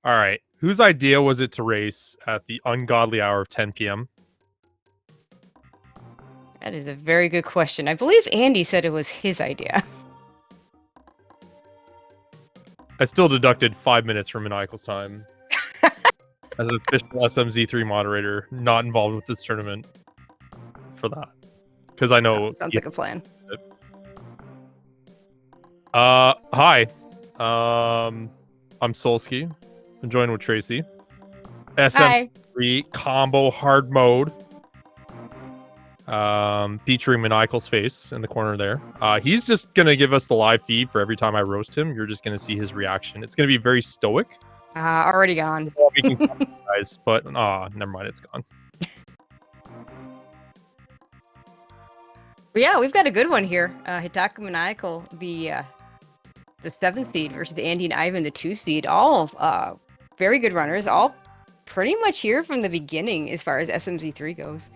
All right. Whose idea was it to race at the ungodly hour of 10 p.m.? That is a very good question. I believe Andy said it was his idea. I still deducted 5 minutes from Maniacal's time. As an official SMZ3 moderator, not involved with this tournament for that. Because I know... Sounds like a plan. Hi. I'm Solsky. I'm joined with Tracy. SM3 combo hard mode. Featuring Maniacal's face in the corner there. He's just gonna give us the live feed for every time I roast him. You're just gonna see his reaction. It's gonna be very stoic. Already gone. Guys, but never mind, it's gone. But yeah, we've got a good one here. Hitaka Maniacal, the 7 seed versus Andy and Ivan, the 2 seed. All very good runners. All pretty much here from the beginning as far as SMZ3 goes.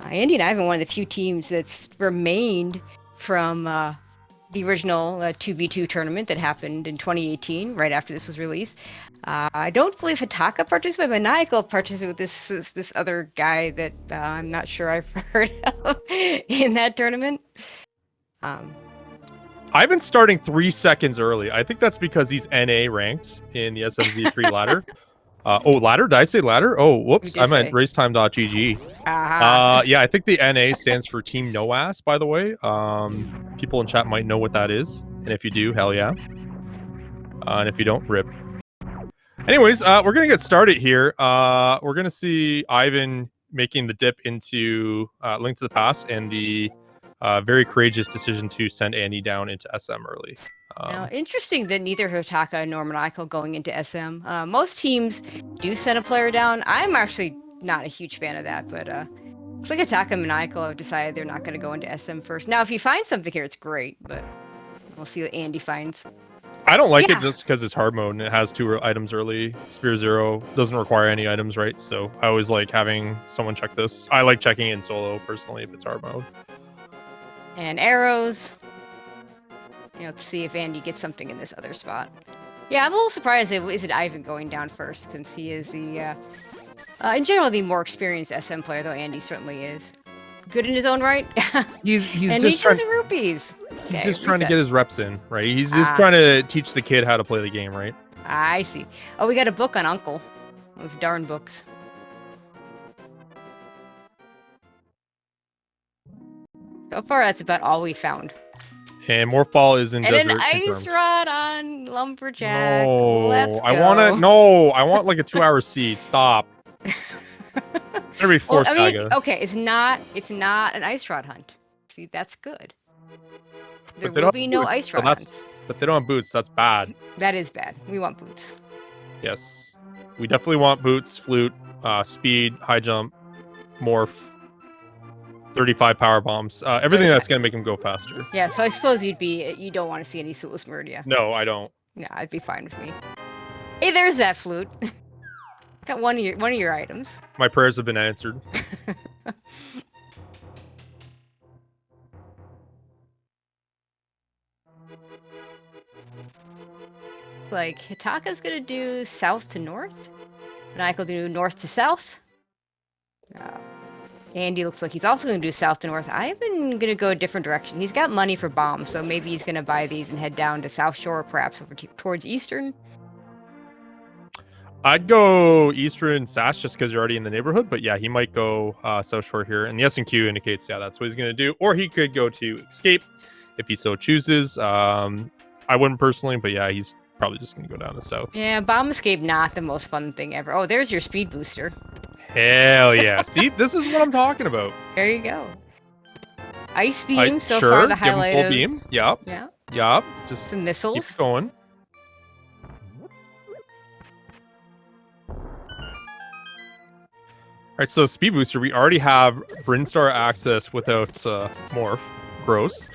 Andy and Ivan, one of the few teams that's remained from the original 2v2 tournament that happened in 2018, right after this was released. I don't believe Hitaka participated, but Maniacal participated with this other guy that I'm not sure I've heard of in that tournament. I've been starting 3 seconds early. I think that's because he's NA ranked in the SMZ3 ladder. Ladder? Did I say ladder? Oh, whoops. I meant racetime.gg. Yeah, I think the NA stands for Team No Ass, by the way. People in chat might know what that is. And if you do, hell yeah. And if you don't, rip. Anyways, we're going to get started here. We're going to see Ivan making the dip into Link to the Past and the very courageous decision to send Andy down into SM early. Now, interesting that neither Hitaka nor Maniacal going into SM. Most teams do send a player down. I'm actually not a huge fan of that, but looks like Hitaka and Maniacal have decided they're not going to go into SM first. Now, if you find something here, it's great, but we'll see what Andy finds. I don't like it just because it's hard mode and it has 2 items early. Spear 0 doesn't require any items, right? So I always like having someone check this. I like checking it in solo, personally, if it's hard mode. And arrows. Let's see if Andy gets something in this other spot. Yeah, I'm a little surprised it isn't Ivan going down first, since he is the, in general, the more experienced SM player, though Andy certainly is. Good in his own right. He's and just trying rupees. He's just trying to get his reps in, right? He's just trying to teach the kid how to play the game, right? I see. Oh, we got a book on Uncle. Those darn books. So far, that's about all we found. And Morph Ball is in and desert. And an ice rod on Lumberjack. No, let's go. I want like a 2-hour seed. Stop. There'll be 4 okay, it's not an ice rod hunt. See, that's good. There will be no ice rod hunts. But they don't have boots. That's bad. That is bad. We want boots. Yes. We definitely want boots, flute, speed, high jump, morph, 35 power bombs, everything that's gonna make him go faster. Yeah, so I suppose you don't want to see any Soulless Meridia. No, I don't. Yeah, I'd be fine with me. Hey, there's that flute. Got one of your items. My prayers have been answered. Like Hitaka's gonna do south to north, and I could do north to south. Andy looks like he's also going to do south to north. I've been going to go a different direction. He's got money for bombs, so maybe he's going to buy these and head down to South Shore, perhaps over towards Eastern. I'd go Eastern Sash just because you're already in the neighborhood, but yeah, he might go South Shore here. And the S&Q indicates, yeah, that's what he's going to do. Or he could go to Escape if he so chooses. I wouldn't personally, but yeah, he's probably just going to go down to South. Yeah, Bomb Escape, not the most fun thing ever. Oh, there's your speed booster. Hell yeah. See, this is what I'm talking about. There you go. Ice Beam, so far the highlight. Full beam. Yep. Yeah. Yep. Just some missiles. Keep going. Alright, so Speed Booster, we already have Brinstar access without Morph. Gross.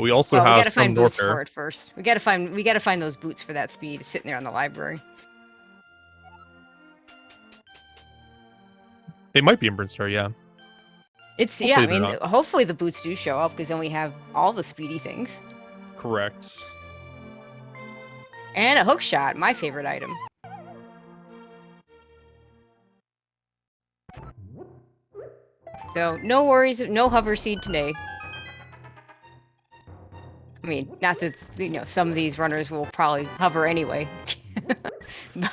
We also have we gotta some find boots Norfair. for it first. We gotta find those boots for that speed. It's sitting there on the library. They might be in Brinstar, yeah. Hopefully the boots do show up, because then we have all the speedy things. Correct. And a hook shot, my favorite item. So no worries, no hover seed today. I mean, not that, you know, some of these runners will probably hover anyway.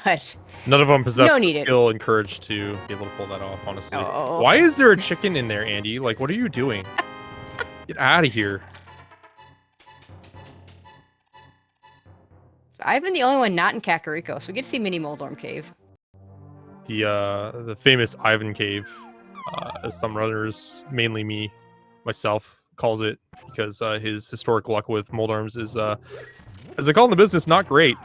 But none of them possess no the need skill and courage to be able to pull that off, honestly. Oh. Why is there a chicken in there, Andy? Like, what are you doing? Get out of here. I've been the only one not in Kakariko, so we get to see Mini Moldorm Cave. The famous Ivan Cave, as some runners, mainly myself, calls it, because his historic luck with Moldorms is, as they call in the business, not great.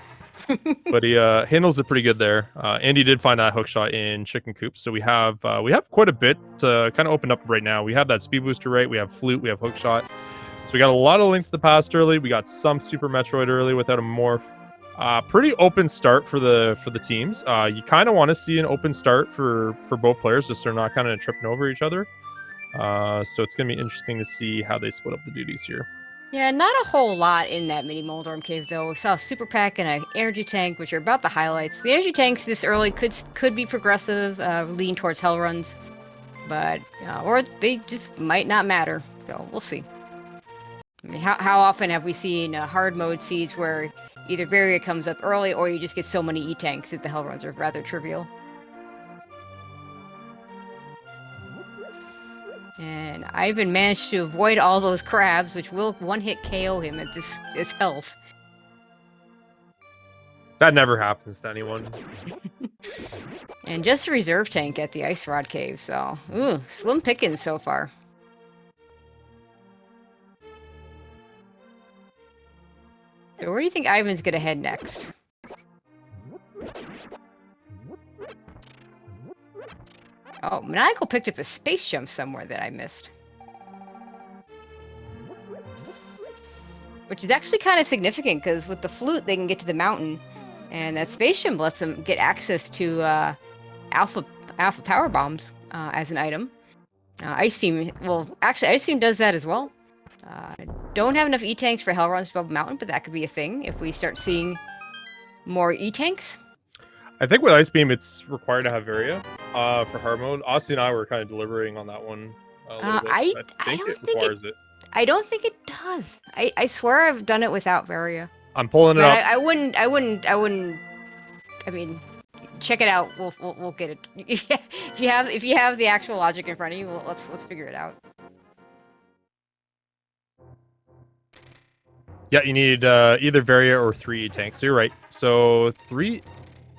But he handles it pretty good there. Andy did find that hookshot in Chicken Coop, so we have quite a bit kind of opened up right now. We have that speed booster right, we have flute, we have hookshot, so we got a lot of Link to the Past early. We got some Super Metroid early without a morph. Pretty open start for the teams. You kind of want to see an open start for both players, just so they're not kind of tripping over each other. So it's gonna be interesting to see how they split up the duties here. Yeah, not a whole lot in that Mini Moldorm Cave, though. We saw a Super Pack and an Energy Tank, which are about the highlights. The Energy Tanks this early could be progressive, lean towards Hell Runs, but or they just might not matter. So we'll see. I mean, how often have we seen hard mode seeds where either Varia comes up early or you just get so many E-Tanks that the Hell Runs are rather trivial? And Ivan managed to avoid all those crabs, which will one-hit KO him at this health. That never happens to anyone. And just a reserve tank at the Ice Rod Cave, so ooh, slim pickings so far. So where do you think Ivan's gonna head next? Oh, Maniacal picked up a space jump somewhere that I missed. Which is actually kind of significant, because with the flute, they can get to the mountain. And that space jump lets them get access to alpha power bombs as an item. Ice Beam, well, actually, Ice Beam does that as well. Don't have enough E-Tanks for Hell Runs above mountain, but that could be a thing if we start seeing more E-Tanks. I think with Ice Beam, it's required to have Varia for hard mode. Austin and I were kind of deliberating on that one a little bit. I think it requires it. I don't think it does. I swear I've done it without Varia. I'm pulling it up. I wouldn't. I mean, check it out. We'll get it. If you have the actual logic in front of you, let's figure it out. Yeah, you need either Varia or 3 tanks. So you're right. So 3.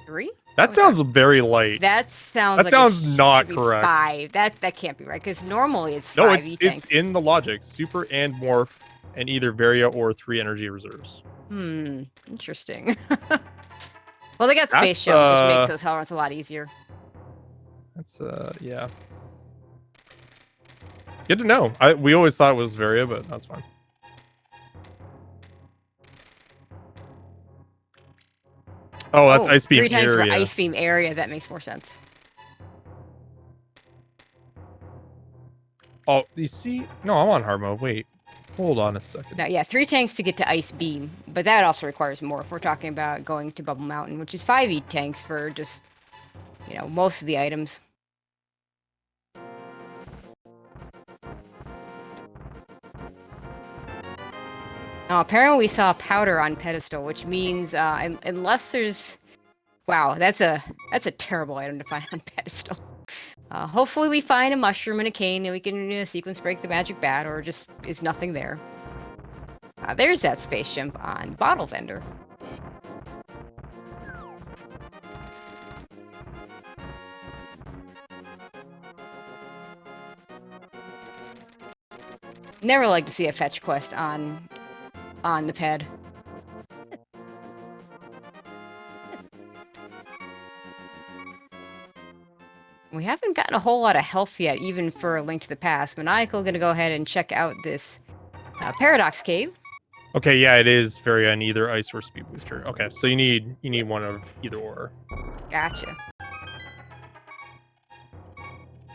3? That sounds very light. That sounds not correct. 5. That can't be right, because normally it's 5 E-Tanks. No, it's in the logic. Super and morph, and either Varia or 3 energy reserves. Interesting. Well, they got space jump, which makes those Hell Runs a lot easier. That's yeah. Good to know. We always thought it was Varia, but that's fine. Oh, that's Ice Beam 3 times area. for Ice Beam area. That makes more sense. Oh, you see? No, I'm on hard mode. Wait. Hold on a second. Now, yeah, 3 tanks to get to Ice Beam, but that also requires more if we're talking about going to Bubble Mountain, which is 5 E-Tanks for just, you know, most of the items. Now, apparently we saw powder on pedestal, which means unless there's... Wow, that's a terrible item to find on pedestal. Hopefully we find a mushroom and a cane and we can sequence break the magic bat, or just is nothing there. There's that space jump on Bottle Vendor. Never like to see a fetch quest on the pad. We haven't gotten a whole lot of health yet, even for a Link to the Past. Maniacal gonna go ahead and check out this Paradox Cave. Okay, yeah, it is Varia in either Ice or Speed Booster. Okay, so you need one of either or. Gotcha.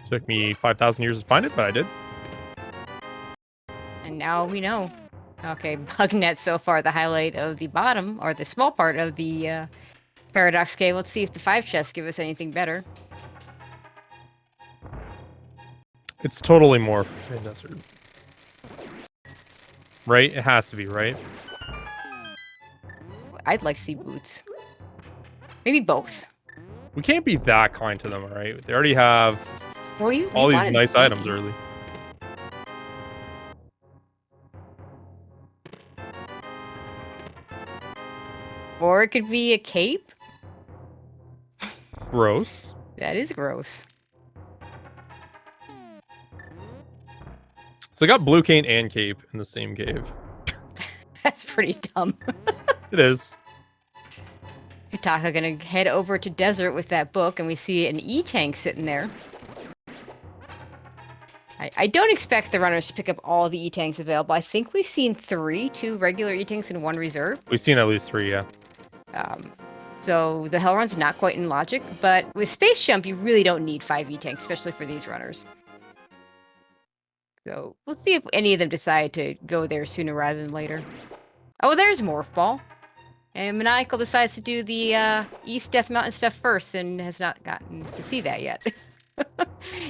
Took me 5,000 years to find it, but I did. And now we know. Okay, Bugnet so far the highlight of the bottom, or the small part of the Paradox Cave. Let's see if the 5 chests give us anything better. It's totally morph in desert. Right? It has to be, right? I'd like to see boots. Maybe both. We can't be that kind to them, right? They already have all these nice items early. Or it could be a cape. Gross. That is gross. So I got blue cane and cape in the same cave. That's pretty dumb. It is. Hitaka gonna head over to desert with that book, and we see an E-tank sitting there. I don't expect the runners to pick up all the E-tanks available. I think we've seen 3, 2 regular E-tanks and 1 reserve. We've seen at least 3, yeah. So the hell run's not quite in logic, but with Space Jump, you really don't need 5 E-tanks, especially for these runners. So we'll see if any of them decide to go there sooner rather than later. Oh, there's Morph Ball. And Maniacal decides to do the East Death Mountain stuff first and has not gotten to see that yet.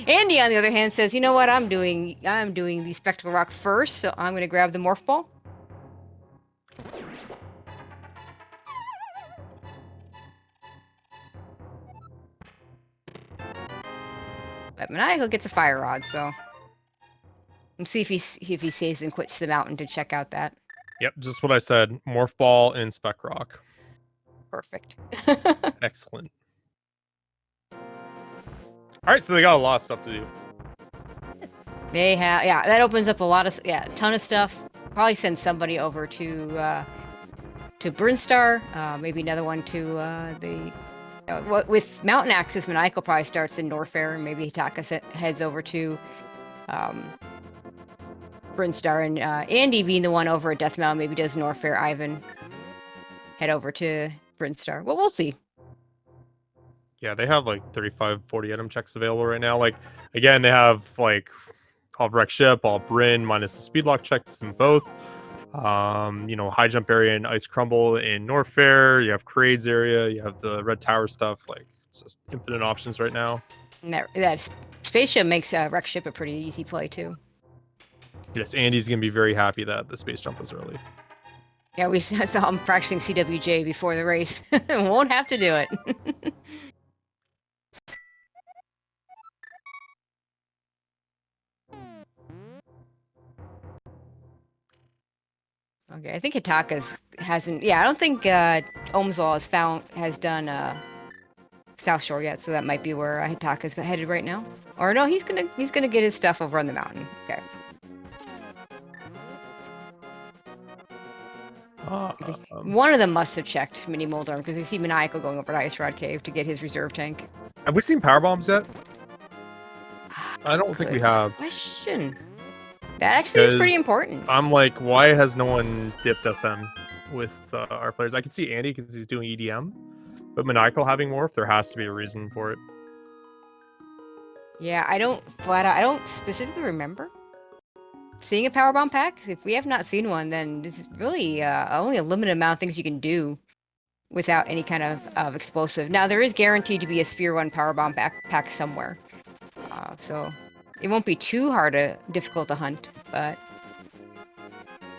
Andy, on the other hand, says, you know what, I'm doing the Spectacle Rock first, so I'm going to grab the Morph Ball. But Maniacal gets a Fire Rod, so... Let's see if he stays and quits the mountain to check out that. Yep, just what I said. Morph Ball and Spec Rock. Perfect. Excellent. Alright, so they got a lot of stuff to do. They have, yeah, that opens up a ton of stuff. Probably send somebody over to Brinstar, maybe another one to with Mountain Axis, Maniacal probably starts in Norfair, and maybe Hitaka heads over to Brinstar, and Andy being the one over at Death Mountain maybe does Norfair. Ivan head over to Brinstar. Well, we'll see. Yeah, they have like 35, 40 item checks available right now. Like, again, they have like all wreck ship, all Bryn, minus the speed lock checks in both. You know, high jump area and ice crumble in Norfair. You have Crade's area. You have the red tower stuff. Like, it's just infinite options right now. And that spaceship makes wreck ship a pretty easy play too. Yes, Andy's gonna be very happy that the space jump was early. Yeah, we saw him practicing CWJ before the race. Won't have to do it. Okay, I think Hitaka's hasn't. Yeah, I don't think Oumslaw has done South Shore yet, so that might be where Hitaka's headed right now. Or no, he's gonna get his stuff over on the mountain. Okay. One of them must have checked Mini Moldorm because you see Maniacal going over to Ice Rod Cave to get his reserve tank. Have we seen power bombs yet? I don't think we have. Question. That actually is pretty important. I'm like, why has no one dipped SM with our players? I can see Andy because he's doing EDM, but Maniacal having Morph, there has to be a reason for it. Yeah, I don't specifically remember seeing a power bomb pack. If we have not seen one, then there's really only a limited amount of things you can do without any kind of explosive. Now, there is guaranteed to be a Sphere 1 power bomb pack somewhere. So it won't be too difficult to hunt, but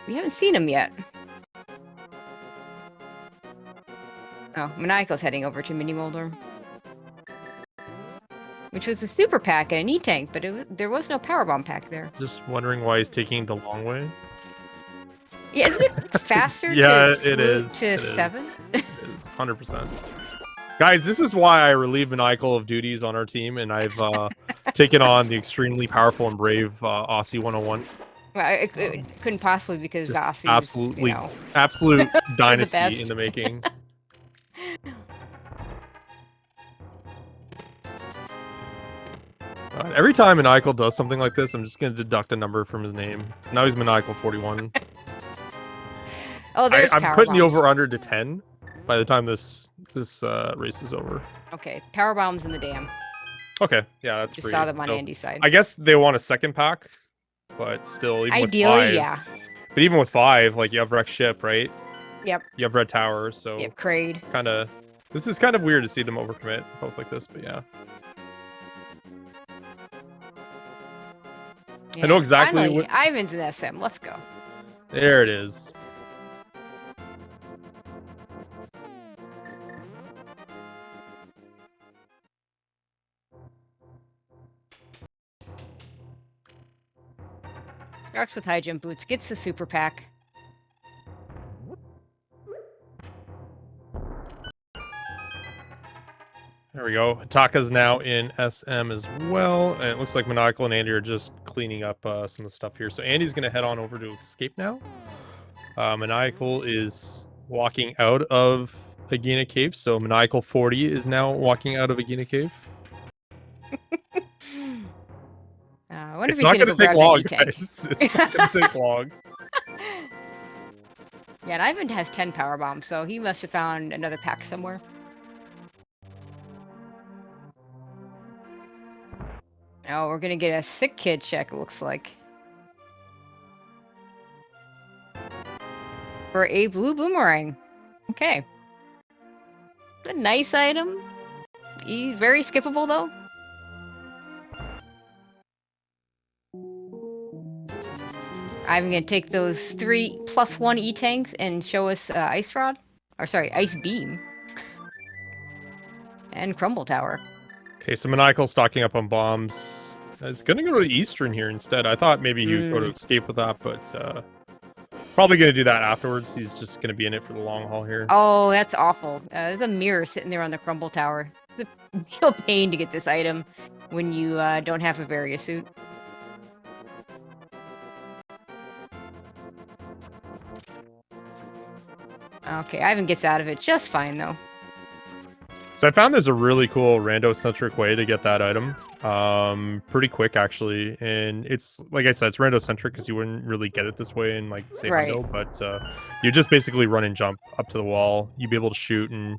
we haven't seen them yet. Oh, Maniacal's heading over to Mini Moldorm, which was a super pack and an E-tank, but there was no power bomb pack there. Just wondering why he's taking the long way. Yeah, isn't it faster yeah, to 7? It is, 100%. Guys, this is why I relieve Maniacal of duties on our team, and I've taken on the extremely powerful and brave Aussie 101. Well, it couldn't possibly because Aussie absolutely, you know, absolute dynasty in the making. Every time Maniacal does something like this, I'm just going to deduct a number from his name. So now he's Maniacal 41. Oh, there's I'm putting the over-under to 10 by the time this race is over. Okay, power bombs in the dam. Okay, yeah, that's just saw them on Andy's side. I guess they want a second pack, but still, even ideally, with 5, yeah. But even with 5, like you have wreck ship, right? Yep. You have red tower, so yep, Crade. It's this is kind of weird to see them overcommit both like this, but yeah. Yeah, I know exactly finally, what... Ivan's an SM. Let's go. There it is. Starts with high jump boots, gets the super pack. There we go. Hataka's now in SM as well. And it looks like Maniacal and Andy are just cleaning up some of the stuff here. So Andy's going to head on over to Escape now. Maniacal is walking out of Agena Cave. So Maniacal 40 is now walking out of Agena Cave. I wonder It's if not he's going to take long, guys. It's not going to take long. Yeah, and Ivan has 10 power bombs, so he must have found another pack somewhere. Oh, we're gonna get a sick kid check, it looks like. For a blue boomerang. Okay. A nice item. Very skippable, though. I'm gonna take those 3+1 E-tanks and show us Ice Rod. Or sorry, Ice Beam. And Crumble Tower. Okay, so Maniacal stocking up on bombs. It's gonna go to Eastern here instead. I thought maybe he would go to Escape with that, but probably gonna do that afterwards. He's just gonna be in it for the long haul here. Oh, that's awful. There's a mirror sitting there on the Crumble Tower. It's a real pain to get this item when you don't have a Varia suit. Okay, Ivan gets out of it just fine, though. So I found there's a really cool rando-centric way to get that item. Pretty quick, actually. And it's, like I said, it's rando-centric because you wouldn't really get it this way in, like, say, Hundo. But you just basically run and jump up to the wall. You'd be able to shoot and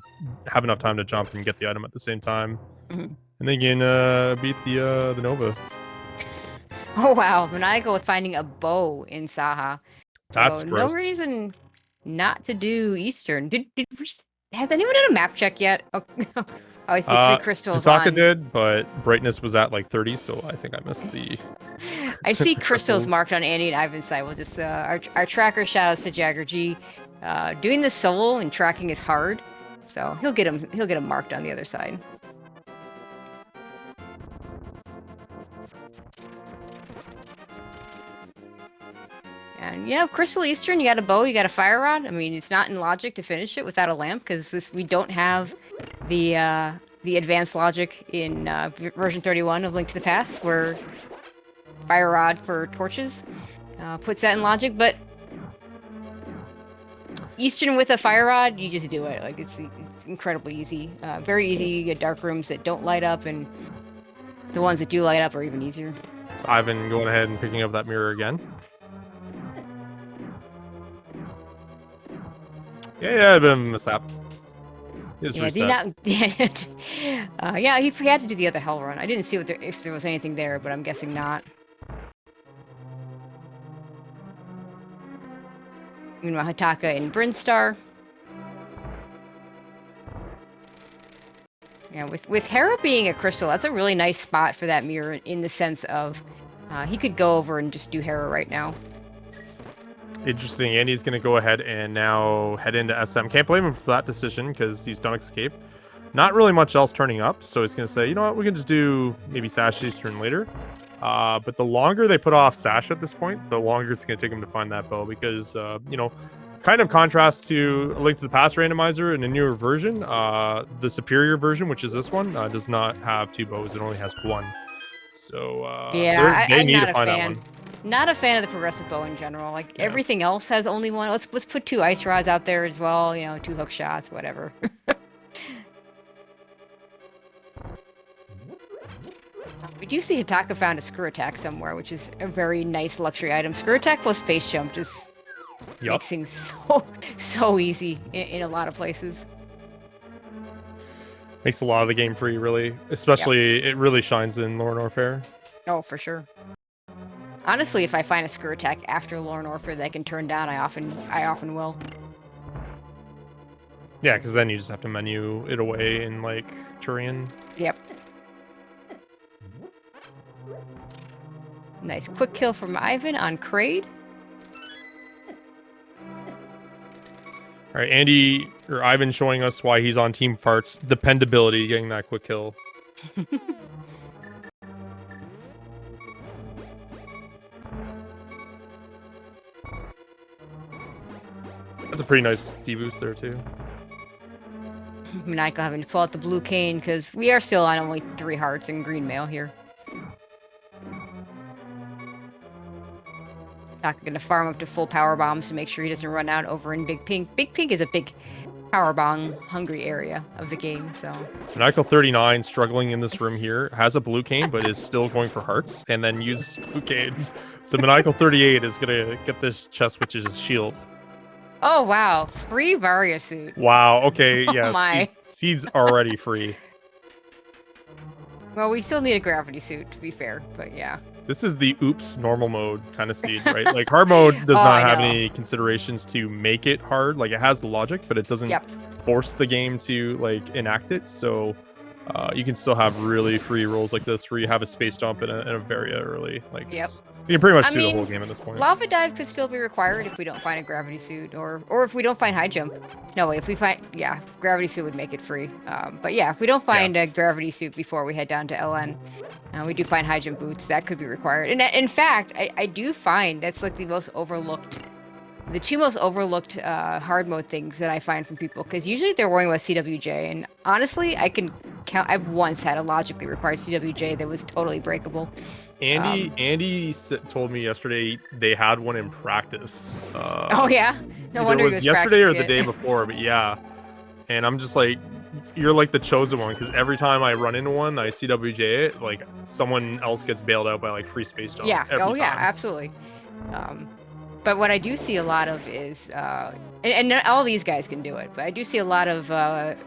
have enough time to jump and get the item at the same time. And then you can beat the Nova. Oh, wow. Maniacal with finding a bow in Saha. So That's gross. No reason not to do Eastern. Has anyone done a map check yet? Oh, I see 3 crystals Hataka on. did, but brightness was at like 30, so I think I missed the... I see crystals marked on Andy and Ivan's side. We'll just, our tracker, shoutouts to Jagger G. Doing this solo and tracking is hard, so he'll get him marked on the other side. And yeah, Crystal Eastern, you got a bow, you got a fire rod. I mean, it's not in logic to finish it without a lamp because we don't have the advanced logic in version 31 of Link to the Past, where fire rod for torches puts that in logic. But Eastern with a fire rod, you just do it. Like it's incredibly easy, very easy. You get dark rooms that don't light up, and the ones that do light up are even easier. So Ivan going ahead and picking up that mirror again. Yeah, a bit of a mishap. Yeah, he had to do the other hell run. I didn't see if there was anything there, but I'm guessing not. Meanwhile, Hataka and Brinstar. Yeah, with Hera being a crystal, that's a really nice spot for that mirror in the sense of he could go over and just do Hera right now. Interesting. Andy's going to go ahead and now head into SM. Can't blame him for that decision because he's done Escape. Not really much else turning up, so he's going to say, you know what, we can just do maybe Sasha's turn later. But the longer they put off Sasha at this point, the longer it's going to take him to find that bow because, you know, kind of contrast to A Link to the Past randomizer in a newer version. The superior version, which is this one, does not have 2 bows. It only has 1. So yeah, they need to find that one. Not a fan of the progressive bow in general. Like everything else has only 1. Let's put 2 ice rods out there as well. You know, 2 hook shots, whatever. We do see Hataka found a screw attack somewhere, which is a very nice luxury item. Screw attack plus space jump just makes things so easy in a lot of places. Makes a lot of the game free, really. Especially, it really shines in Lorne Warfare. Oh, for sure. Honestly, if I find a screw attack after Lorne Warfare that I can turn down, I often will. Yeah, because then you just have to menu it away in, like, Turian. Yep. Nice quick kill from Ivan on Kraid. All right, Andy or Ivan showing us why he's on Team Fart's dependability, getting that quick kill. That's a pretty nice deboost there too. Maniacal having to pull out the blue cane because we are still on only 3 hearts and green mail here. Not gonna farm up to full power bombs to make sure he doesn't run out over in Big Pink. Big Pink is a big power bomb hungry area of the game, so. Maniacal 39 struggling in this room here, has a blue cane but is still going for hearts and then uses blue cane. So Maniacal 38 is gonna get this chest witch's shield. Oh wow, free Varia suit. Wow, okay, yeah, my. seed's already free. Well, we still need a gravity suit to be fair, but yeah. This is the oops normal mode kind of seed, right? Like hard mode does not have any considerations to make it hard. Like it has the logic, but it doesn't force the game to like enact it. So you can still have really free rolls like this where you have a space jump and a Varia early. Like you can pretty much do the whole game at this point. Lava dive could still be required if we don't find a gravity suit or if we don't find high jump. No, if we find, gravity suit would make it free. But yeah, if we don't find a gravity suit before we head down to LN, we do find high jump boots, that could be required. And in fact, I do find that's like the two most overlooked hard mode things that I find from people, because usually they're worrying about CWJ, and honestly, I can count. I've once had a logically required CWJ that was totally breakable. Andy told me yesterday they had one in practice. Oh yeah, no wonder it was yesterday or the day before, but yeah. And I'm just like, you're like the chosen one, because every time I run into one, I CWJ it, like someone else gets bailed out by like free space jump. Yeah. Every time. Yeah, absolutely. But what I do see a lot of is, and all these guys can do it, but I do see a lot of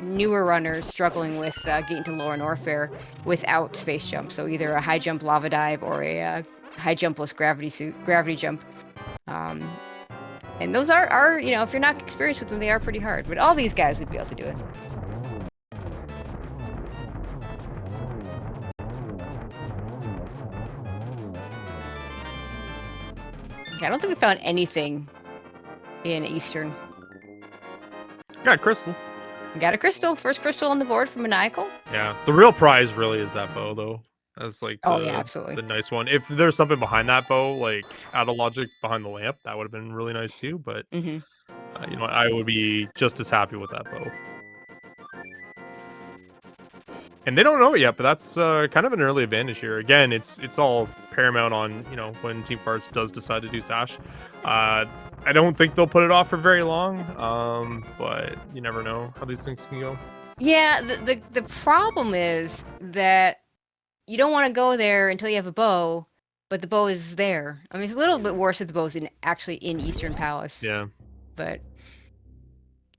newer runners struggling with getting to lower Norfair without space jump. So either a high jump lava dive or a high jumpless gravity jump. And those are, if you're not experienced with them, they are pretty hard. But all these guys would be able to do it. I don't think we found anything in Eastern. Got a crystal. We got a crystal. First crystal on the board for Maniacal. Yeah. The real prize really is that bow, though. That's like absolutely. the nice one. If there's something behind that bow, like out of logic behind the lamp, that would have been really nice too. But I would be just as happy with that bow. And they don't know it yet, but that's kind of an early advantage here. Again, it's all paramount on, when Team Farts does decide to do Sash. I don't think they'll put it off for very long, but you never know how these things can go. Yeah, the problem is that you don't want to go there until you have a bow, but the bow is there. I mean, it's a little bit worse if the bow's actually in Eastern Palace. Yeah. But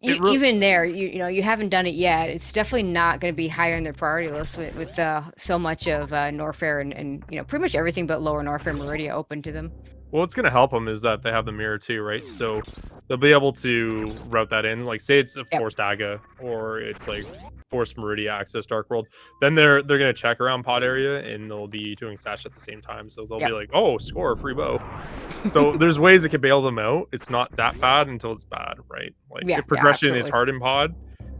even there, you haven't done it yet. It's definitely not going to be higher in their priority list with so much of Norfair and pretty much everything but Lower Norfair Meridia open to them. Well, what's going to help them is that they have the mirror too, right? So they'll be able to route that in. Like, say it's a forced Aga or it's like forced Meridia access Dark World. Then they're going to check around pod area and they'll be doing Sash at the same time. So they'll be like, oh, score a free bow. So there's ways it can bail them out. It's not that bad until it's bad, right? Like if progression is hard in pod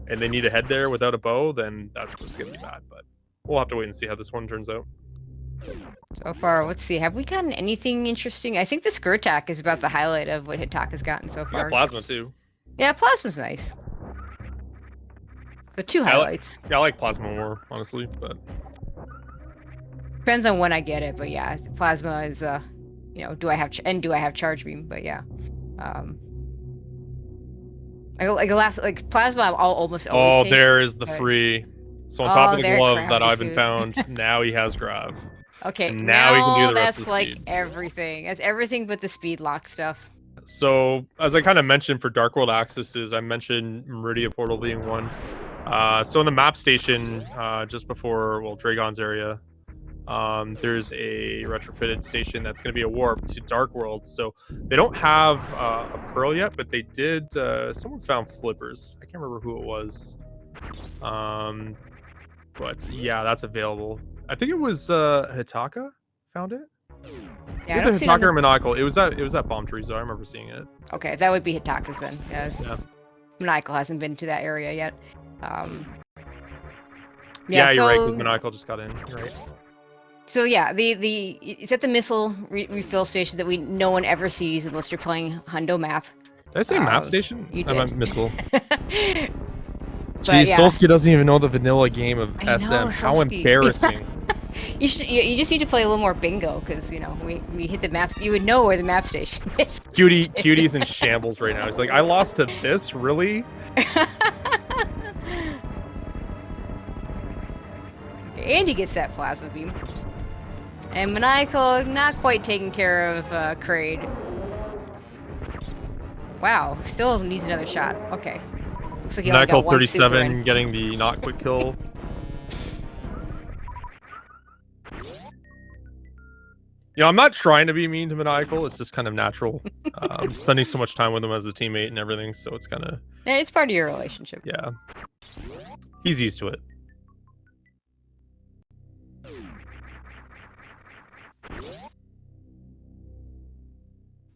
and they need to head there without a bow, then that's what's going to be bad. But we'll have to wait and see how this one turns out. So far, let's see. Have we gotten anything interesting? I think the Skirt Attack is about the highlight of what Hitaka's gotten so far. Yeah, Plasma too. Yeah, Plasma's nice. So 2 highlights. I like Plasma more, honestly, but depends on when I get it. But yeah, Plasma is do I have Charge Beam? But yeah, Plasma I'll almost always take, there is the free. So on top of the glove that Ivan found, now he has Grav. Okay, and now he can do the rest of the like speed. everything. That's everything but the speed lock stuff. So as I kind of mentioned for Dark World accesses, I mentioned Meridia Portal being one. So in the map station, just before Dragon's area, there's a retrofitted station that's going to be a warp to Dark World. So they don't have a Pearl yet, but they did. Someone found flippers. I can't remember who it was. But yeah, that's available. I think it was Hitaka found it. Yeah, Either Hitaka or Maniacal. It was that bomb tree, so I remember seeing it. Okay, that would be Hitaka's then. Yes. Yeah. Maniacal hasn't been to that area yet. Yeah, you're right, because Maniacal just got in. You're right. So yeah, it's at the missile refill station that no one ever sees unless you're playing Hundo map. Did I say map station? You did. I meant missile. Jeez, yeah. Solsky doesn't even know the vanilla game of SM. How embarrassing. You just need to play a little more bingo, because you know we hit the maps. You would know where the map station is. Cutie's in shambles right now. He's like, I lost to this, really? Andy gets that plasma beam. And Maniacal not quite taking care of Kraid. Wow, still needs another shot. Okay. Looks like he only got 37 getting the not quick kill. You know, I'm not trying to be mean to Maniacal. It's just kind of natural. I'm spending so much time with him as a teammate and everything, so it's kind of... Yeah, it's part of your relationship. Yeah. He's used to it.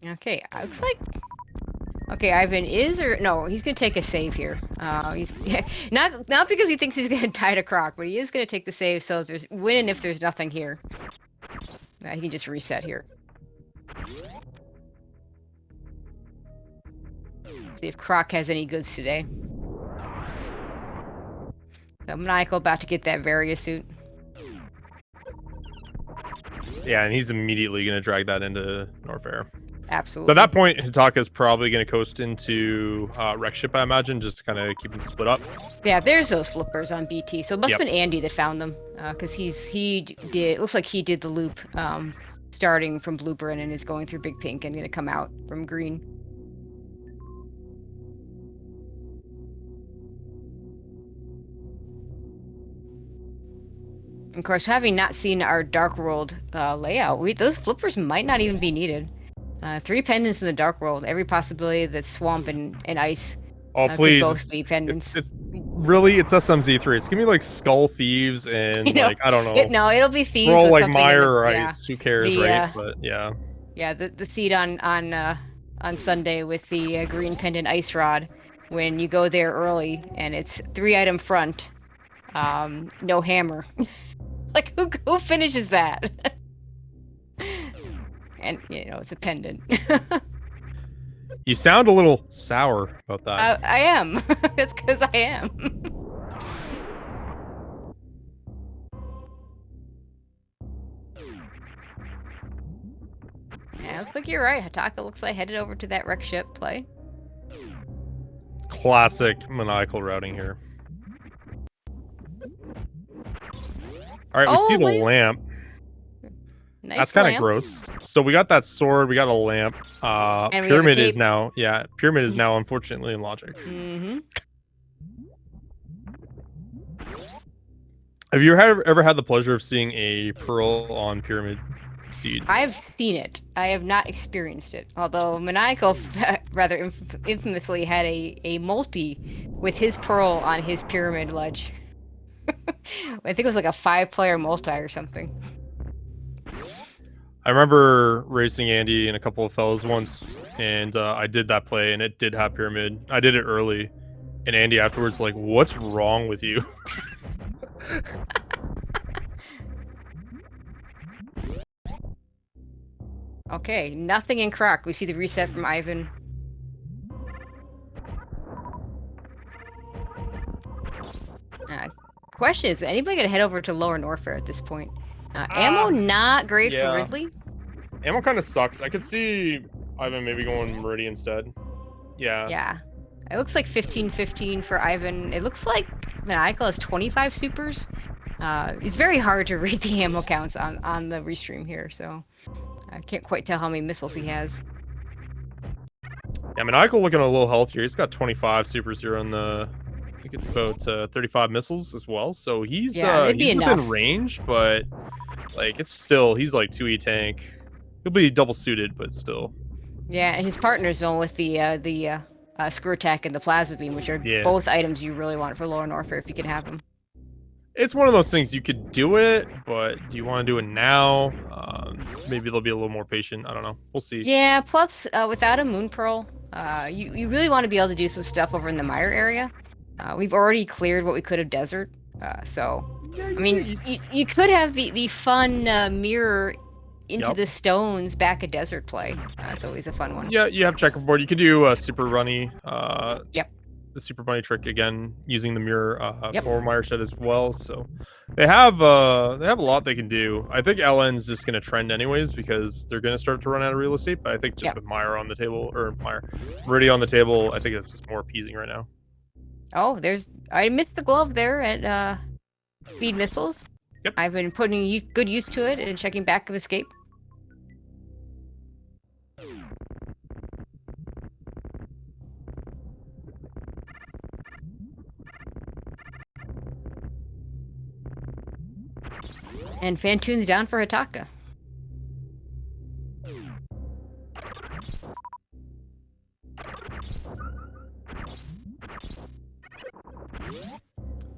Okay, looks like... Okay, Ivan is or... No, he's going to take a save here. He's not because he thinks he's going to die to Croc, but he is going to take the save, so there's win if there's nothing here. He can just reset here. See if Croc has any goods today. So Maniacal about to get that Varia suit. Yeah, and he's immediately going to drag that into Norfair. Absolutely. So at that point, Hitaka's probably going to coast into Wreck Ship, I imagine, just to kind of keep them split up. Yeah, there's those flippers on BT. So it must have been Andy that found them, because it looks like he did the loop starting from Blueprint and is going through Big Pink and going to come out from Green. Of course, having not seen our Dark World layout, those flippers might not even be needed. 3 pendants in the Dark World. Every possibility that Swamp and Ice please. could both be pendants. It's SMZ3. It's gonna be like Skull Thieves and like I don't know. No, it'll be Thieves. Roll like Mire or Ice. Who cares, right? But yeah. Yeah, the seed on Sunday with the green pendant Ice Rod. When you go there early and it's 3-item front, no hammer. Like who finishes that? And you know it's a pendant. You sound a little sour about that. I am. That's because I am. Yeah, looks like you're right. Hitaka looks like headed over to that wreck ship play. Classic Maniacal routing here. All right, we see the lamp. Nice. That's kind of gross. So we got that sword, we got a lamp. Pyramid is now, Pyramid is now unfortunately in logic. Mm-hmm. Have you ever had the pleasure of seeing a Pearl on Pyramid Steed? I've seen it. I have not experienced it. Although Maniacal rather infamously had a multi with his Pearl on his Pyramid ledge. I think it was like a 5-player multi or something. I remember racing Andy and a couple of fellas once, and I did that play, and it did have Pyramid. I did it early, and Andy afterwards like, "What's wrong with you?" Okay, nothing in Croc. We see the reset from Ivan. Question is anybody gonna head over to Lower Norfair at this point? Ammo not great for Ridley. Ammo kind of sucks. I could see Ivan maybe going Meridian instead. Yeah. Yeah. It looks like 15-15 for Ivan. It looks like Maniacal has 25 supers. It's very hard to read the ammo counts on the restream here, so I can't quite tell how many missiles he has. Yeah, Maniacal looking a little healthier. He's got 25 supers here on the... I think it's about 35 missiles as well. So he's within range, but like it's still he's like 2E tank. He'll be double suited, but still. Yeah, and his partner's one with the screw attack and the plasma beam, which are both items you really want for Lower Norfair if you can have them. It's one of those things you could do it, but do you want to do it now? maybe they'll be a little more patient. I don't know. We'll see. Yeah. Plus, without a Moon Pearl, you really want to be able to do some stuff over in the Mire area. We've already cleared what we could of desert, so Yeah, I mean, you could have the fun mirror into the stones back a desert play. That's always a fun one. Yeah, you have checkerboard. You could do a super runny. Yep. The super bunny trick again, using the mirror for Mire Shed as well. So they have a lot they can do. I think LN's just going to trend anyways because they're going to start to run out of real estate. But I think just with Mire on the table Meridia on the table, I think it's just more appeasing right now. Oh, I missed the glove there at Speed Missiles. Yep. I've been putting good use to it and checking back of escape. And Fantoon's down for Hitaka.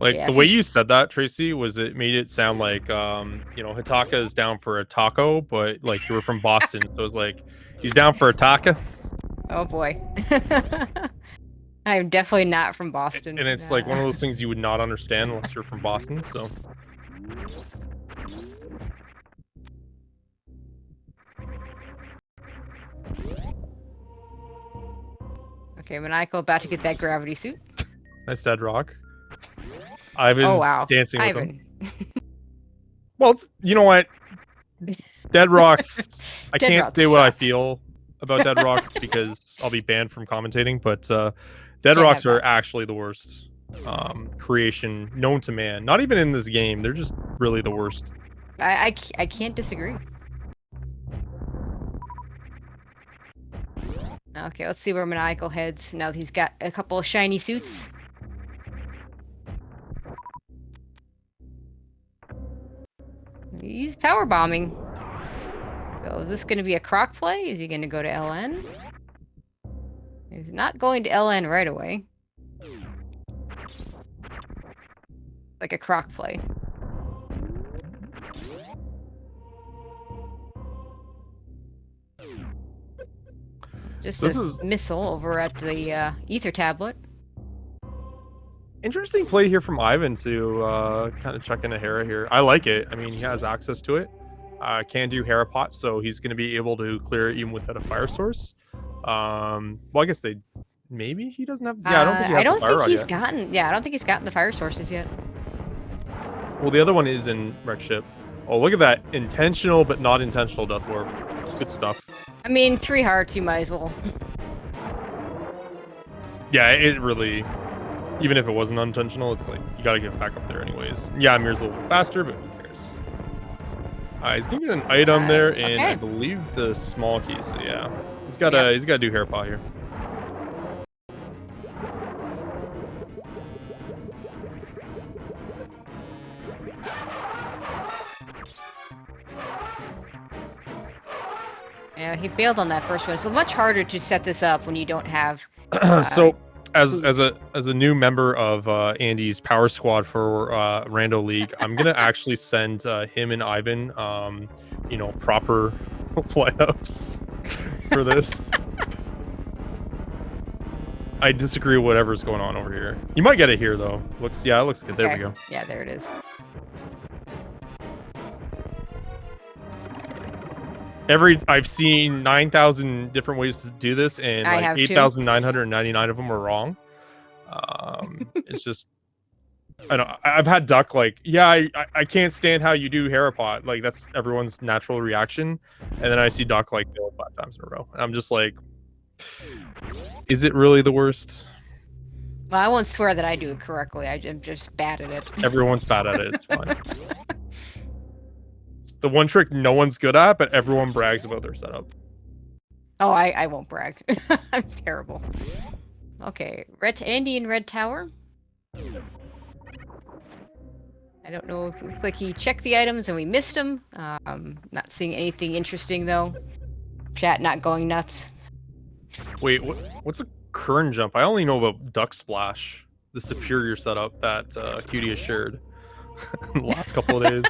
Like the way you said that, Tracy, it made it sound like Hitaka is down for a taco, but like you were from Boston, so it was like he's down for a taco. Oh boy. I'm definitely not from Boston. And it's like one of those things you would not understand unless you're from Boston, so. Okay, Maniacal about to get that gravity suit. Nice dead rock. Ivan's dancing with him. Well, you know what? Dead rocks. I can't say what I feel about dead rocks because I'll be banned from commentating, but dead rocks are actually the worst creation known to man. Not even in this game. They're just really the worst. I can't disagree. Okay, let's see where Maniacal heads now that he's got a couple of shiny suits. He's power bombing. So is this going to be a croc play? Is he going to go to LN? He's not going to LN right away. Like a croc play. Just a missile over at the ether tablet. Interesting play here from Ivan to kind of chuck in a Hera here. I like it. I mean, he has access to it. Can do Hera pots, so he's going to be able to clear it even without a fire source. Well, I guess maybe he doesn't have. Yeah, I don't think he has the fire rod yet. I don't think he's gotten the fire sources yet. Well, the other one is in Red Ship. Oh, look at that intentional but not intentional death warp. Good stuff. I mean, 3 hearts, you might as well. Yeah, it really. Even if it wasn't unintentional, it's like you gotta get back up there anyways. Yeah, Mir's a little bit faster, but who cares? He's gonna get an item there, and I believe the small key. So yeah, he's gotta do hair paw here. Yeah, he failed on that first one. So much harder to set this up when you don't have. So. As a new member of Andy's Power Squad for Rando League, I'm gonna actually send him and Ivan, proper lineups for this. I disagree with whatever's going on over here. You might get it here though. It looks good. There we go. Yeah, there it is. I've seen 9,000 different ways to do this, and like 8,999 of them are wrong. It's just, I've had Duck like, I can't stand how you do Harapot. Like that's everyone's natural reaction, and then I see Duck like fail 5 times in a row, and I'm just like, is it really the worst? Well, I won't swear that I do it correctly. I'm just bad at it. Everyone's bad at it. It's fine. It's the one trick no one's good at, but everyone brags about their setup. Oh, I won't brag. I'm terrible. Okay, Andy in Red Tower. I don't know. It looks like he checked the items and we missed him. Not seeing anything interesting though. Chat not going nuts. Wait, what's a Kern jump? I only know about Duck Splash, the superior setup that QT has shared in the last couple of days.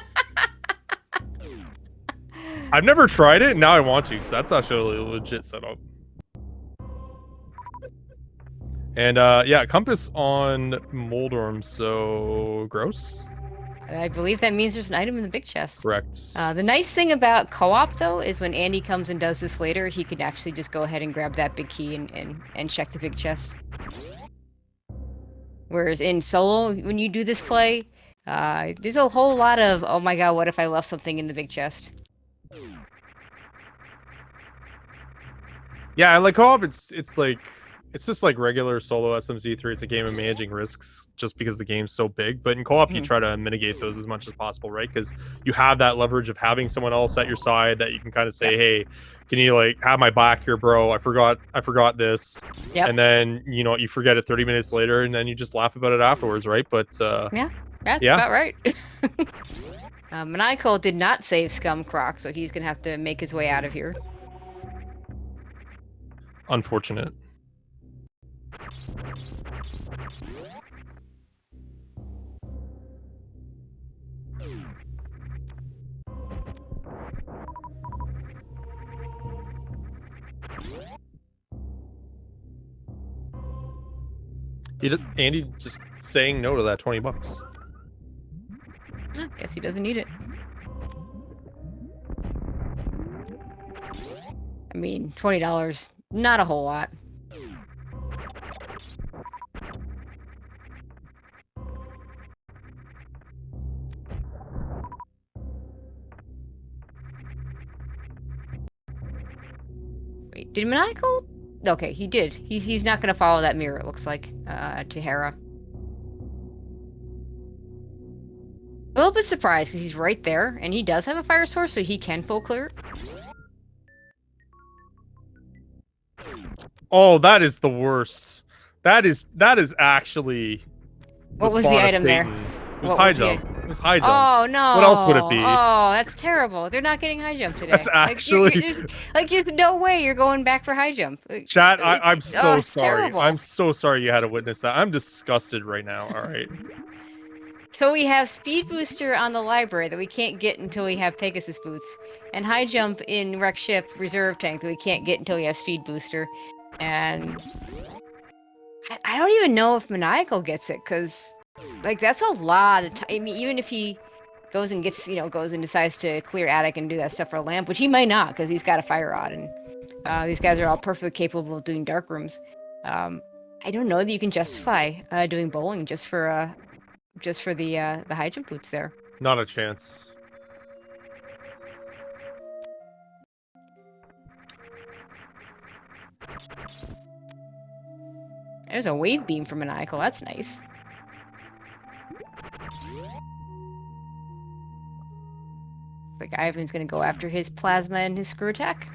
I've never tried it. Now I want to because that's actually a legit setup. And yeah, compass on Moldorm, so gross. I believe that means there's an item in the big chest. Correct. The nice thing about co-op though is when Andy comes and does this later, he can actually just go ahead and grab that big key and check the big chest. Whereas in solo, when you do this play, there's a whole lot of, oh my god, what if I left something in the big chest? Yeah, like co-op, it's just like regular solo SMZ3. It's a game of managing risks just because the game's so big. But in co-op, you try to mitigate those as much as possible, right? Because you have that leverage of having someone else at your side that you can kind of say, hey, can you like have my back here, bro? I forgot this. Yep. And then, you know, you forget it 30 minutes later and then you just laugh about it afterwards, right? But yeah, that's about right. Maniacal did not save Scum Croc, so he's going to have to make his way out of here. Unfortunate. Andy just saying no to that $20. Guess he doesn't need it. I mean, $20, not a whole lot. Wait, did Maniacal? Okay, he did. He's not going to follow that mirror, it looks like, to Hera. A little bit surprised because he's right there, and he does have a fire source, so he can full clear. Oh, that is the worst. That is actually. What was the item there? It was high jump. It was high jump. Oh no! What else would it be? Oh, that's terrible. They're not getting high jump today. That's actually there's no way you're going back for high jump. Chat, I'm so sorry. Terrible. I'm so sorry you had to witness that. I'm disgusted right now. All right. So we have speed booster on the library that we can't get until we have Pegasus boots, and high jump in wreck ship reserve tank that we can't get until we have speed booster, and I don't even know if Maniacal gets it because. Like, that's a lot of time. I mean, even if he goes and gets, goes and decides to clear attic and do that stuff for a lamp, which he might not because he's got a fire rod, and these guys are all perfectly capable of doing dark rooms. I don't know that you can justify doing bowling just for the high jump boots there. Not a chance. There's a wave beam for Maniacal. That's nice. Like Ivan's gonna go after his plasma and his screw attack.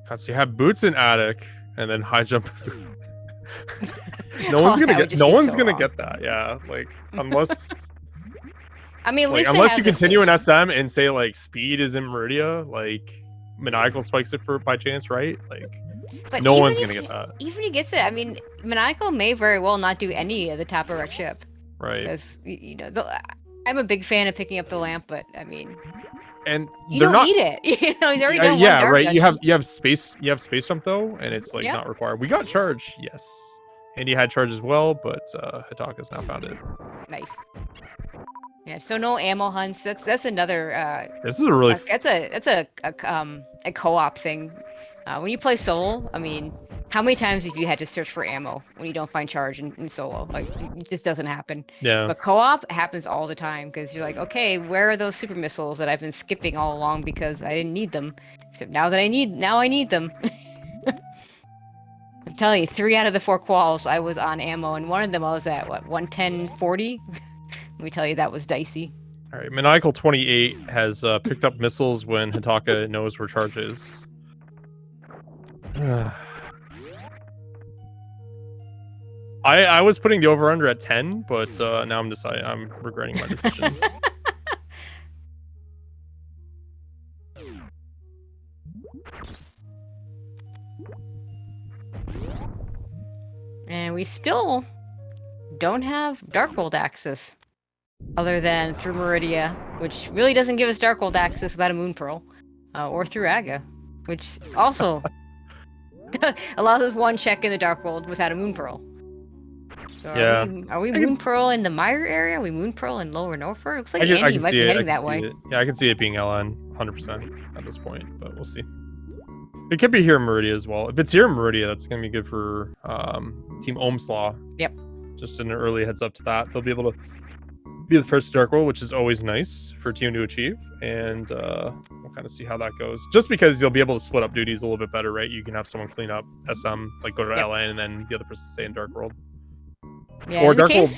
Cause you have boots in attic and then high jump. No one's gonna get that. Yeah, like unless. I mean, like, unless you continue in SM and say like speed is in Meridia, like Maniacal spikes it by chance, right? Like. But no one's gonna get that. Even if he gets it, I mean, Maniacal may very well not do any of the top of wreck ship. Right. Because I'm a big fan of picking up the lamp, but I mean, and you don't need it. He's already done yeah, one right. dungeon. You have space jump though, and it's like not required. We got charge, yes. Andy had charge as well, but Hitaka's now found it. Nice. Yeah, so no ammo hunts. That's another. This is a really. That's a co-op thing. When you play solo, I mean, how many times have you had to search for ammo when you don't find charge in solo? Like, it just doesn't happen. Yeah. But co-op happens all the time because you're like, okay, where are those super missiles that I've been skipping all along because I didn't need them? Except now I need them. I'm telling you, 3 out of the 4 quals I was on ammo, and one of them I was at, what, 110-40? Let me tell you, that was dicey. All right, Maniacal 28 has picked up missiles when Hitaka knows where charge is. I was putting the over-under at 10, but now I'm regretting my decision. And we still don't have Darkworld access, other than through Meridia, which really doesn't give us Darkworld access without a Moon Pearl, or through Aga, which also allows us one check in the Darkworld without a Moon Pearl. So Yeah. are we Moon Pearl in the Mire area? Are we Moon Pearl in Lower Norfolk? Looks like I Andy can might see be it. heading that way. Yeah, I can see it being LN 100% at this point, but we'll see. It could be here in Meridia as well. If it's here in Meridia, that's going to be good for Team Oumslaw. Yep. Just an early heads up to that. They'll be able to be the first to Dark World, which is always nice for a team to achieve. And we'll kind of see how that goes. Just because you'll be able to split up duties a little bit better, right? You can have someone clean up SM, like go to LN, and then the other person stay in Dark World. Yeah, or Dark World.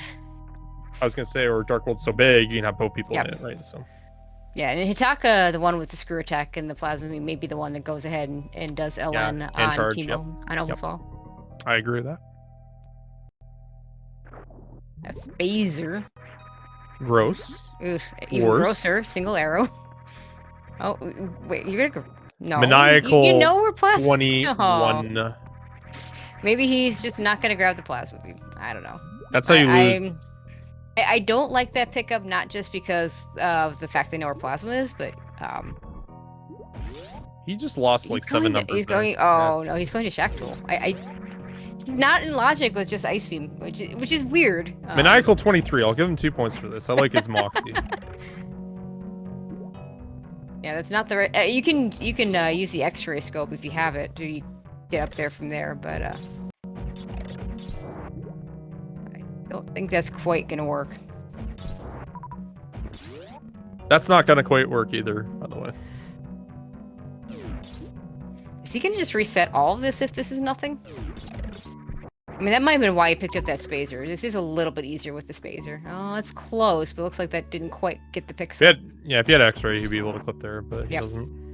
I was going to say, or Dark World's so big, you can have both people in it, right? So. Yeah, and Hitaka, the one with the screw attack and the plasma, may be the one that goes ahead and does LN on charge, Team on Oumslaw. I agree with that. That's Phaser. Gross. Oof, even grosser. Single arrow. Oh, wait, you're gonna go... No. Maniacal you know we're plasma. 21. Oh. Maybe he's just not gonna grab the plasma beam. I don't know. That's how you lose. I don't like that pickup, not just because of the fact they know where plasma is, but he just lost like 7 numbers. He's going. Oh no, he's going to Shack Tool. Not in logic with just Ice Beam, which is weird. Maniacal 23. I'll give him 2 points for this. I like his moxie. Yeah, that's not the right. You can use the X-ray scope if you have it to get up there from there, but I don't think that's quite gonna work. That's not gonna quite work either, by the way. Is he gonna just reset all of this if this is nothing? I mean, that might have been why he picked up that Spazer. This is a little bit easier with the Spazer. Oh, it's close, but it looks like that didn't quite get the pixel. If he had X-ray, he'd be able to clip there, but he doesn't.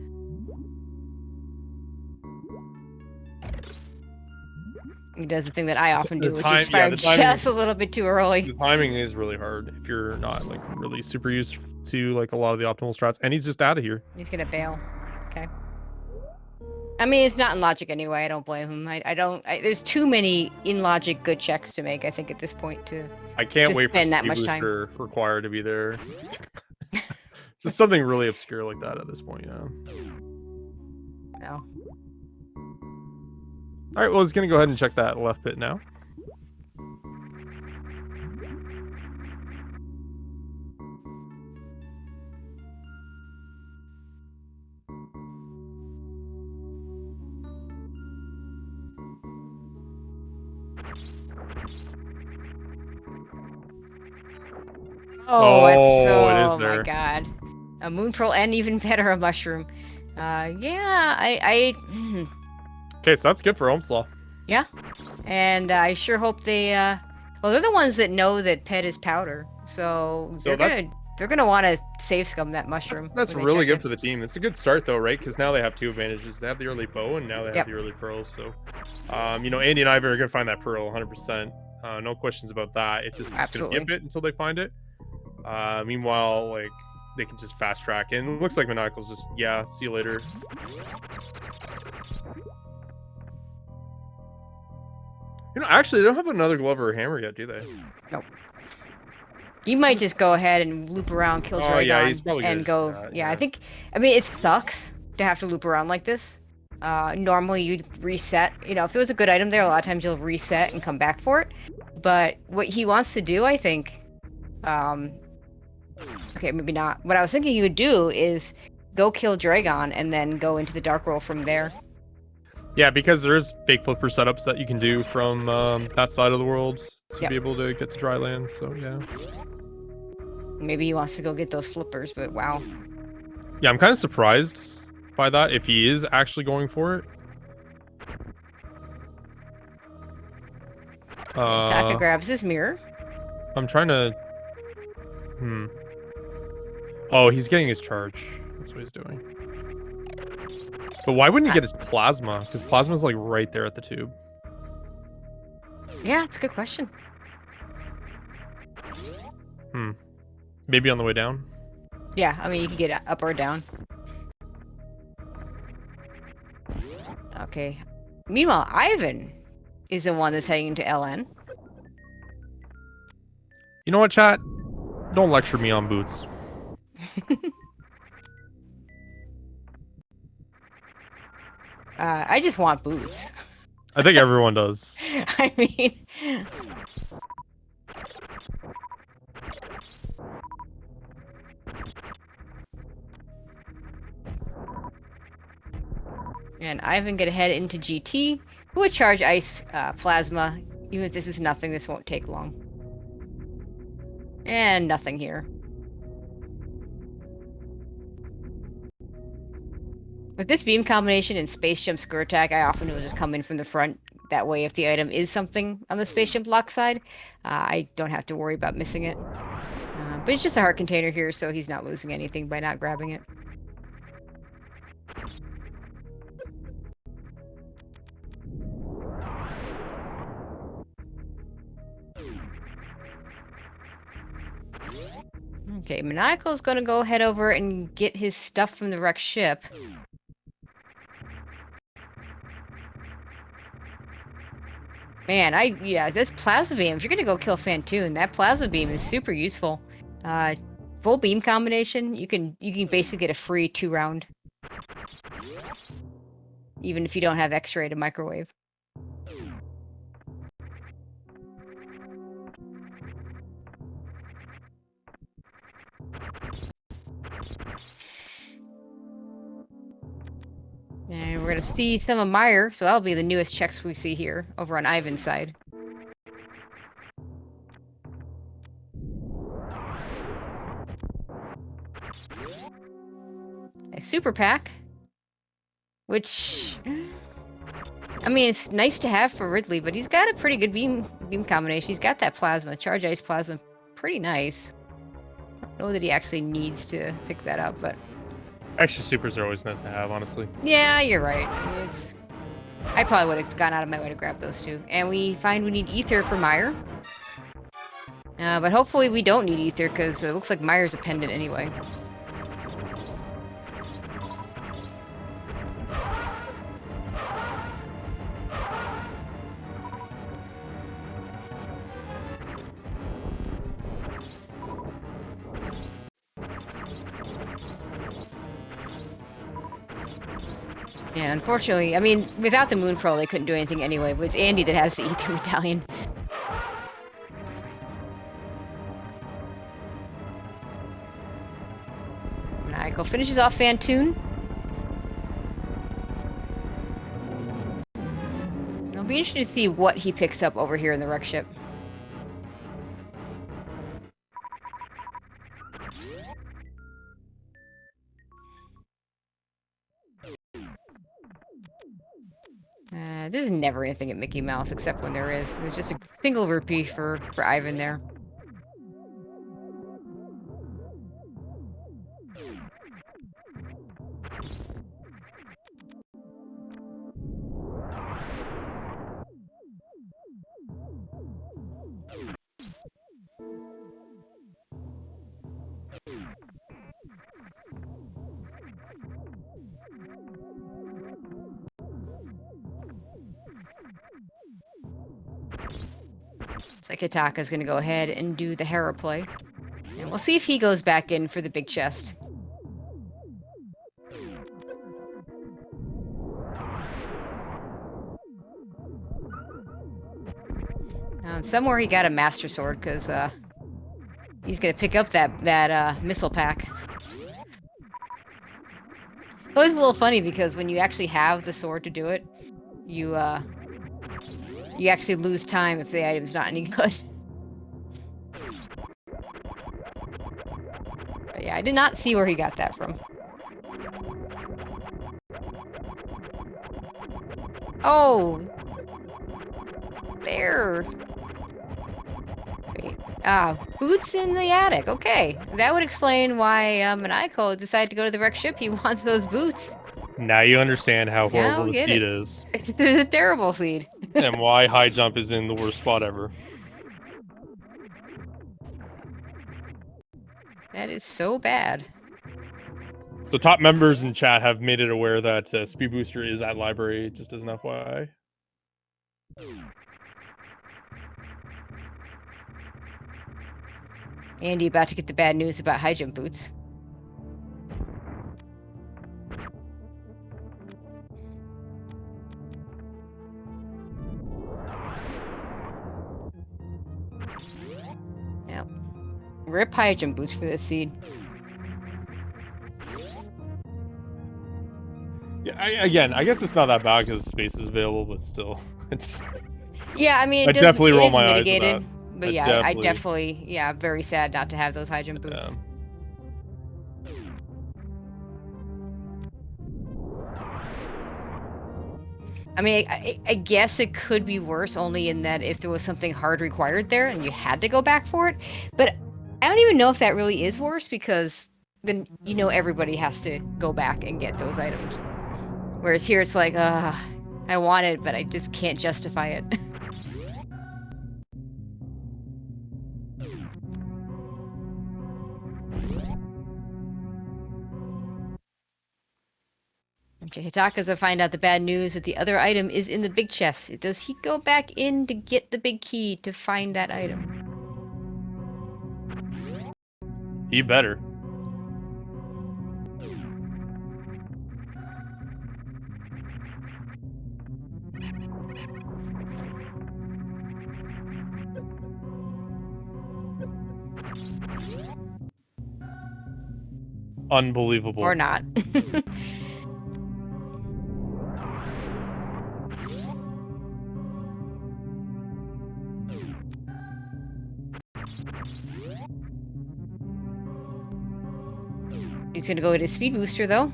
He does the thing that I often do, which is fire just a little bit too early. The timing is really hard if you're not like really super used to like a lot of the optimal strats, and he's just out of here. He's gonna bail. Okay. I mean, it's not in logic anyway. I don't blame him. I don't. There's too many in logic good checks to make. I think at this point to. I can't wait for that much time required to be there. Just something really obscure like that at this point. Yeah. No. All right. Well, I was gonna go ahead and check that left pit now. It is there. Oh my god. A Moon Pearl and even better, a Mushroom. Yeah, Okay, so that's good for Oumslaw. Yeah. And I sure hope they, well, they're the ones that know that Pet is powder. So they're gonna want to save scum that Mushroom. That's really good for the team. It's a good start though, right? Because now they have 2 advantages. They have the early bow and now they have the early pearl. So, you know, Andy and I are gonna find that pearl 100%. No questions about that. It's just gonna skip it until they find it. Meanwhile, like they can just fast track, and it looks like Maniacal's just see you later. You know, actually, they don't have another glove or a hammer yet, do they? Nope. You might just go ahead and loop around, kill Dragon, he's probably and go. I think. I mean, it sucks to have to loop around like this. Normally, you'd reset. You know, if there was a good item there, a lot of times you'll reset and come back for it. But what he wants to do, I think. Okay, maybe not. What I was thinking he would do is go kill Dragon and then go into the Dark World from there. Yeah, because there's fake flipper setups that you can do from that side of the world to be able to get to dry land, so yeah. Maybe he wants to go get those flippers, but wow. Yeah, I'm kind of surprised by that, if he is actually going for it. Taka grabs his mirror. I'm trying to... Oh, he's getting his charge. That's what he's doing. But why wouldn't he get his plasma? Because plasma's like right there at the tube. Yeah, it's a good question. Maybe on the way down? Yeah, I mean, you can get up or down. Okay. Meanwhile, Ivan is the one that's heading into LN. You know what, chat? Don't lecture me on boots. I just want boots. I think everyone does. I mean... And Ivan gonna head into GT. Who would charge Ice Plasma? Even if this is nothing, this won't take long. And nothing here. With this beam combination and Space Jump Screw Attack, I often will just come in from the front. That way, if the item is something on the Space Jump block side, I don't have to worry about missing it. But it's just a heart container here, so he's not losing anything by not grabbing it. Okay, Maniacal's gonna go head over and get his stuff from the wrecked ship. Man, yeah, this plasma beam, if you're gonna go kill Phantoon, that plasma beam is super useful. Full beam combination, you can basically get a free 2-round. Even if you don't have X-ray to microwave. And we're gonna see some of Meyer, so that'll be the newest checks we see here, over on Ivan's side. A super pack. Which... I mean, it's nice to have for Ridley, but he's got a pretty good beam combination. He's got that plasma, Charge Ice Plasma, pretty nice. I don't know that he actually needs to pick that up, but... Extra supers are always nice to have, honestly. Yeah, you're right. I mean, I probably would have gone out of my way to grab those two. And we find we need Ether for Meyer. But hopefully we don't need Ether, because it looks like Meyer's a pendant anyway. Yeah, unfortunately, I mean, without the Moon Pearl, they couldn't do anything anyway, but it's Andy that has the Ether Medallion. Maniacal finishes off Phantoon. It'll be interesting to see what he picks up over here in the wreck ship. There's never anything at Mickey Mouse except when there is. There's just a single rupee for Ivan there. Looks like Hitaka's gonna go ahead and do the Hera play. And we'll see if he goes back in for the big chest. Somewhere he got a Master Sword, because he's gonna pick up that missile pack. It's always a little funny, because when you actually have the sword to do it, you actually lose time if the item's not any good. But yeah, I did not see where he got that from. Oh! There! Wait. Boots in the attic. Okay. That would explain why Maniacal decided to go to the wrecked ship. He wants those boots. Now you understand how horrible the seed is. It's a terrible seed. And why high jump is in the worst spot ever. That is so bad. So top members in chat have made it aware that Speed Booster is at library, just as an FYI. Andy about to get the bad news about high jump boots. Yep. Rip high jump boots for this seed. Yeah, I guess it's not that bad because space is available, but still, it's. Yeah, I mean, I definitely roll my mitigated, eyes at that. but yeah, I definitely, yeah, very sad not to have those high jump boots. Yeah. I mean, I guess it could be worse only in that if there was something hard required there and you had to go back for it. But I don't even know if that really is worse because then, you know, everybody has to go back and get those items. Whereas here it's like, I want it, but I just can't justify it. Hitaka's to find out the bad news that the other item is in the big chest. Does he go back in to get the big key to find that item? He better. Unbelievable. Or not. He's gonna go with his speed booster, though.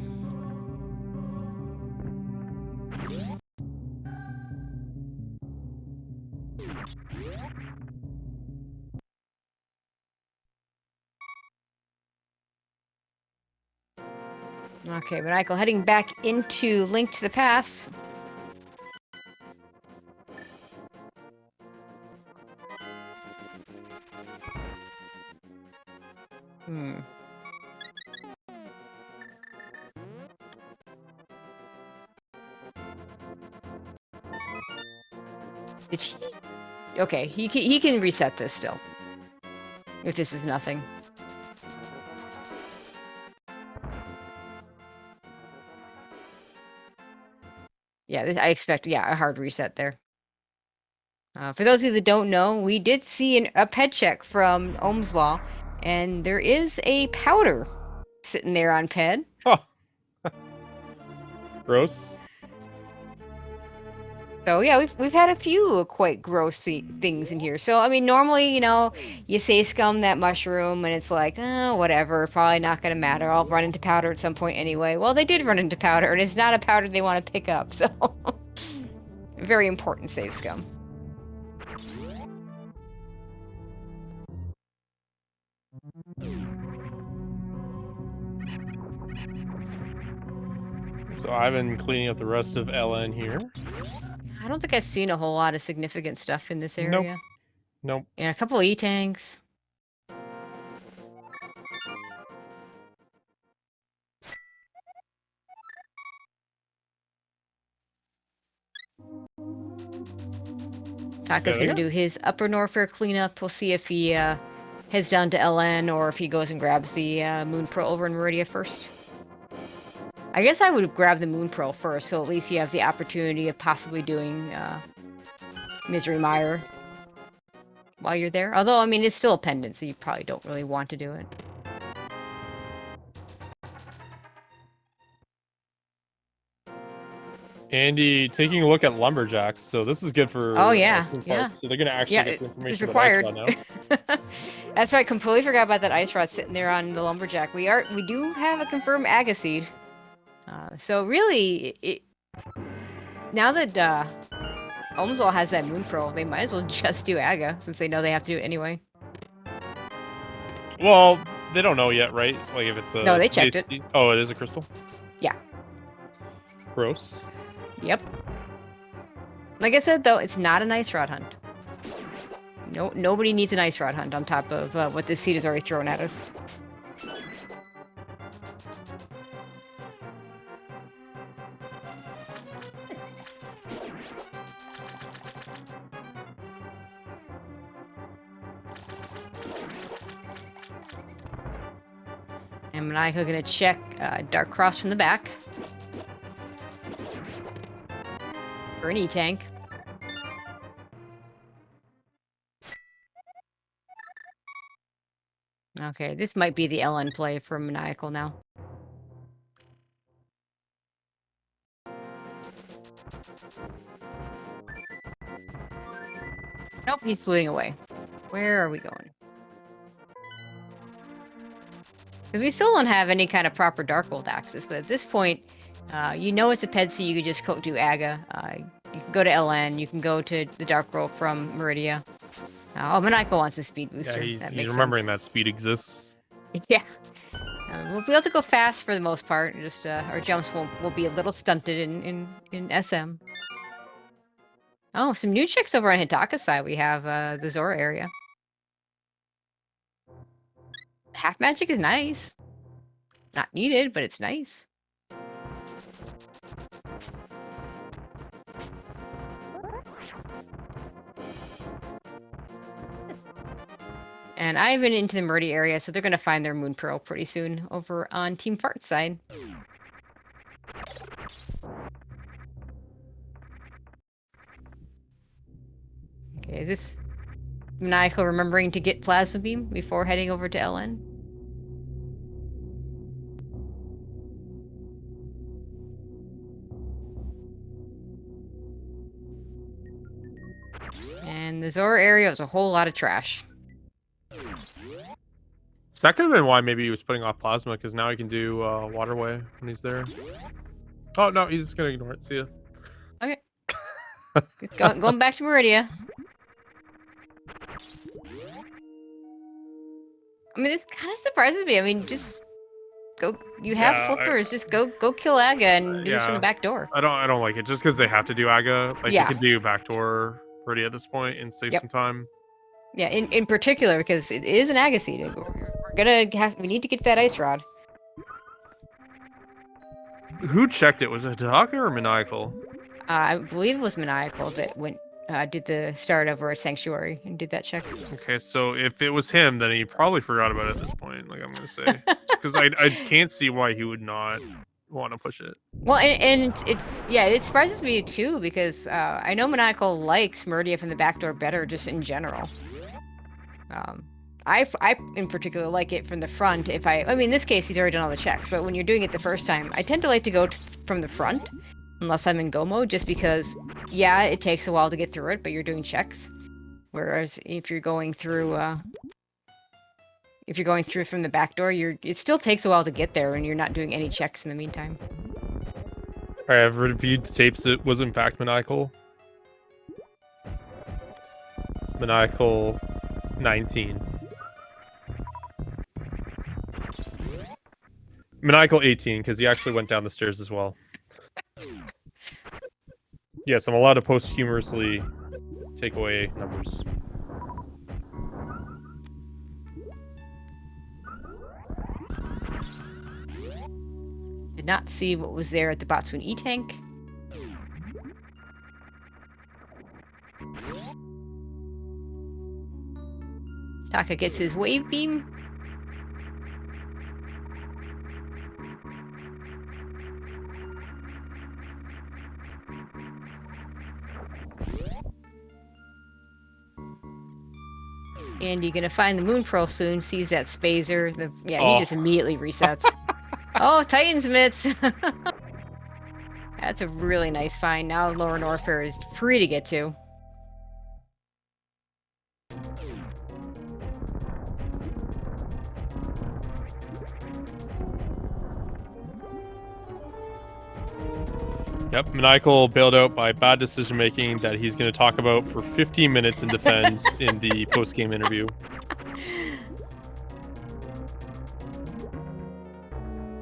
Okay, Maniacal heading back into Link to the Past. Did he? Okay, he can reset this still. If this is nothing. Yeah, I expect, yeah, a hard reset there. For those of you that don't know, we did see a ped check from Oumslaw, and there is a powder sitting there on ped. Oh. Gross. So yeah, we've had a few quite gross things in here. So I mean, normally, you know, you say scum that mushroom, and it's like, oh, whatever, probably not gonna matter. I'll run into powder at some point anyway. Well, they did run into powder, and it's not a powder they want to pick up. So very important save scum. So I've been cleaning up the rest of LN here. I don't think I've seen a whole lot of significant stuff in this area. Nope. Yeah, a couple of E-tanks. Taka's gonna do his Upper Norfair cleanup. We'll see if he heads down to LN or if he goes and grabs the Moon Pearl over in Meridia first. I guess I would grab the Moon Pearl first, so at least you have the opportunity of possibly doing Misery Mire while you're there. Although, I mean, it's still a pendant, so you probably don't really want to do it. Andy taking a look at lumberjacks, so this is good for. Oh yeah, yeah. So they're gonna actually get the information. It's required. That's right. Completely forgot about that ice rod sitting there on the lumberjack. We do have a confirmed Aga seed. So really, now that Oumslaw has that Moon Pearl, they might as well just do Aga since they know they have to do it anyway. Well, they don't know yet, right? Like if it's a. No, they checked it. Oh, it is a crystal. Yeah. Gross. Yep. Like I said, though, it's not an ice rod hunt. No, nobody needs an ice rod hunt on top of what this seed has already thrown at us. And Maniacal gonna check Dark Cross from the back. For an E-Tank. Okay, this might be the LN play for Maniacal now. Nope, he's floating away. Where are we going? Because we still don't have any kind of proper Darkhold access, but at this point, you know it's a Pedsi, you could just do AGA. You can go to LN, you can go to the Darkhold from Meridia. Oh, Maniacal wants a speed booster. Yeah, he's remembering that speed exists. Yeah. We'll be able to go fast for the most part. Just our jumps will be a little stunted in SM. Oh, some new chicks over on Hitaka's side. We have the Zora area. Half magic is nice. Not needed, but it's nice. And Ivan into the Murdy area, so they're going to find their Moon Pearl pretty soon over on Team Fart's side. Okay, is this Maniacal remembering to get Plasma Beam before heading over to LN? And the Zora area was a whole lot of trash. So that could have been why maybe he was putting off Plasma, because now he can do Waterway when he's there. Oh, no, he's just going to ignore it. See ya. Okay. Going back to Meridia. I mean, this kind of surprises me. I mean, just go. You have flippers. Just go kill Aga and do this from the back door. I don't like it just because they have to do Aga. Like you could do backdoor Meridia at this point and save some time. Yeah, in particular because it is an Aga seed. We need to get that ice rod. Who checked it? Was it Hitaka or Maniacal? I believe it was Maniacal that went did the start over at Sanctuary and did that check. Okay, so if it was him, then he probably forgot about it at this point. Like I'm gonna say, because I can't see why he would not want to push it. Well, and it surprises me too because I know Maniacal likes Meridia from the back door better just in general. I in particular like it from the front. I mean, in this case, he's already done all the checks, but when you're doing it the first time, I tend to like to go from the front, unless I'm in go mode, just because, yeah, it takes a while to get through it, but you're doing checks. Whereas if you're going through from the back door, it still takes a while to get there, and you're not doing any checks in the meantime. All right, I've reviewed the tapes. It was in fact Maniacal. Maniacal 19. Maniacal 18, because he actually went down the stairs as well. Yes, I'm allowed to posthumously take away numbers. Did not see what was there at the Botswan E-Tank. Taka gets his wave beam. Andy gonna find the Moon Pearl soon, sees that Spazer. He just immediately resets. Oh, Titan's Mitts! That's a really nice find. Now Lower Norfair is free to get to. Yep, Maniacal bailed out by bad decision making that he's going to talk about for 15 minutes and defend in the post-game interview.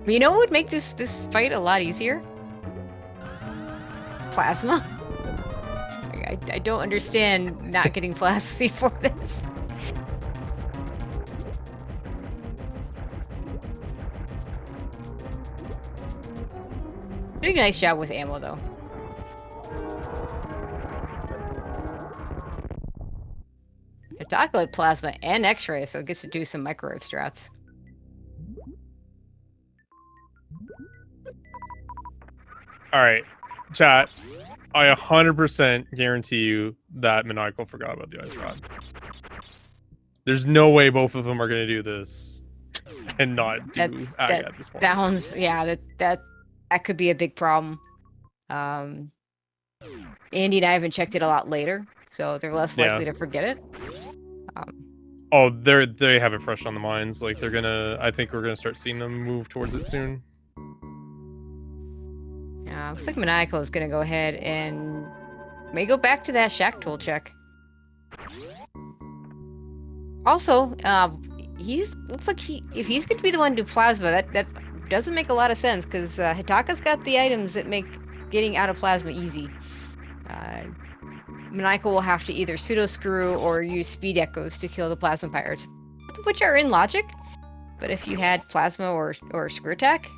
You know what would make this fight a lot easier? Plasma. I don't understand not getting plasma before this. Doing a nice job with ammo, though. Hitaka with plasma and X-ray, so it gets to do some microwave strats. All right, chat. I 100% guarantee you that Maniacal forgot about the ice rod. There's no way both of them are gonna do this and not do Ag at this point. That could be a big problem. Andy and I haven't checked it a lot later, so they're less likely to forget it. Oh, they have it fresh on the minds. Like they're gonna. I think we're gonna start seeing them move towards it soon. Looks like Maniacal is gonna go ahead and may go back to that Shack Tool check. Also, looks like if he's going to be the one to do plasma, that doesn't make a lot of sense because Hitaka's got the items that make getting out of plasma easy. Maniacal will have to either pseudo screw or use speed echoes to kill the plasma pirates, which are in logic. But if you had plasma or screw attack,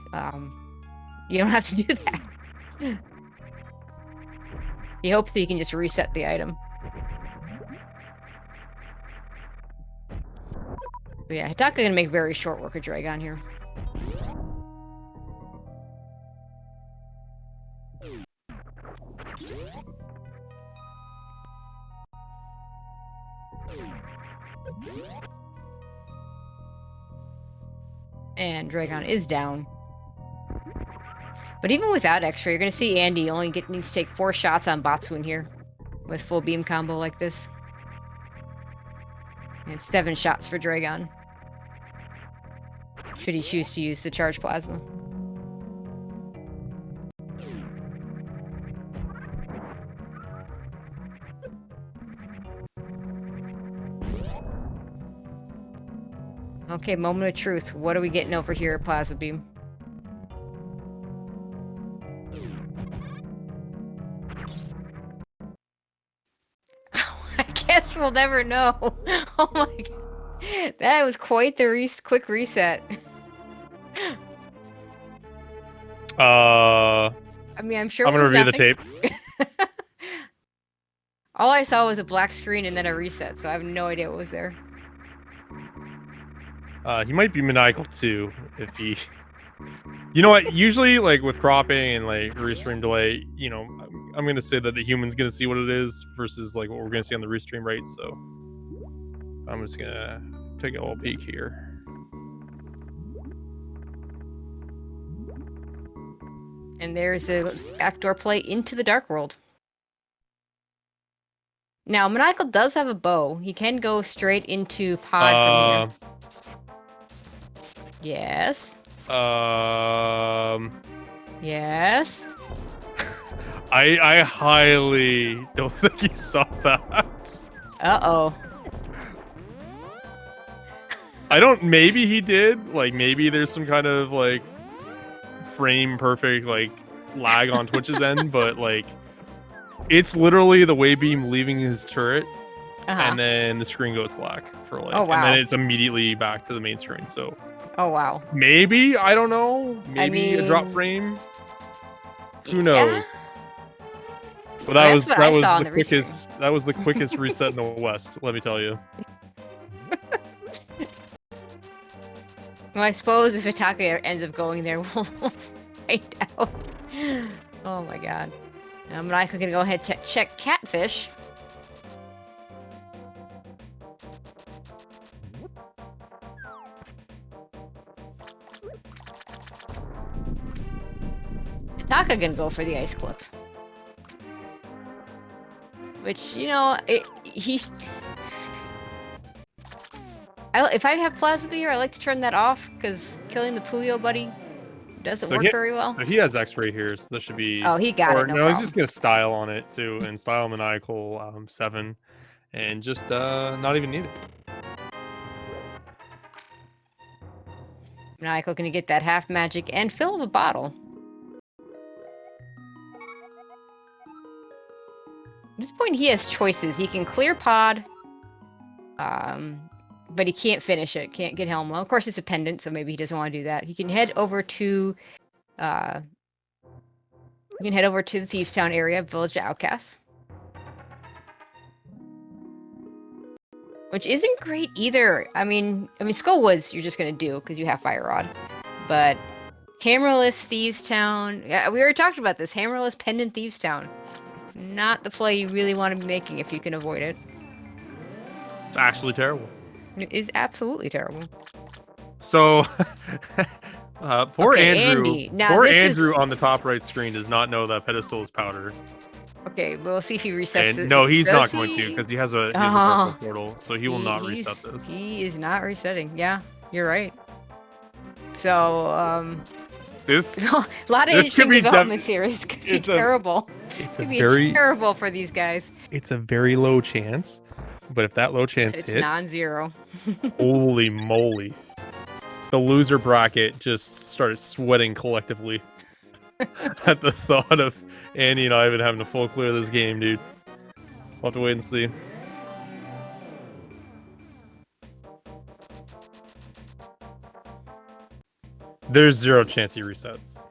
you don't have to do that. You hope that you can just reset the item. But yeah, Hitaka gonna make very short work of Dragon here. And Dragon is down. But even without extra, you're gonna see Andy only needs to take 4 shots on Batsuin here with full beam combo like this. And 7 shots for Dragon. Should he choose to use the charge plasma. Okay, moment of truth. What are we getting over here at Plasma Beam? I guess we'll never know. Oh my god. That was quite the quick reset. I mean, I'm sure I'm gonna review the tape. All I saw was a black screen and then a reset, so I have no idea what was there. He might be Maniacal too, if he... You know what, usually, like, with cropping and, like, restream delay, you know, I'm gonna say that the human's gonna see what it is versus, like, what we're gonna see on the restream rates, so... I'm just gonna take a little peek here. And there's a backdoor play into the Dark World. Now, Maniacal does have a bow. He can go straight into pod from here. Yes. Yes. I highly don't think you saw that. Uh-oh. I don't... Maybe he did. Like, maybe there's some kind of, like, frame perfect, like, lag on Twitch's end, but, like, it's literally the wave beam leaving his turret, and then the screen goes black for, like... Oh, wow. And then it's immediately back to the main screen, so... Oh, wow. Maybe, I don't know. Maybe a drop frame. Who knows? But that was the quickest. That was the quickest reset in the West. Let me tell you. Well, I suppose if Hitaka ends up going there, we'll find out. Oh my god. I'm not gonna go ahead and check Catfish. Hitaka gonna go for the ice cliff. Which, you know, if I have plasma here, I like to turn that off because killing the Puyo buddy doesn't work very well. He has X-ray here, so that should be... Oh, he got it. No problem. He's just gonna style on it too, and style Maniacal 7, and just not even need it. Maniacal gonna get that half magic and fill up a bottle. At this point, he has choices. He can clear pod, but he can't finish it. Can't get Helm. Well, of course, it's a pendant, so maybe he doesn't want to do that. He can head over to, the Thieves Town area, Village of Outcasts, which isn't great either. I mean, Skullwoods you're just gonna do because you have Fire Rod, but Hammerless Thieves Town. Yeah, we already talked about this. Hammerless Pendant Thieves Town. Not the play you really want to be making if you can avoid it. It's actually terrible. It is absolutely terrible. So, poor Okay, Andrew. Andy. Now, poor Andrew on the top right screen does not know that pedestal is powder. Okay, we'll see if he resets And this. no, he's not Does going to he? because he has a purple portal, so he will not He's- reset this. He is not resetting. Yeah, you're right. So, This a lot of this interesting could be developments here. It's gonna be terrible. It's It's a gonna be very terrible for these guys. it's a very low chance, but if that low chance It's hits, non-zero. holy moly, the loser bracket just started sweating collectively at the thought of Andy and Ivan having to full clear this game, dude. We'll have to wait and see. There's zero chance he resets.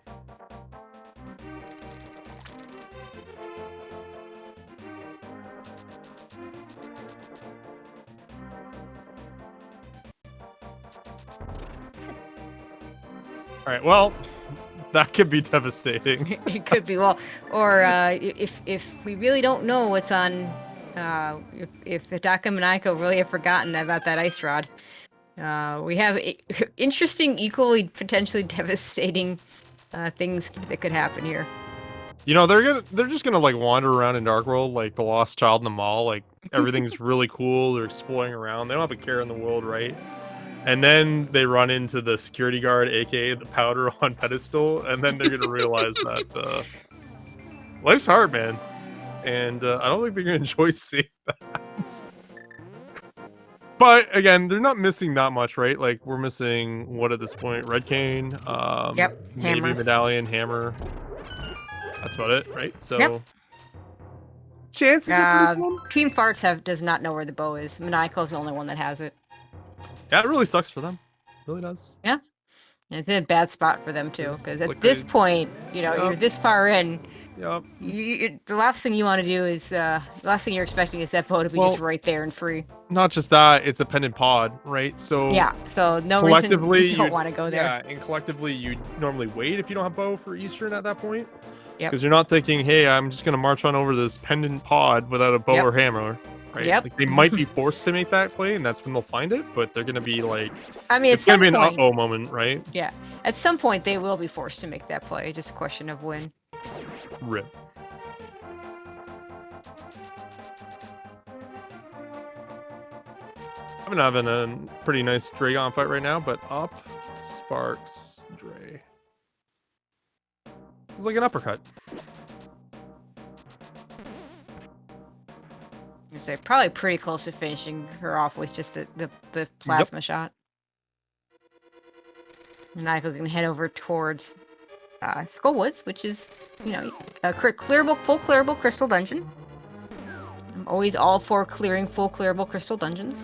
All right, well, that could be devastating. It could be, well, or if we really don't know what's on, if Hidaka and Naiko really have forgotten about that ice rod, we have interesting, equally potentially devastating things that could happen here. You know, they're just gonna like wander around in Dark World like the lost child in the mall. Like everything's really cool. They're exploring around. They don't have a care in the world, right? And then they run into the security guard, aka the powder on pedestal, and then they're gonna realize that life's hard, man. And I don't think they're gonna enjoy seeing that. But again, they're not missing that much, right? Like we're missing what at this point? Red cane, Yep, maybe hammer. medallion, hammer. That's about it, right? So Yep. chances are pretty slim. Team Farts does not know where the bow is. Maniaco's the only one that has it. Yeah, it really sucks for them. It really does. Yeah. And it's in a bad spot for them too, It's because at like this point, you know, you're this far in. Yep. The last thing you want to do is the last thing you're expecting is that bow to be just right there and free. Not just that, it's a pendant pod, right? So Yeah, so no reason collectively you don't want to go there. Yeah, and collectively you normally wait if you don't have bow for Eastern at that point. Yep. Because you're not thinking, hey, I'm just gonna march on over this pendant pod without a bow or hammer. Right? Yep. Like, they might be forced to make that play, and that's when they'll find it. But they're gonna be like, I mean, it's gonna be an uh-oh moment, right? Yeah, at some point they will be forced to make that play. Just a question of when. Rip. I've been having a pretty nice Dragon fight right now, but up sparks Dre. It's like an uppercut. So probably pretty close to finishing her off with just the plasma shot. And Naiko's gonna head over towards Skullwoods, which is, you know, a full clearable crystal dungeon. I'm always all for clearing full clearable crystal dungeons.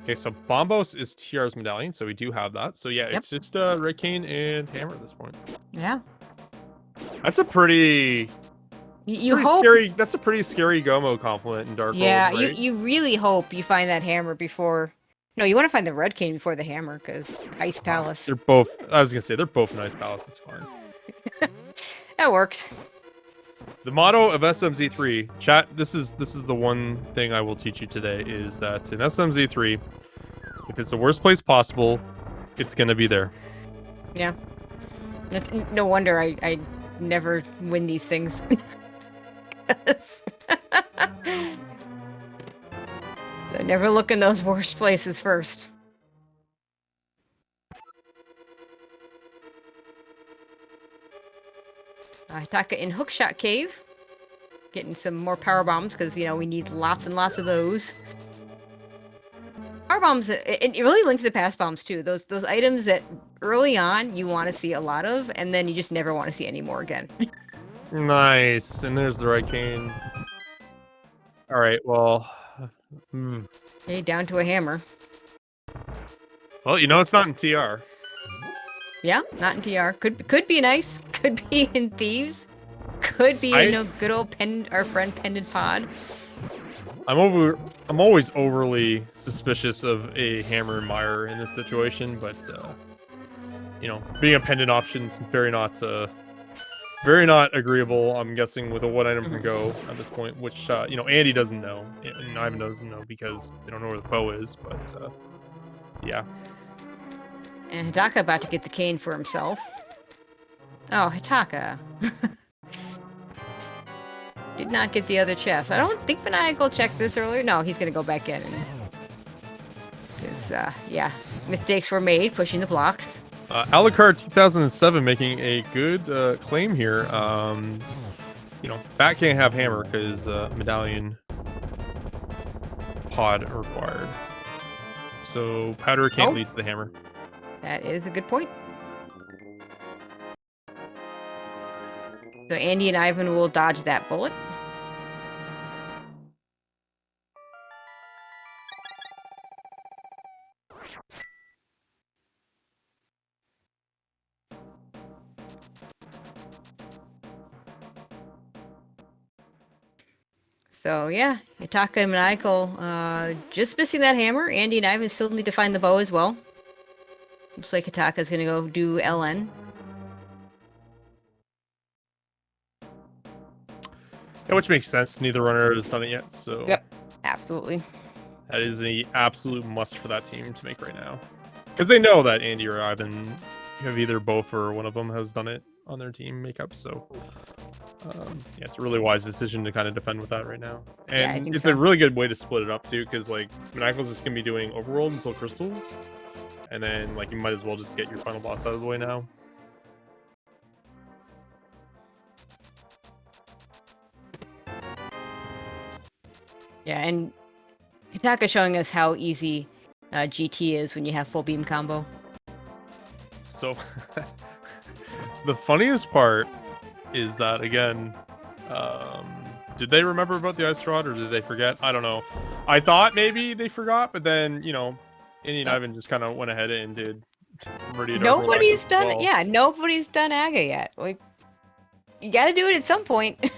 Okay, so Bombos is TR's medallion, so we do have that. So yeah, it's just Red Cane and Hammer at this point. Yeah. That's a pretty... scary. That's a pretty scary Gomo compliment in Dark World, right? you really hope you find that hammer before... No, you want to find the Red Cane before the hammer, because Ice Palace. They're both... I was gonna say, they're both in Ice Palace, it's fine. That works. The motto of SMZ3, chat, this is the one thing I will teach you today, is that in SMZ3, if it's the worst place possible, it's gonna be there. Yeah. No wonder I never win these things. I never look in those worst places first. Hitaka in Hookshot Cave. Getting some more power bombs, because, you know, we need lots and lots of those. Power bombs, it really links to pass bombs, too. Those items that early on you want to see a lot of, and then you just never want to see any more again. Nice. And there's the Red Cane. All right, well... Okay, down to a hammer. Well, you know it's not in TR. Yeah, not in TR. Could be nice. Could be in Thieves. Could be in good old our friend Pendant Pod. I'm always overly suspicious of a hammer admirer in this situation, but being a pendant option is very not agreeable. I'm guessing with a one item from Go at this point, which Andy doesn't know, and Ivan doesn't know because they don't know where the bow is. But yeah. And Hitaka about to get the cane for himself. Oh, Hitaka. Did not get the other chest. I don't think Maniacal checked this earlier. No, he's going to go back in. Because, yeah, mistakes were made pushing the blocks. Alucard 2007 making a good claim here. Bat can't have hammer because medallion pod required. So powder can't lead to the hammer. That is a good point. So Andy and Ivan will dodge that bullet. So yeah, Hitaka and Maniacal just missing that hammer. Andy and Ivan still need to find the bow as well. Looks like Hitaka's gonna go do LN. Yeah, which makes sense. Neither runner has done it yet, so yep, absolutely. That is the absolute must for that team to make right now, because they know that Andy or Ivan have either both or one of them has done it on their team makeup. So yeah, it's a really wise decision to kind of defend with that right now, and it's a really good way to split it up too, because like Maniacal's just gonna be doing overworld until crystals, and then you might as well just get your final boss out of the way now. Yeah, and Hitaka showing us how easy GT is when you have full beam combo. So the funniest part is that, again, did they remember about the ice rod or did they forget? I don't know. I thought maybe they forgot, but then, Andy and Ivan just kind of went ahead and did Nobody's done it. Yeah, nobody's done Aga yet. You got to do it at some point.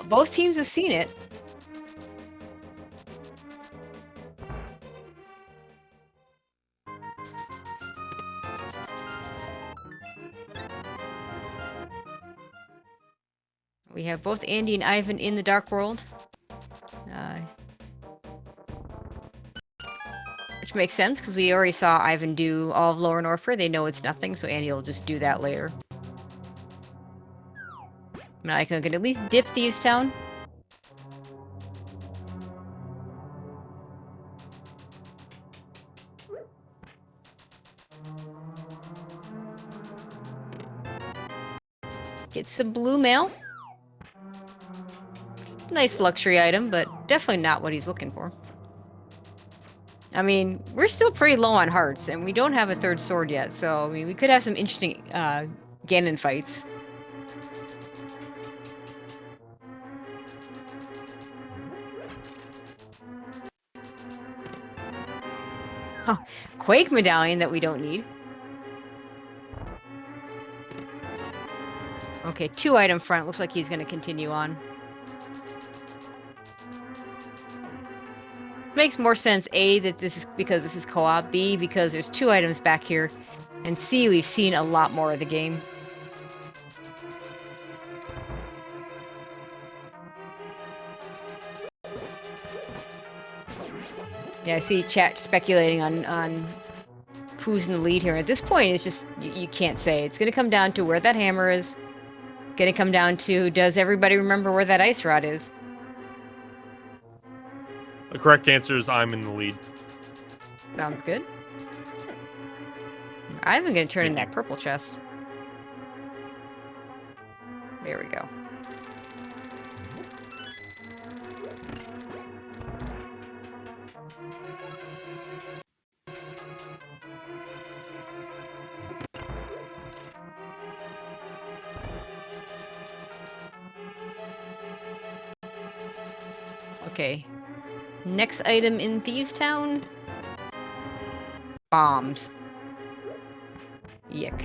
Both teams have seen it. We have both Andy and Ivan in the Dark World. Which makes sense, because we already saw Ivan do all of Lower Norfair. They know it's nothing, so Andy will just do that later. I can at least dip Thieves Town. Get some blue mail. Nice luxury item, but definitely not what he's looking for. I mean, we're still pretty low on hearts, and we don't have a third sword yet, so I mean, we could have some interesting Ganon fights. Oh, Quake medallion that we don't need. Okay, 2 item front. Looks like he's going to continue on. Makes more sense, A, that this is because this is co-op, B, because there's 2 items back here, and C, we've seen a lot more of the game. Yeah, I see chat speculating on who's in the lead here. At this point, it's just, you can't say. It's going to come down to where that hammer is. Going to come down to, does everybody remember where that ice rod is? The correct answer is I'm in the lead. Sounds good. I'm going to turn in that purple chest. There we go. Okay. Next item in Thieves Town. Bombs. Yuck.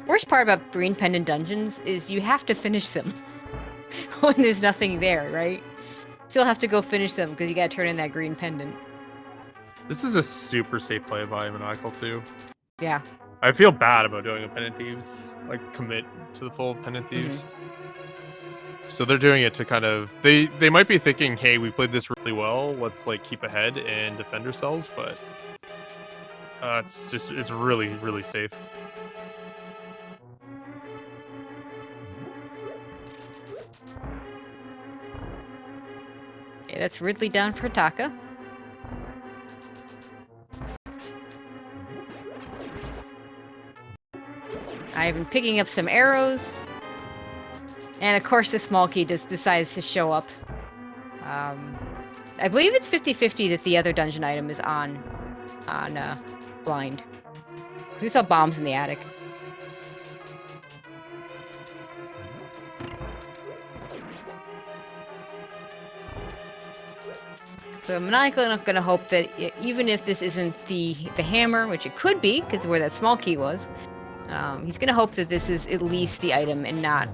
Worst part about green pendant dungeons is you have to finish them when there's nothing there, right? Still have to go finish them because you gotta turn in that green pendant. This is a super safe play by Maniacal too. Yeah. I feel bad about doing a Pendant Thieves, like commit to the full Pendant Thieves. So they're doing it to kind of they might be thinking, hey, we played this really well, let's like keep ahead and defend ourselves, but it's really, really safe. Okay, that's Ridley down for Taka. I've been picking up some arrows. And of course the small key just decides to show up. I believe it's 50-50 that the other dungeon item is on blind. We saw bombs in the attic. So Maniacal is going to hope that even if this isn't the hammer, which it could be, because where that small key was, he's going to hope that this is at least the item and not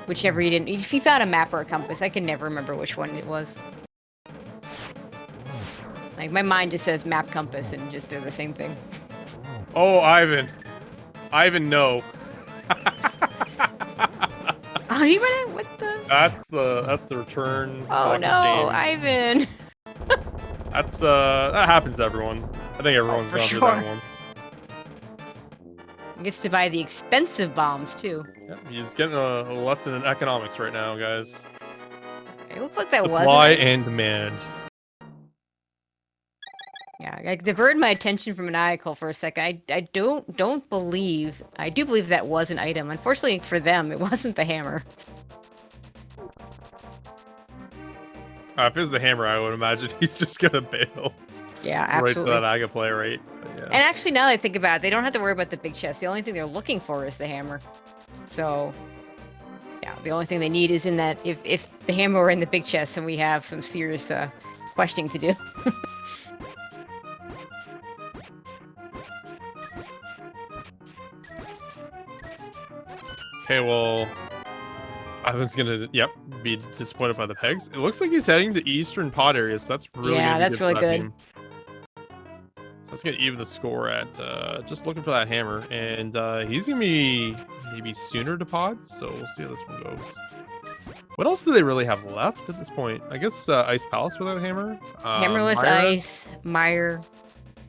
whichever he didn't. If he found a map or a compass, I can never remember which one it was. Like, my mind just says map, compass, and just they're the same thing. Oh, Ivan, no. Oh, you went what the? That's the return. Oh no, Ivan. That happens to everyone. I think everyone's gone through that once. He gets to buy the expensive bombs too. Yeah, he's getting a lesson in economics right now, guys. It looks like that was supply and demand. Yeah, I diverted my attention from Maniacal for a second. I do believe that was an item. Unfortunately for them, it wasn't the hammer. If it was the hammer, I would imagine he's just gonna bail. Yeah, absolutely. Right to that Aga play, right? Yeah. And actually, now that I think about it, they don't have to worry about the big chest. The only thing they're looking for is the hammer. So, yeah, the only thing they need is in that if the hammer were in the big chest, then we have some serious questioning to do. Okay, well, I was gonna, be disappointed by the pegs. It looks like he's heading to Eastern Pod areas. So that's really that's really good. So that's gonna even the score at just looking for that hammer, and he's gonna be maybe sooner to Pod. So we'll see how this one goes. What else do they really have left at this point? I guess Ice Palace without hammer. Hammerless Ice, Mire.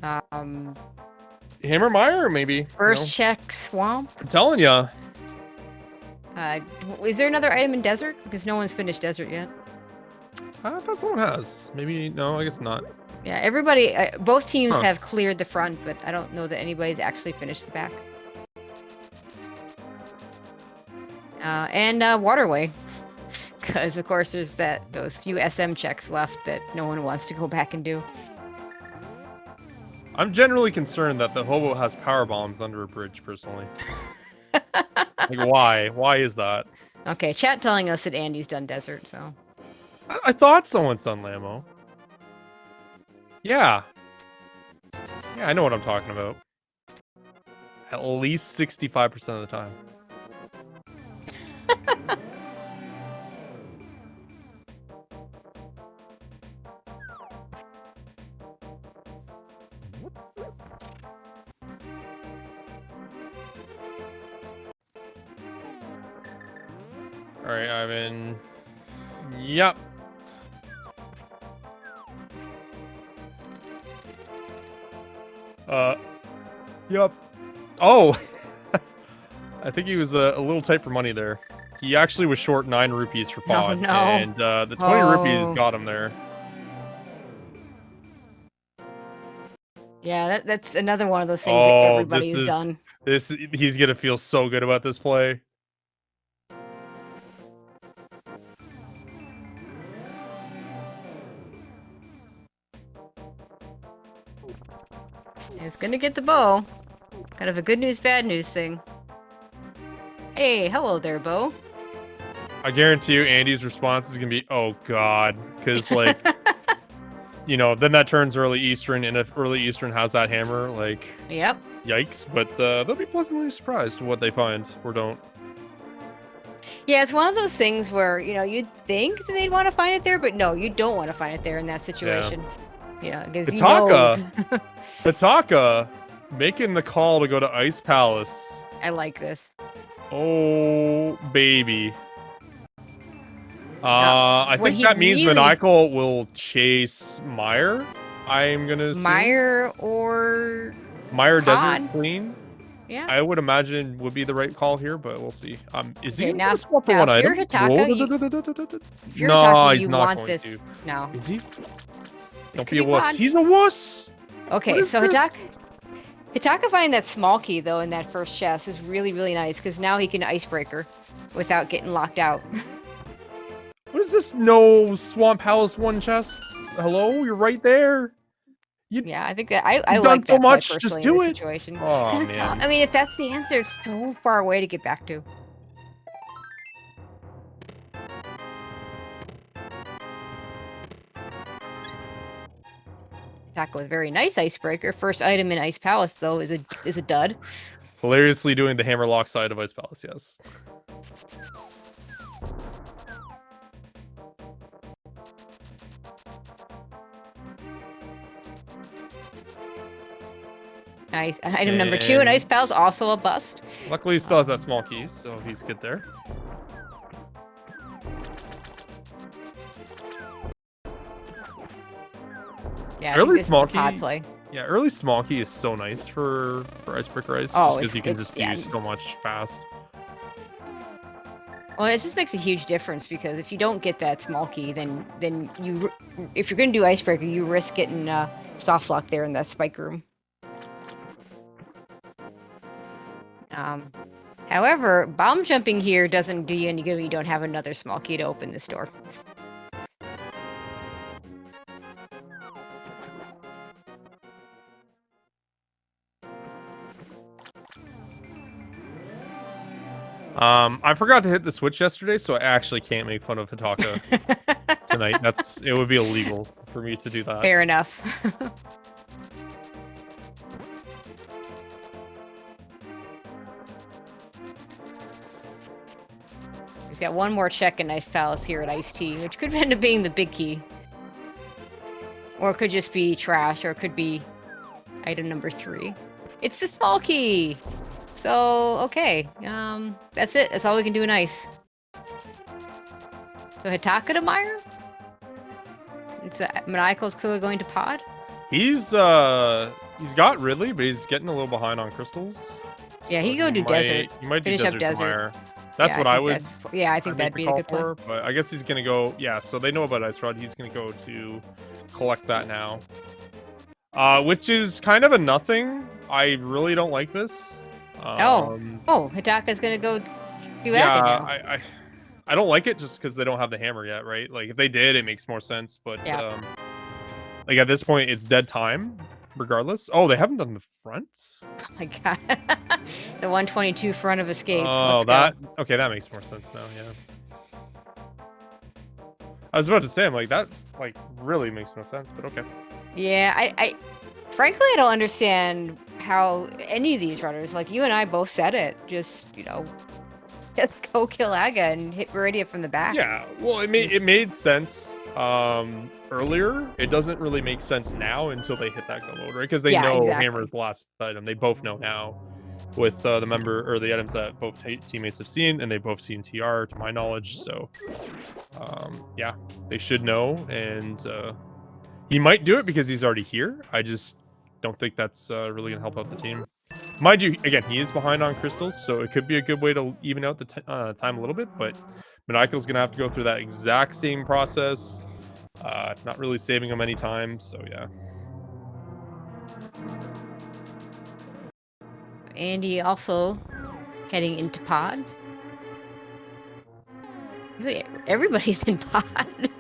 Hammer Mire, maybe. First check Swamp. I'm telling ya. Is there another item in Desert? Because no one's finished Desert yet. I thought someone has. Maybe, no, I guess not. Yeah, everybody, both teams have cleared the front, but I don't know that anybody's actually finished the back. And Waterway. Because, of course, there's those few SM checks left that no one wants to go back and do. I'm generally concerned that the hobo has power bombs under a bridge, personally. Like, why? Why is that? Okay, chat telling us that Andy's done Desert, so. I thought someone's done Lamo. Yeah. Yeah, I know what I'm talking about. At least 65% of the time. Alright, Ivan. Yep. Yep. Oh! I think he was a little tight for money there. He actually was short 9 rupees for Pod. Oh, no. And the 20 rupees got him there. Yeah, that's another one of those things that everybody's done. He's gonna feel so good about this play. He's gonna get the bow. Kind of a good news, bad news thing. Hey, hello there, Bo. I guarantee you Andy's response is gonna be, oh god. Because, like, you know, then that turns early Eastern, and if early Eastern has that hammer, like, yep. Yikes. But they'll be pleasantly surprised what they find, or don't. Yeah, it's one of those things where, you know, you'd think that they'd want to find it there, but no, you don't want to find it there in that situation. Yeah, because Hitaka making the call to go to Ice Palace. I like this. Oh, baby. I think that means Maniacal will chase Meyer. I'm gonna assume. Meyer or Desert Queen. Yeah. I would imagine would be the right call here, but we'll see. Is he now, swap for one item? If you're no, Hitaka, he's you not want going this. to. No. Is he? Don't be a wuss. He's a wuss. Okay, so Hitaka finding that small key though in that first chest is really, really nice because now he can icebreaker without getting locked out. What is this? No Swamp Palace 1 chest? Hello, you're right there. Yeah, I think that I You've like done so that much. play Just personally do in it. this situation. Oh man. I mean, if that's the answer, it's so far away to get back to. Hitaka with very nice icebreaker. First item in Ice Palace though is a dud. Hilariously doing the hammerlock side of Ice Palace, yes. Nice. Item number 2 in Ice Palace, also a bust. Luckily, he still has that small key, so he's good there. Yeah, early small key. Pod play. Yeah, early small key is so nice for Icebreaker Ice, just because you can just do so much fast. Well, it just makes a huge difference because if you don't get that small key, then if you're gonna do Icebreaker, you risk getting soft lock there in that spike room. However, bomb jumping here doesn't do you any good when you don't have another small key to open this door. I forgot to hit the switch yesterday, so I actually can't make fun of Hitaka tonight. It would be illegal for me to do that. Fair enough. He's got one more check in Ice Palace here at Ice Tea, which could end up being the big key. Or it could just be trash, or it could be item number 3. It's the small key! So, okay. That's it. That's all we can do in Ice. So Hitaka to Meyer? It's Maniacal's clearly going to Pod? He's got Ridley, but he's getting a little behind on crystals. Yeah, he could do Desert. He might do Finish Desert to Meyer. That's what I would. Yeah, I think that'd be a good play. But I guess he's gonna go. Yeah, so they know about Ice Rod. He's gonna go to collect that now, which is kind of a nothing. I really don't like this. Hitaka's gonna go do Agate now. I don't like it just because they don't have the hammer yet, right? Like if they did, it makes more sense. But like at this point, it's dead time, regardless. Oh, they haven't done the front. Oh my god, the 122 front of escape. Oh, okay, that makes more sense now. Yeah, I was about to say, I'm like that, like really makes no sense, but okay. Yeah, I frankly I don't understand how any of these runners, like you and I both said it, just just go kill Aga and hit Viridia from the back. Yeah, well, it made sense earlier. It doesn't really make sense now until they hit that go mode, right? Because they know Hammer is the last item. They both know now with the member or the items that both teammates have seen, and they both seen TR to my knowledge. So yeah, they should know, and he might do it because he's already here. I just don't think that's really gonna help out the team. Mind you, again, he is behind on crystals, so it could be a good way to even out the time a little bit, but Maniacal's going to have to go through that exact same process. It's not really saving him any time, so yeah. Andy also heading into Pod. Really, everybody's in Pod.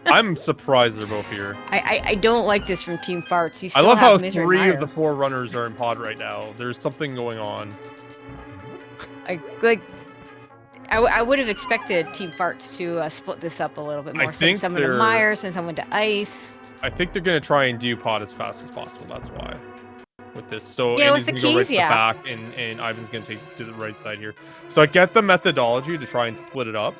I'm surprised they're both here. I don't like this from Team Farts. I love how 3 of the 4 runners are in Pod right now. There's something going on. I would have expected Team Farts to split this up a little bit more. Send someone to Meyer, send someone to Ice. I think they're going to try and do Pod as fast as possible. That's why. With this, so yeah, Andy's with the gonna keys, go right to the back, and Ivan's gonna take to the right side here. So I get the methodology to try and split it up.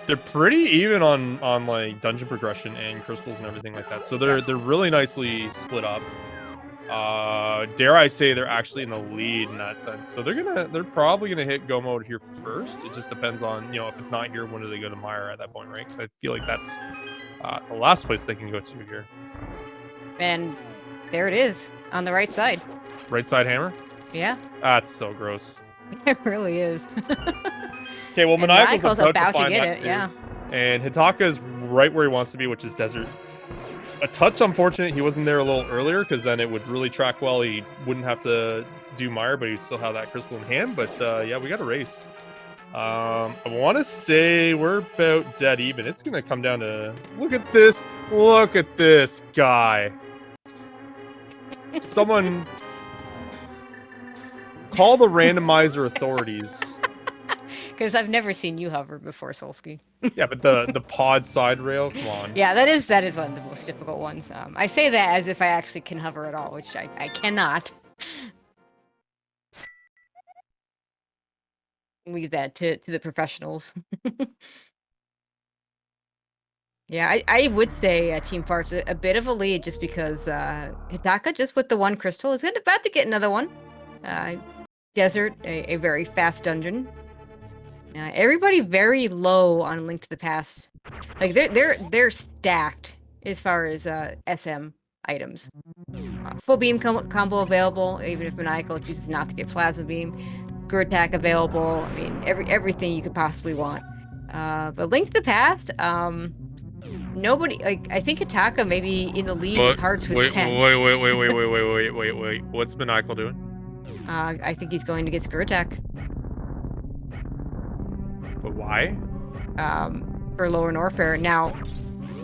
They're pretty even on like dungeon progression and crystals and everything like that. So they're really nicely split up. Dare I say they're actually in the lead in that sense. So they're probably gonna hit go mode here first. It just depends on, you know, if it's not here, when do they go to Mire at that point, right? Because I feel like that's the last place they can go to here. And there it is on the right side. Right side hammer? Yeah. That's so gross. It really is. Okay, well, Maniacal's about to get it, too. yeah. And Hitaka's right where he wants to be, which is desert. A touch unfortunate he wasn't there a little earlier, because then it would really track well. He wouldn't have to do Mire, but he'd still have that crystal in hand. But yeah, we got a race. I want to say we're about dead even. It's going to come down to... Look at this guy. Someone... Call the randomizer authorities. Because I've never seen you hover before, Solsky. Yeah, but the pod side rail, come on. Yeah, that is one of the most difficult ones. I say that as if I actually can hover at all, which I cannot. Leave that to the professionals. Yeah, I would say Team Fart's a bit of a lead, just because Hitaka, just with the one crystal, is about to get another one. Desert, a very fast dungeon. Everybody very low on Link to the Past. Like they're stacked as far as SM items. Full beam combo available, even if Maniacal chooses not to get plasma beam. Screw attack available. I mean, everything you could possibly want. But Link to the Past, nobody, like, I think Hitaka maybe in the lead with hearts with 10. Wait. What's Maniacal doing? I think he's going to get Screw attack. But why? For lower Norfair. Now,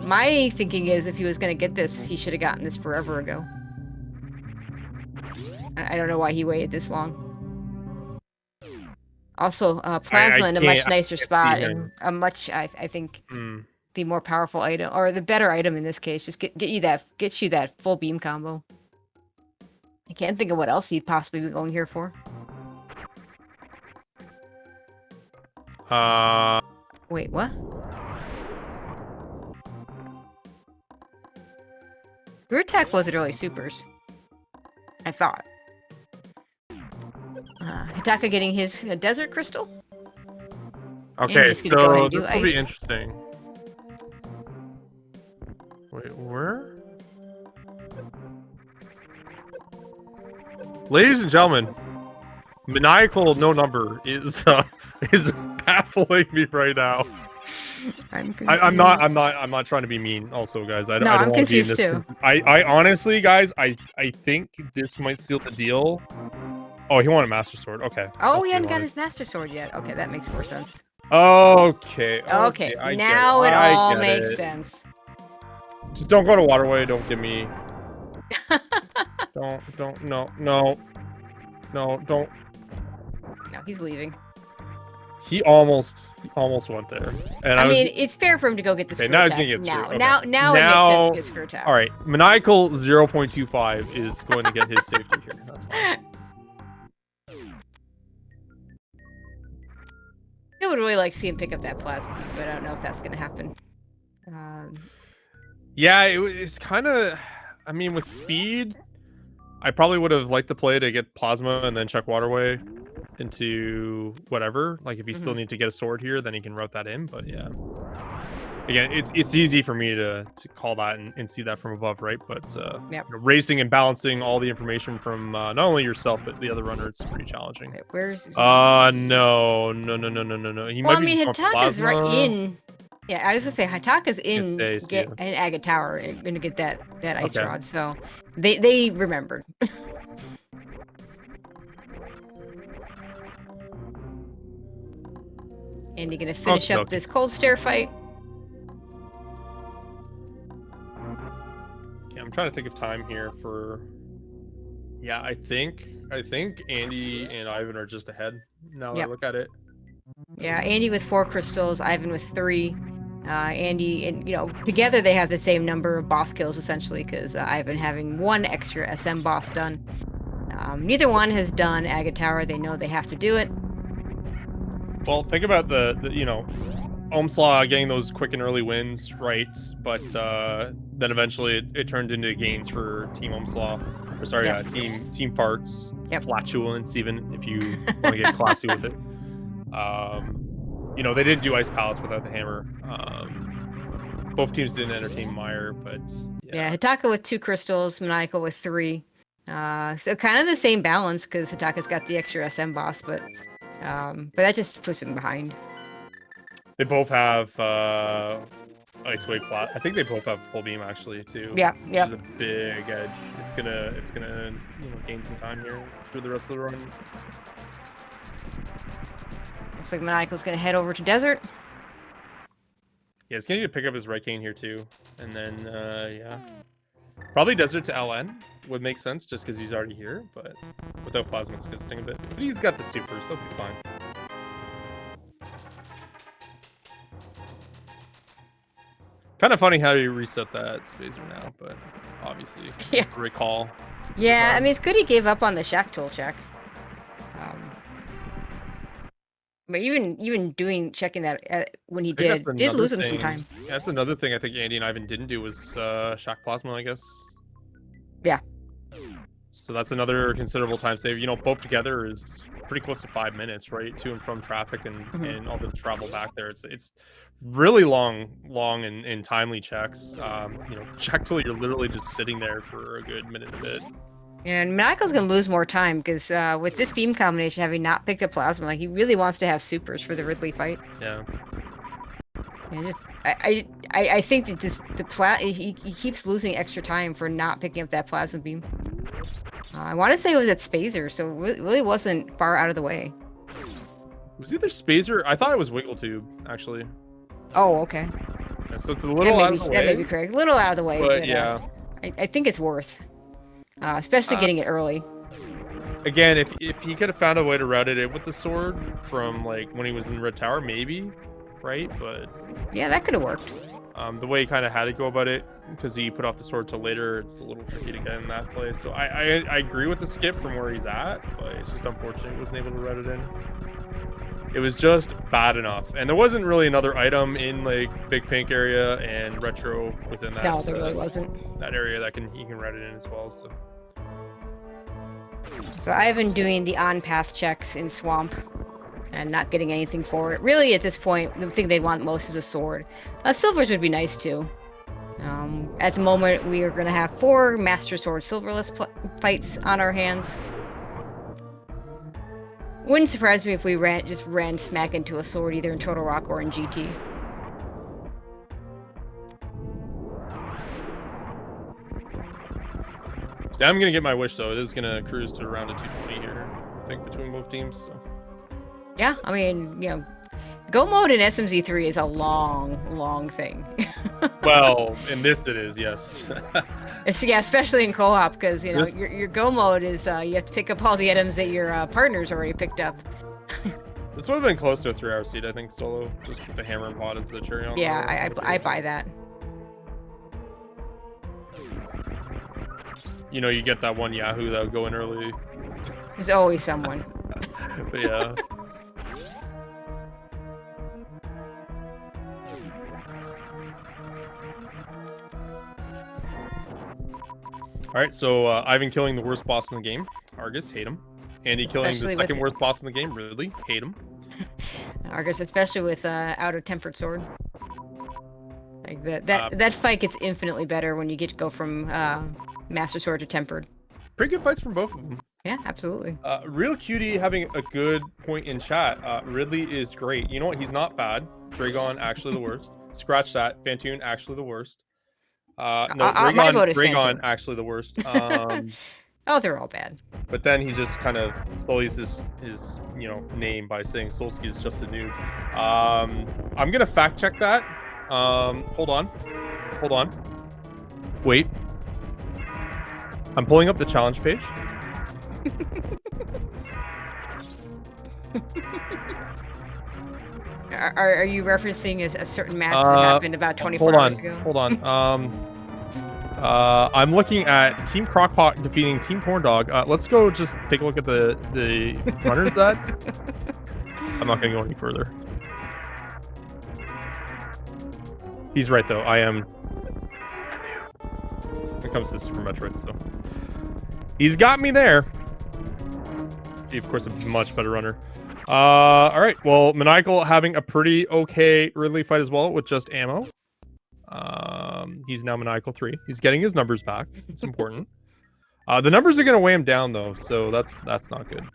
my thinking is if he was going to get this, he should have gotten this forever ago. I don't know why he waited this long. Also, Plasma in a much nicer spot, and a much, I think, the more powerful item, or the better item in this case, just gets you that full beam combo. I can't think of what else he'd possibly be going here for. Wait, what? Screw attack wasn't really supers, I thought. Hitaka getting his desert crystal. Okay, so this will be interesting. Wait, where? Ladies and gentlemen, Maniacal no number is baffling me right now. I'm not trying to be mean. Also, guys, I don't I'm want to be in confused this. Too. I honestly, guys, I think this might seal the deal. Oh, he wanted Master Sword. Okay. Oh, he hadn't got his Master Sword yet. Okay, that makes more sense. Okay. Now it all makes sense. Just don't go to Waterway. Don't give me. don't. No, don't. No, he's leaving. He almost went there. And I mean, it's fair for him to go get the screw now attack. He's gonna get screwed. Now it makes sense to get screw attack. All right, Maniacal 0.25 is going to get his safety here. That's fine. I would really like to see him pick up that plasma beam, but I don't know if that's going to happen. Yeah, it's kind of... I mean, with speed, I probably would have liked to play to get plasma and then check Waterway into whatever. Like, if he still needs to get a sword here, then he can route that in, but yeah. Again, it's easy for me to call that and see that from above, right? But you know, racing and balancing all the information from not only yourself but the other runner, it's pretty challenging. Wait, where's? No. He might be Hitaka's right in. Yeah, I was gonna say Hitaka's in an Agate Tower, gonna get that ice rod. So they remembered. And you're gonna finish up this cold stare fight. I'm trying to think of time here for... Yeah, I think Andy and Ivan are just ahead now that I look at it. Yeah, Andy with 4 crystals, Ivan with 3. Andy and together they have the same number of boss kills essentially, because Ivan having 1 extra SM boss done. Neither one has done Agate Tower. They know they have to do it. Well, think about the Oumslaw getting those quick and early wins, right? But then eventually it turned into gains for Team Oumslaw. Or sorry, Team Farts. Flatulence, even if you want to get classy with it. You know, they didn't do ice pallets without the hammer. Both teams didn't entertain Meyer, but yeah, Hitaka with 2 crystals, Maniacal with 3. So kind of the same balance because Hitaka's got the extra SM boss, but that just puts him behind. They both have Ice Wave Plat. I think they both have full beam actually too. Yeah. Which is a big edge. It's gonna gain some time here through the rest of the run. Looks like Maniacal's gonna head over to Desert. Yeah, it's gonna need to pick up his right cane here too, and then probably Desert to LN would make sense just because he's already here, but without plasma it's gonna sting a bit. But he's got the supers, so he'll be fine. Kind of funny how you reset that Spazer now, but obviously recall. Yeah, I mean it's good he gave up on the Shack tool check. But even checking that when he did lose him some time. Yeah, that's another thing I think Andy and Ivan didn't do was Shack Plasma, I guess. Yeah. So that's another considerable time save. You know, both together is pretty close to 5 minutes, right? To and from traffic and all the travel back there. It's really long and timely checks. You know, check till you're literally just sitting there for a good minute and a bit. And Maniacal's gonna lose more time because with this beam combination, having not picked up plasma, like he really wants to have supers for the Ridley fight. Yeah. And I think that he keeps losing extra time for not picking up that plasma beam. I want to say it was at Spazer, so it really wasn't far out of the way. It was either Spazer. I thought it was Wiggletube, actually. Oh, okay. Yeah, so it's a little out of the way. That may be correct. A little out of the way. But yeah. I think it's worth. Especially getting it early. Again, if he could have found a way to route it with the sword from like when he was in Red Tower, maybe, right? But yeah, that could have worked. The way he kind of had to go about it, because he put off the sword till later, it's a little tricky to get in that place. So I agree with the skip from where he's at, but it's just unfortunate he wasn't able to route it in. It was just bad enough, and there wasn't really another item in like Big Pink area and Retro within that. No, there really wasn't. That area that he can route it in as well. So I've been doing the on-path checks in Swamp and not getting anything for it. Really, at this point, the thing they'd want most is a sword. Silvers would be nice too. At the moment, we are going to have 4 Master Sword Silverless fights on our hands. Wouldn't surprise me if we just ran smack into a sword either in Total Rock or in GT. So I'm gonna get my wish though. It is gonna cruise to around a 220 here, I think, between both teams. So. Yeah, I mean, you know, go mode in SMZ3 is a long thing. Well, in this it is, yes. Yeah, especially in co-op, because you know your go mode is you have to pick up all the items that your partner's already picked up. This would have been close to a 3-hour seat, I think, solo, just with the hammer and pot as the cherry on. Yeah, I buy that. You know, you get that one Yahoo that'll go in early. There's always someone. But yeah. All right, so Ivan killing the worst boss in the game, Argus, hate him. Andy killing the second worst boss in the game, Ridley, hate him. Argus, especially with out of tempered sword. Like that fight gets infinitely better when you get to go from Master Sword to tempered. Pretty good fights from both of them. Yeah, absolutely. Real Cutie having a good point in chat. Ridley is great. You know what? He's not bad. Dragon actually the worst. Scratch that. Fantoon actually the worst. No, Dragon actually the worst. Oh, they're all bad. But then he just kind of sullies his name by saying Solsky is just a noob. I'm gonna fact check that. Hold on. Wait. I'm pulling up the challenge page. Are you referencing a certain match that happened about 24 hours ago? Hold on. I'm looking at Team Crockpot defeating Team Corndog. Let's go just take a look at the runners that. I'm not going to go any further. He's right though. I am when it comes to Super Metroid, so he's got me there. He, of course, a much better runner. All right. Well, Maniacal having a pretty okay Ridley fight as well with just ammo. He's now Maniacal 3. He's getting his numbers back. It's important. The numbers are going to weigh him down though, so that's not good.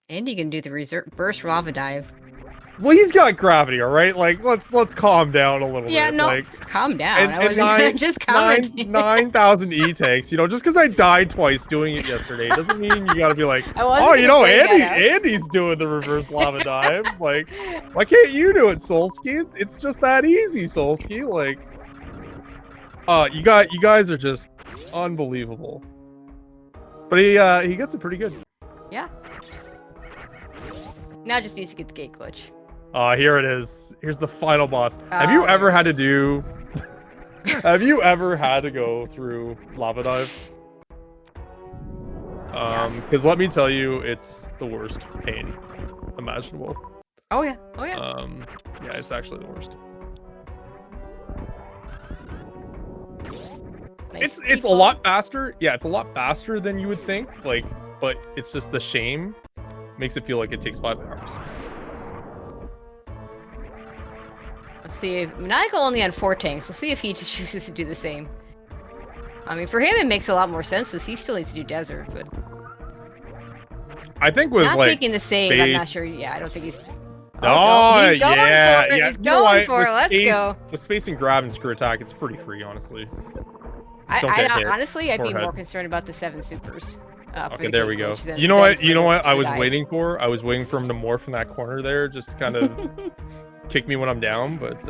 And he can do the reverse lava dive. Well, he's got gravity, all right. Like let's calm down a little bit. Yeah, no, like, calm down. I wasn't just commenting. 9,000 E-tanks. You know, just because I died twice doing it yesterday doesn't mean you got to be like, oh, you know, Andy's doing the reverse lava dive. Like, why can't you do it, Solsky? It's just that easy, Solsky. Like, you guys are just unbelievable. But he gets it pretty good. Yeah. Now just needs to get the gate glitch. Here it is. Here's the final boss. Have you ever had to do... Have you ever had to go through Lava Dive? Because let me tell you, it's the worst pain imaginable. Oh yeah. Oh yeah. Yeah, it's actually the worst. Nice It's a lot faster. Yeah, it's a lot faster than you would think. Like, but it's just the shame makes it feel like it takes 5 hours. Let's see. Maniacal only on 4 tanks. We'll see if he just chooses to do the same. I mean, for him, it makes a lot more sense since he still needs to do desert, but I think with not like taking the save. space... I'm not sure. Yeah, I don't think he's. Oh, he's going yeah, for it. yeah. He's going for it. Let's go. With space and grab and screw attack, it's pretty free, honestly. Honestly, I'd be more concerned about the 7 supers. Okay, there we go. You know what? You know what? I was waiting for. I was waiting for him to morph in that corner there, just to kind of kick me when I'm down. But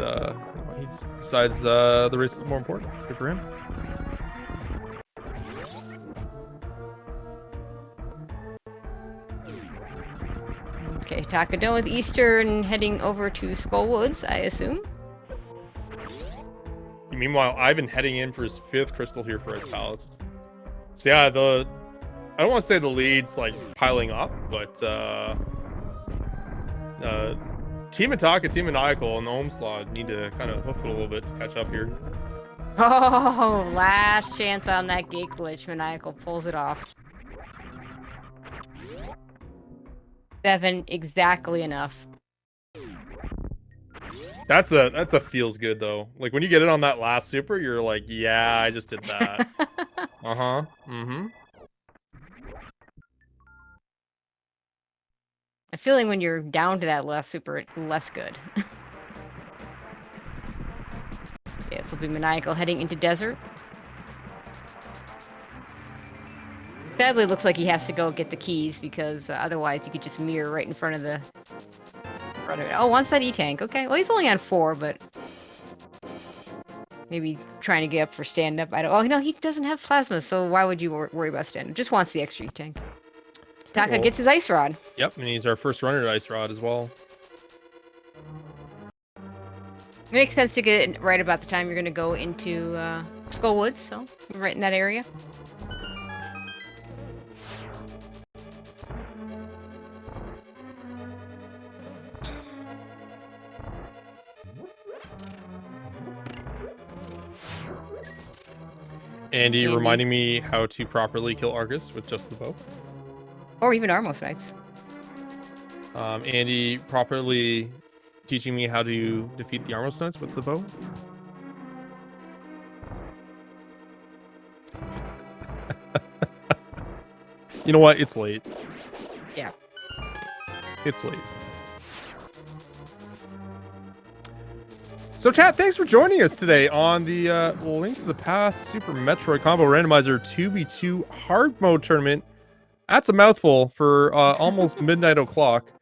he decides the race is more important. Good for him. Okay, Taka done with Eastern, heading over to Skullwoods, I assume. Meanwhile, Ivan heading in for his 5th crystal here for his palace. So yeah, I don't want to say the lead's like piling up, but Team Ataka, Team Maniacal, and the Oumslaw need to kind of hoof it a little bit to catch up here. Oh, last chance on that gate glitch. Maniacal pulls it off. 7 exactly enough. That's a feels good though. Like when you get it on that last super, you're like, yeah, I just did that. Mm-hmm. I'm feeling when you're down to that last super, it's less good. Yeah, this will be Maniacal heading into desert. Sadly, it looks like he has to go get the keys because otherwise you could just mirror right in front of the... Oh, one side E-tank. Okay, well, he's only on 4, but... Maybe trying to get up for stand-up. I don't... Oh, no, he doesn't have plasma, so why would you worry about stand-up? Just wants the extra E-tank. Taka gets his Ice Rod. Yep, and he's our first runner to Ice Rod as well. It makes sense to get it right about the time you're going to go into Skullwoods, so right in that area. Andy reminding me how to properly kill Argus with just the bow. Or even Armos Knights. Andy properly teaching me how to defeat the Armos Knights with the bow. You know what? It's late. Yeah. It's late. So chat, thanks for joining us today on the Link to the Past Super Metroid Combo Randomizer 2v2 hard mode tournament. That's a mouthful for almost midnight o'clock.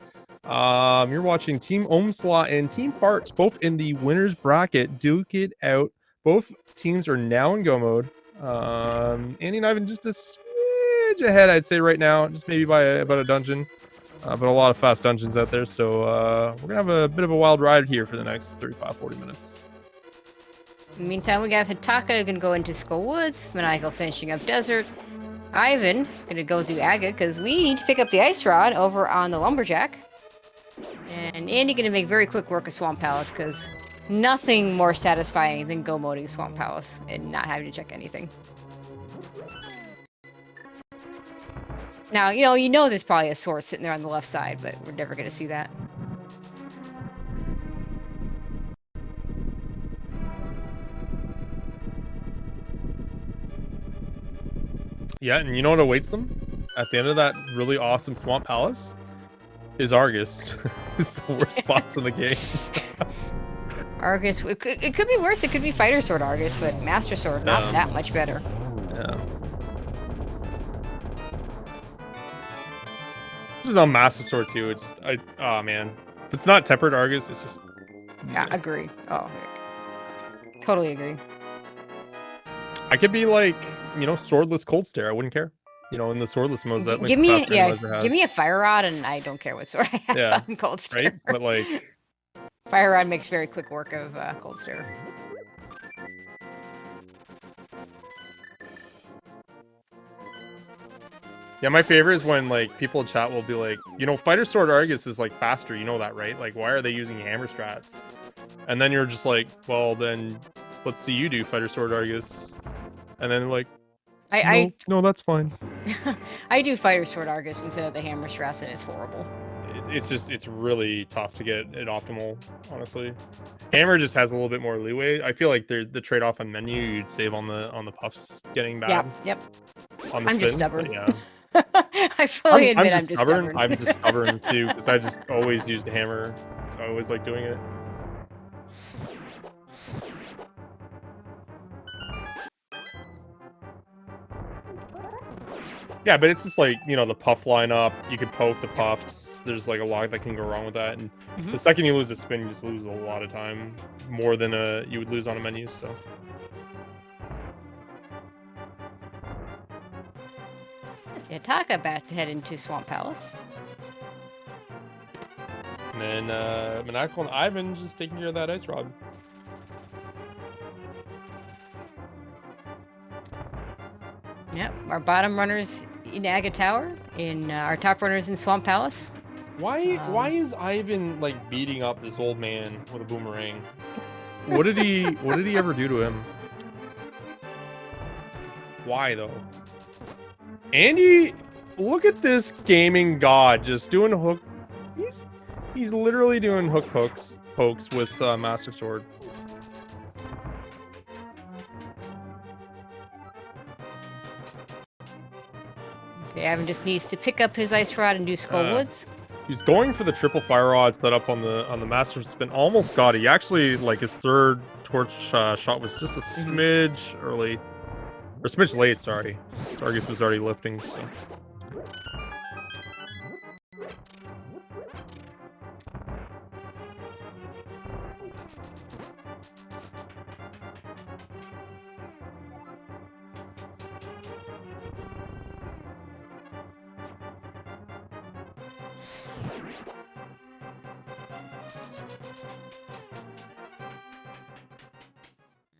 You're watching Team Oumslaw and Team Parts, both in the winner's bracket, duke it out. Both teams are now in go mode. Andy and Ivan just a smidge ahead, I'd say right now, just maybe by about a dungeon. But a lot of fast dungeons out there, so we're gonna have a bit of a wild ride here for the next 35-40 minutes. In the meantime, we got Hataka gonna go into Skullwoods, Maniacal finishing up Desert, Ivan gonna go do Aga because we need to pick up the Ice Rod over on the Lumberjack. And Andy gonna make very quick work of Swamp Palace because nothing more satisfying than go moding Swamp Palace and not having to check anything. Now, you know there's probably a sword sitting there on the left side, but we're never gonna see that. Yeah, and you know what awaits them? At the end of that really awesome Swamp Palace is Argus. It's the worst boss in the game. Argus, it could be worse. It could be Fighter Sword Argus, but Master Sword, not that much better. Yeah. This is on Master Sword too. Oh man. If it's not tempered Argus, it's just... Yeah, agree. Oh, totally agree. I could be like, swordless Cold Stare. I wouldn't care. In the swordless modes that give me a Fire Rod and I don't care what sword I have on Cold Stare. Right? But like Fire Rod makes very quick work of Cold Stare. Yeah, my favorite is when like people in chat will be like, Fighter Sword Argus is like faster, you know that, right? Like why are they using hammer strats? And then you're just like, well then let's see you do Fighter Sword Argus. And then like no, that's fine. I do Fighter Sword Argus instead of the hammer strats, and it's horrible. It's really tough to get it optimal, honestly. Hammer just has a little bit more leeway. I feel like the trade-off on menu you'd save on the puffs getting bad. Yep. On the I'm spin, just stubborn. Yeah. I fully admit I'm just stubborn. I'm just stubborn too, because I just always used hammer, so I always like doing it. Yeah, but it's just like, the puff lineup, you can poke the puffs, there's like a lot that can go wrong with that, and the second you lose a spin, you just lose a lot of time, more than you would lose on a menu, so. Taka about to head into Swamp Palace. And then Maniacal and Ivan just taking care of that ice rod. Yep, our bottom runners in Aga Tower, our top runners in Swamp Palace. Why is Ivan like beating up this old man with a boomerang? What did he ever do to him? Why though? Andy, look at this gaming god just doing hook. He's literally doing pokes with Master Sword. Okay, Ivan just needs to pick up his ice rod and do Skullwoods. He's going for the triple fire rod set up on the Master Spin. Almost got it. He actually, like, his third torch shot was just a smidge early. Or smidge late, sorry. Argus was already lifting, so.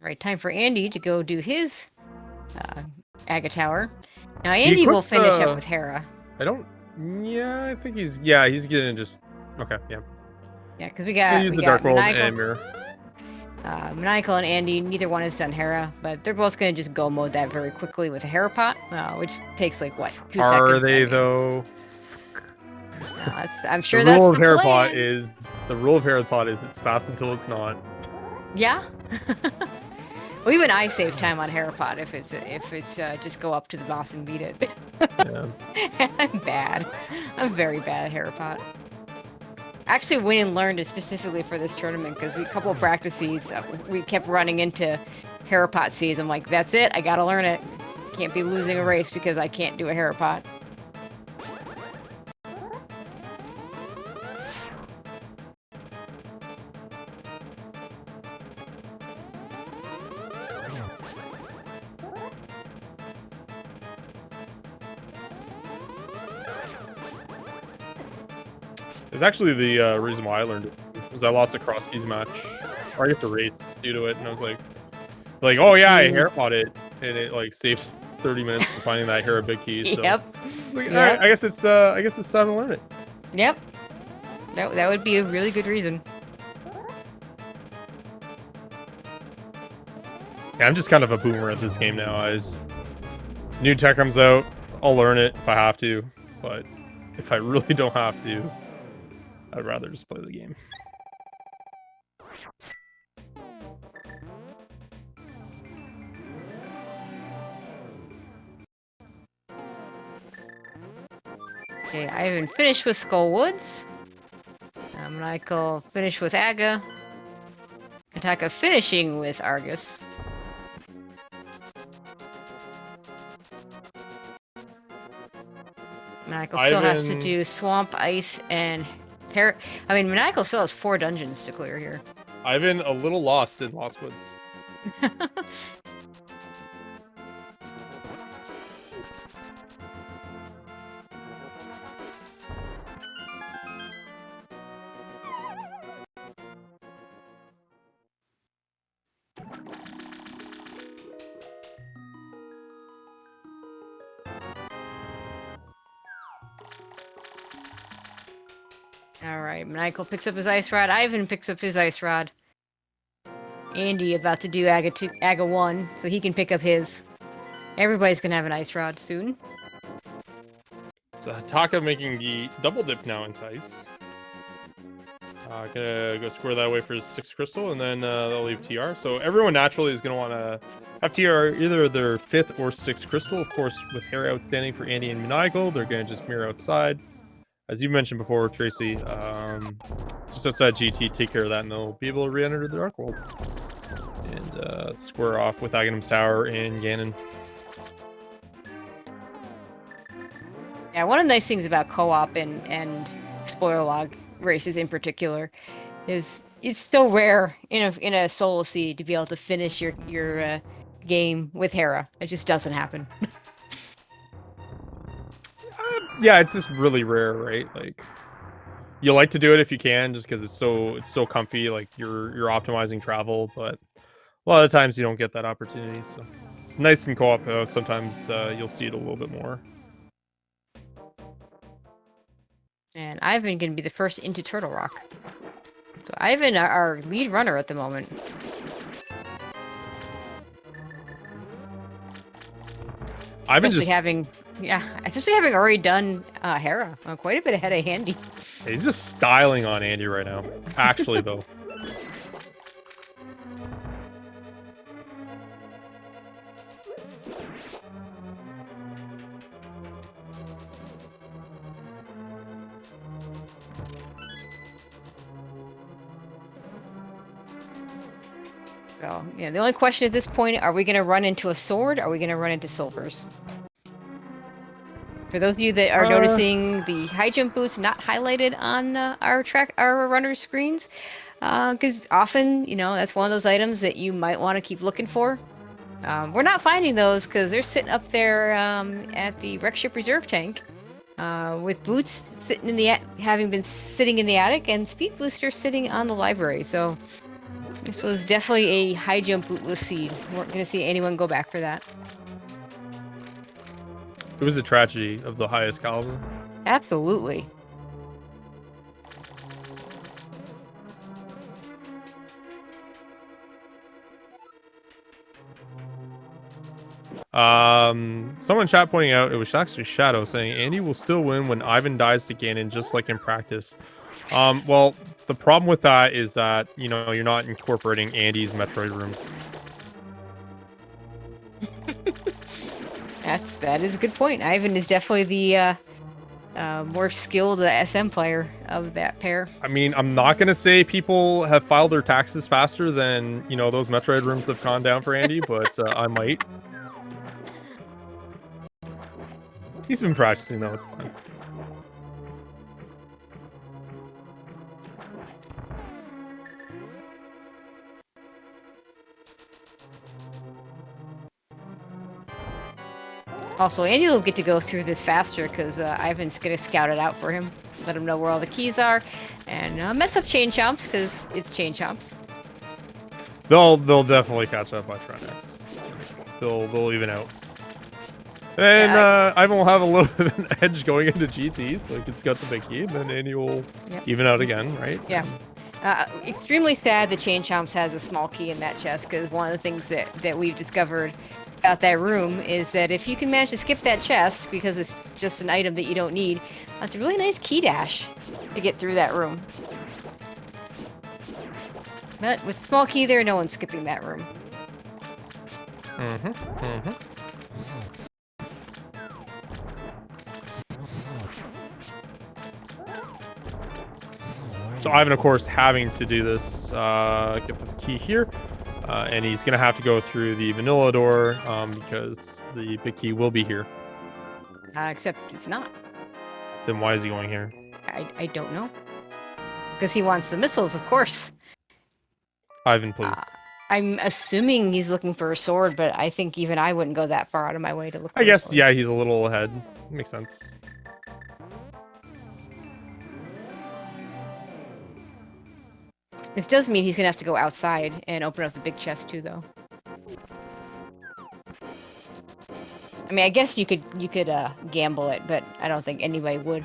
Right, time for Andy to go do his Aga Tower. Now Andy will finish up with Hera. I think he's getting just okay, yeah. Yeah, because we got Dark Maniacal, and Mirror. Maniacal and Andy, neither one has done Hera, but they're both going to just go mode that very quickly with a Hera pot, which takes like what, 2 seconds? Are they though? No, I'm sure the that's rule the of Hera plan. pot is the rule of Hera pot is it's fast until it's not. Yeah. Well, even I save time on Hera pot if it's just go up to the boss and beat it. Yeah. I'm bad. I'm very bad at Hera pot. Actually went and learned it specifically for this tournament because a couple of practices we kept running into Hera pot seeds. I'm like, that's it. I gotta learn it. Can't be losing a race because I can't do a Hera pot. It's actually the reason why I learned it was I lost a cross keys match, or I get the race due to it, and I was like, oh yeah, I Hera pot it, and it like saved 30 minutes from finding that Hera big key. So. Yep. Like, all right, I guess it's time to learn it. Yep. That would be a really good reason. Yeah, I'm just kind of a boomer at this game now. New tech comes out, I'll learn it if I have to, but if I really don't have to, I'd rather just play the game. Okay, Ivan finished with Skull Woods. Michael finished with Aga. Ataka finishing with Argus. Michael still has to do Swamp, Ice, and Maniacal still has 4 dungeons to clear here. Ivan a little lost in Lost Woods. Alright, Maniacal picks up his Ice Rod. Ivan picks up his Ice Rod. Andy about to do Aga 1, so he can pick up his. Everybody's gonna have an Ice Rod soon. So Taka making the double dip now into Ice. Gonna go square that away for 6 crystal, and then they'll leave TR. So everyone naturally is gonna want to have TR either their 5th or 6th crystal. Of course, with Hair outstanding for Andy and Maniacal, they're gonna just mirror outside. As you mentioned before, Tracy, just outside GT, take care of that, and they'll be able to re-enter the Dark World and square off with Aghanim's Tower and Ganon. Yeah, one of the nice things about co-op and spoiler log races in particular is it's so rare in a solo seed to be able to finish your game with Hera. It just doesn't happen. Yeah, it's just really rare, right? Like, you like to do it if you can, just because it's so comfy. Like you're optimizing travel, but a lot of times you don't get that opportunity. So it's nice in co-op. Sometimes you'll see it a little bit more. And Ivan gonna be the first into Turtle Rock. So Ivan, our lead runner at the moment. Ivan especially having already done Hera, quite a bit ahead of Andy. He's just styling on Andy right now. Actually, though. So, yeah, the only question at this point, are we going to run into a sword? Or are we going to run into silvers? For those of you that are noticing the high jump boots not highlighted on our runner screens, because often, that's one of those items that you might want to keep looking for. We're not finding those because they're sitting up there at the wreck ship reserve tank, with boots having been sitting in the attic, and speed boosters sitting on the library. So this was definitely a high jump bootless seed. We weren't going to see anyone go back for that. It was a tragedy of the highest caliber. Absolutely. Someone in chat pointing out it was actually Shadow saying Andy will still win when Ivan dies to Ganon, just like in practice. Well, the problem with that is that you're not incorporating Andy's Metroid rooms. That is a good point. Ivan is definitely the more skilled SM player of that pair. I mean, I'm not gonna say people have filed their taxes faster than those Metroid rooms have gone down for Andy, but I might. He's been practicing though. It's fine. Also, Andy will get to go through this faster because Ivan's going to scout it out for him. Let him know where all the keys are. And mess up Chain Chomps because it's Chain Chomps. They'll definitely catch up by Trinex. They'll even out. And Ivan will have a little bit of an edge going into GT, so he can scout the big key, and then Andy will even out again, right? Yeah. Extremely sad that Chain Chomps has a small key in that chest, because one of the things that we've discovered about that room is that if you can manage to skip that chest, because it's just an item that you don't need, it's a really nice key dash to get through that room. But with a small key there, no one's skipping that room. So Ivan, of course, having to do this, get this key here, and he's gonna have to go through the vanilla door because the big key will be here. Except it's not. Then why is he going here? I don't know. Because he wants the missiles, of course. Ivan, please. I'm assuming he's looking for a sword, but I think even I wouldn't go that far out of my way to look for I guess, a sword. yeah, he's a little ahead. Makes sense. This does mean he's gonna have to go outside and open up the big chest too, though. I mean, I guess you could gamble it, but I don't think anybody would.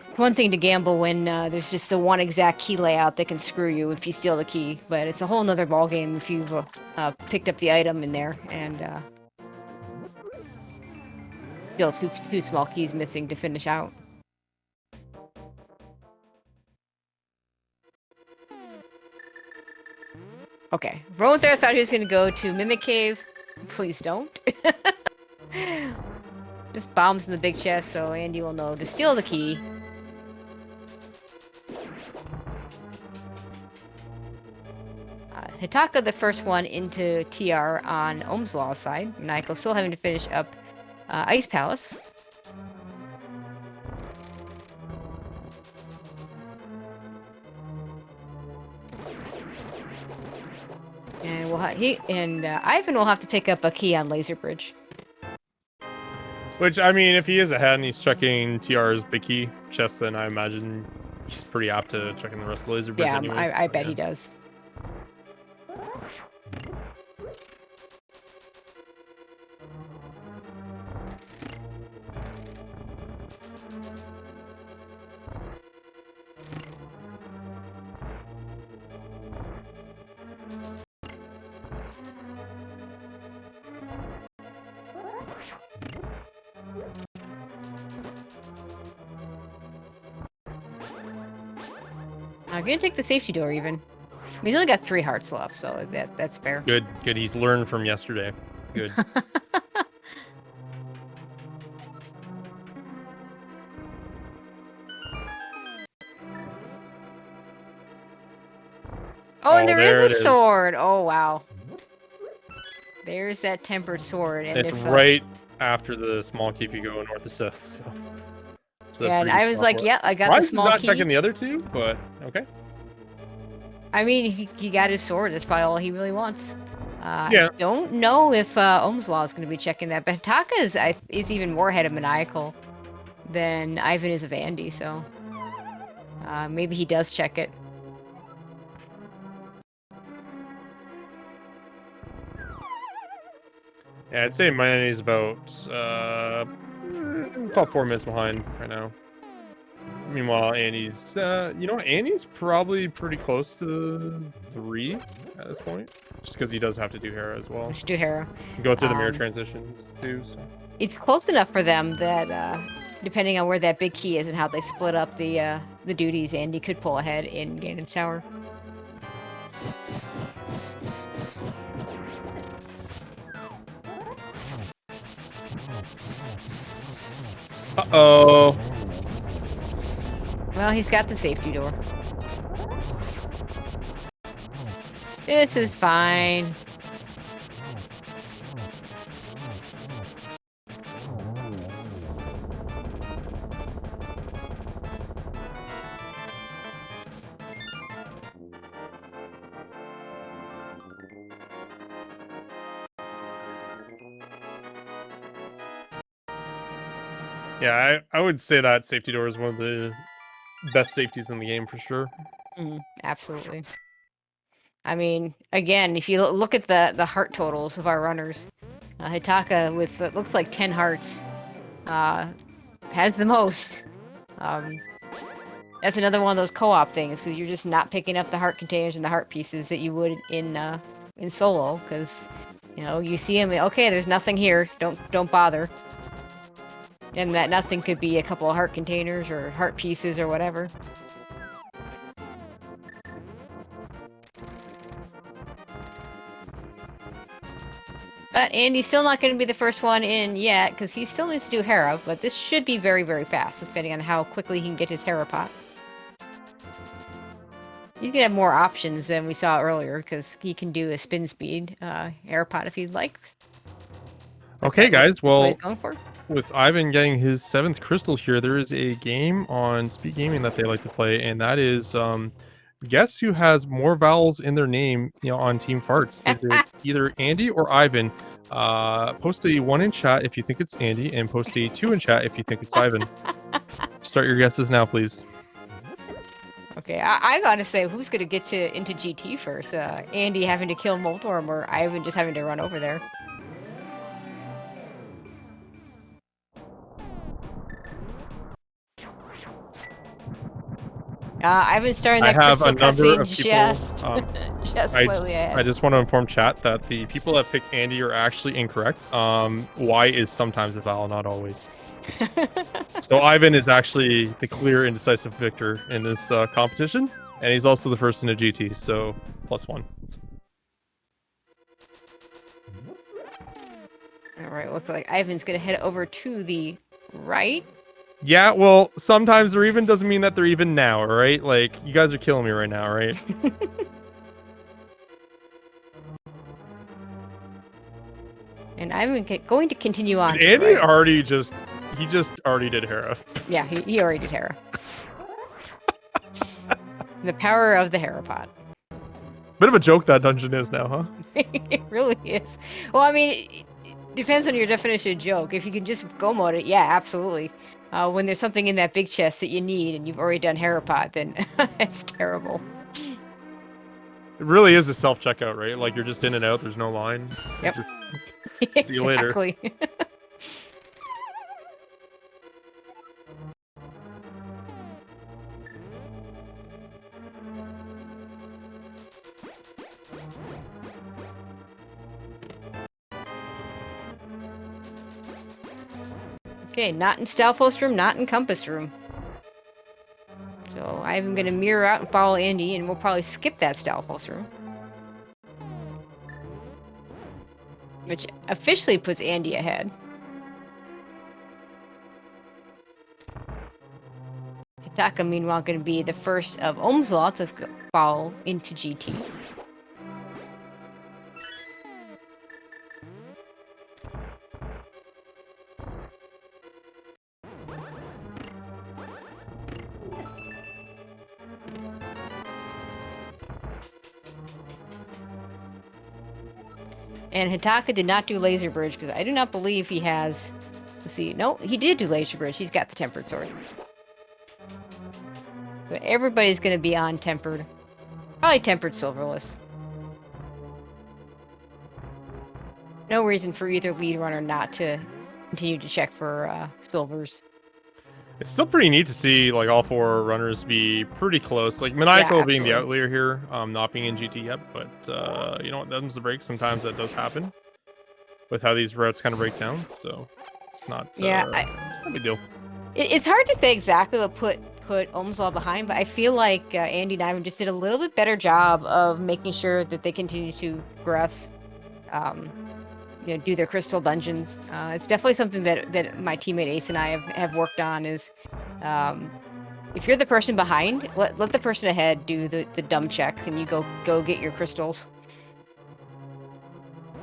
It's one thing to gamble when there's just the one exact key layout that can screw you if you steal the key, but it's a whole nother ballgame if you've picked up the item in there and still two small keys missing to finish out. Okay, Rowan there thought he was going to go to Mimic Cave. Please don't. Just bombs in the big chest so Andy will know to steal the key. Hitaka, the first one into TR on Oumslaw's side. Naiko still having to finish up Ice Palace. And Ivan will have to pick up a key on Laser Bridge. Which, I mean, if he is ahead and he's checking TR's big key chest, then I imagine he's pretty apt to checking the rest of the Laser Bridge. Yeah, anyways. I bet he does. I'm gonna take the safety door even. He's only got 3 hearts left, so that's fair. Good. He's learned from yesterday. Good. Oh, and there is a sword. Oh, wow. There's that tempered sword. And it's right after the small key if you go north to south. So. Yeah, and I was like, yeah, I got the small key. He's not checking the other two, but okay. I mean, he got his sword. That's probably all he really wants. Yeah. I don't know if Oumslaw is going to be checking that, but Hitaka is even more ahead of Maniacal than Ivan is of Andy, so maybe he does check it. Yeah, I'd say Miami's about 4 minutes behind right now. Meanwhile, Andy's, Andy's probably pretty close to 3 at this point, just because he does have to do Hera as well. Just do Hera. Go through the mirror transitions too. So. It's close enough for them that, depending on where that big key is and how they split up the duties, Andy could pull ahead in Ganon's Tower. Uh-oh. Well, he's got the safety door. This is fine. Yeah, I would say that safety door is one of the best safeties in the game for sure. Absolutely. I mean, again, if you look at the heart totals of our runners, Hitaka with what looks like 10 hearts has the most. That's another one of those co-op things, because you're just not picking up the heart containers and the heart pieces that you would in solo, because you see them. Okay, there's nothing here. Don't bother. And that nothing could be a couple of heart containers or heart pieces or whatever. But Andy's still not going to be the first one in yet, because he still needs to do Hera, but this should be very, very fast, depending on how quickly he can get his Hera pot. He's going to have more options than we saw earlier, because he can do a spin speed Hera pot if he likes. Okay, guys, what he's well, going for. With Ivan getting his 7th crystal here, there is a game on SpeedGaming that they like to play, and that is guess who has more vowels in their name, on Team Farts. Is it either Andy or Ivan? Post a 1 in chat if you think it's Andy, and post a 2 in chat if you think it's Ivan. Start your guesses now, please. Okay, I gotta say, who's gonna get into GT first? Andy having to kill Moltorm, or Ivan just having to run over there? I've been starting that crystal cutscene just slightly ahead. I just want to inform chat that the people that picked Andy are actually incorrect. Y is sometimes a vowel, not always. So Ivan is actually the clear and decisive victor in this competition, and he's also the first in a GT, so +1. Alright, looks like Ivan's gonna head over to the right. Yeah, well, sometimes they're even doesn't mean that they're even now, alright? Like, you guys are killing me right now, right? And I'm going to continue on. And Andy already just already did Hera. Yeah, he already did Hera. The power of the Hera pot. Bit of a joke that dungeon is now, huh? It really is. Well, I mean, it depends on your definition of joke. If you can just go mode it, yeah, absolutely. When there's something in that big chest that you need and you've already done Hera pot, then it's terrible. It really is a self-checkout, right? Like, you're just in and out, there's no line. Yep. Just see you later. Exactly. Okay, not in Stalfos room, not in Compass room. So I'm going to mirror out and follow Andy, and we'll probably skip that Stalfos room. Which officially puts Andy ahead. Hitaka, meanwhile, going to be the first of Oumslaw to fall into GT. And Hitaka did not do Laser Bridge, because I do not believe he has... Let's see. No, he did do Laser Bridge. He's got the Tempered Sword. So everybody's going to be on Tempered. Probably Tempered Silverless. No reason for either lead runner not to continue to check for Silvers. It's still pretty neat to see, like, all 4 runners be pretty close. Like, Maniacal being the outlier here, not being in GT yet, but, you know what, them's the break. Sometimes that does happen with how these routes kind of break down, so it's not, it's not a big deal. It's hard to say exactly what put Oumslaw behind, but I feel like Andy and Ivan just did a little bit better job of making sure that they continue to progress, do their crystal dungeons. It's definitely something that my teammate Ace and I have worked on is, if you're the person behind, let the person ahead do the dumb checks and you go get your crystals.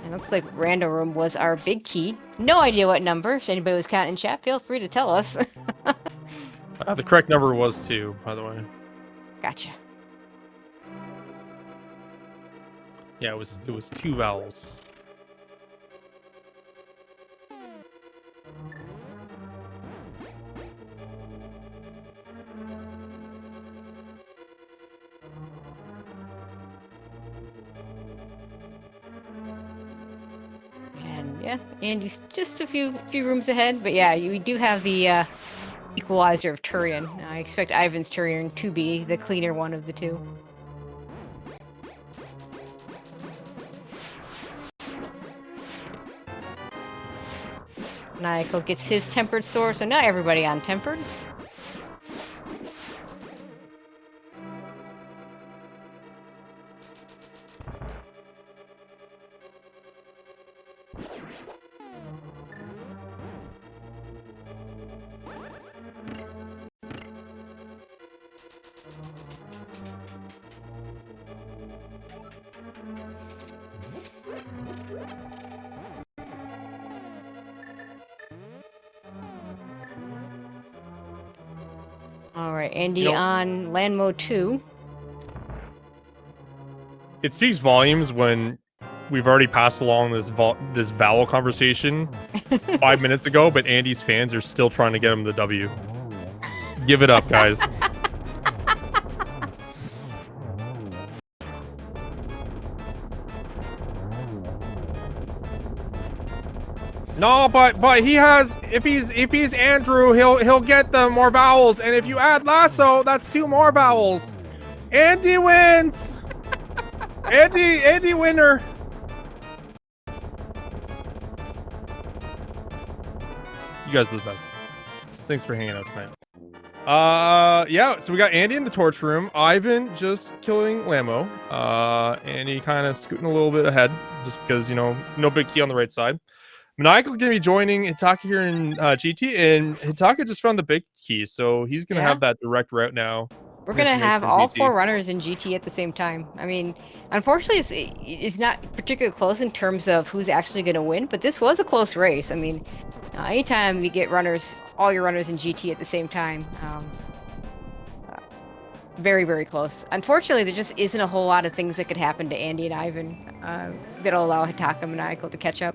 It looks like Random Room was our big key. No idea what number. If anybody was counting in chat, feel free to tell us. The correct number was 2, by the way. Gotcha. Yeah, it was 2 vowels. Yeah, Andy's just a few rooms ahead, but yeah, we do have the equalizer of Turian. I expect Ivan's Turian to be the cleaner one of the two. Naiko gets his tempered sword, so now everybody on tempered. Alright, Andy on land mode 2. It speaks volumes when we've already passed along this vowel conversation 5 minutes ago, but Andy's fans are still trying to get him the W. Give it up, guys. No, but he has, if he's Andrew, he'll get the more vowels, and if you add lasso, that's 2 more vowels. Andy wins. Andy winner. You guys are the best. Thanks for hanging out tonight. Yeah, so we got Andy in the torch room, Ivan just killing Lamo, Andy kind of scooting a little bit ahead, just because, you know, no big key on the right side. Maniacal gonna be joining Hitaka here in GT, and Hitaka just found the big key, so he's gonna have that direct route now. We're gonna have all 4 runners in GT at the same time. I mean, unfortunately, it's not particularly close in terms of who's actually gonna win, but this was a close race. I mean, anytime you get all your runners in GT at the same time, very, very close. Unfortunately, there just isn't a whole lot of things that could happen to Andy and Ivan that'll allow Hitaka and Maniacal to catch up.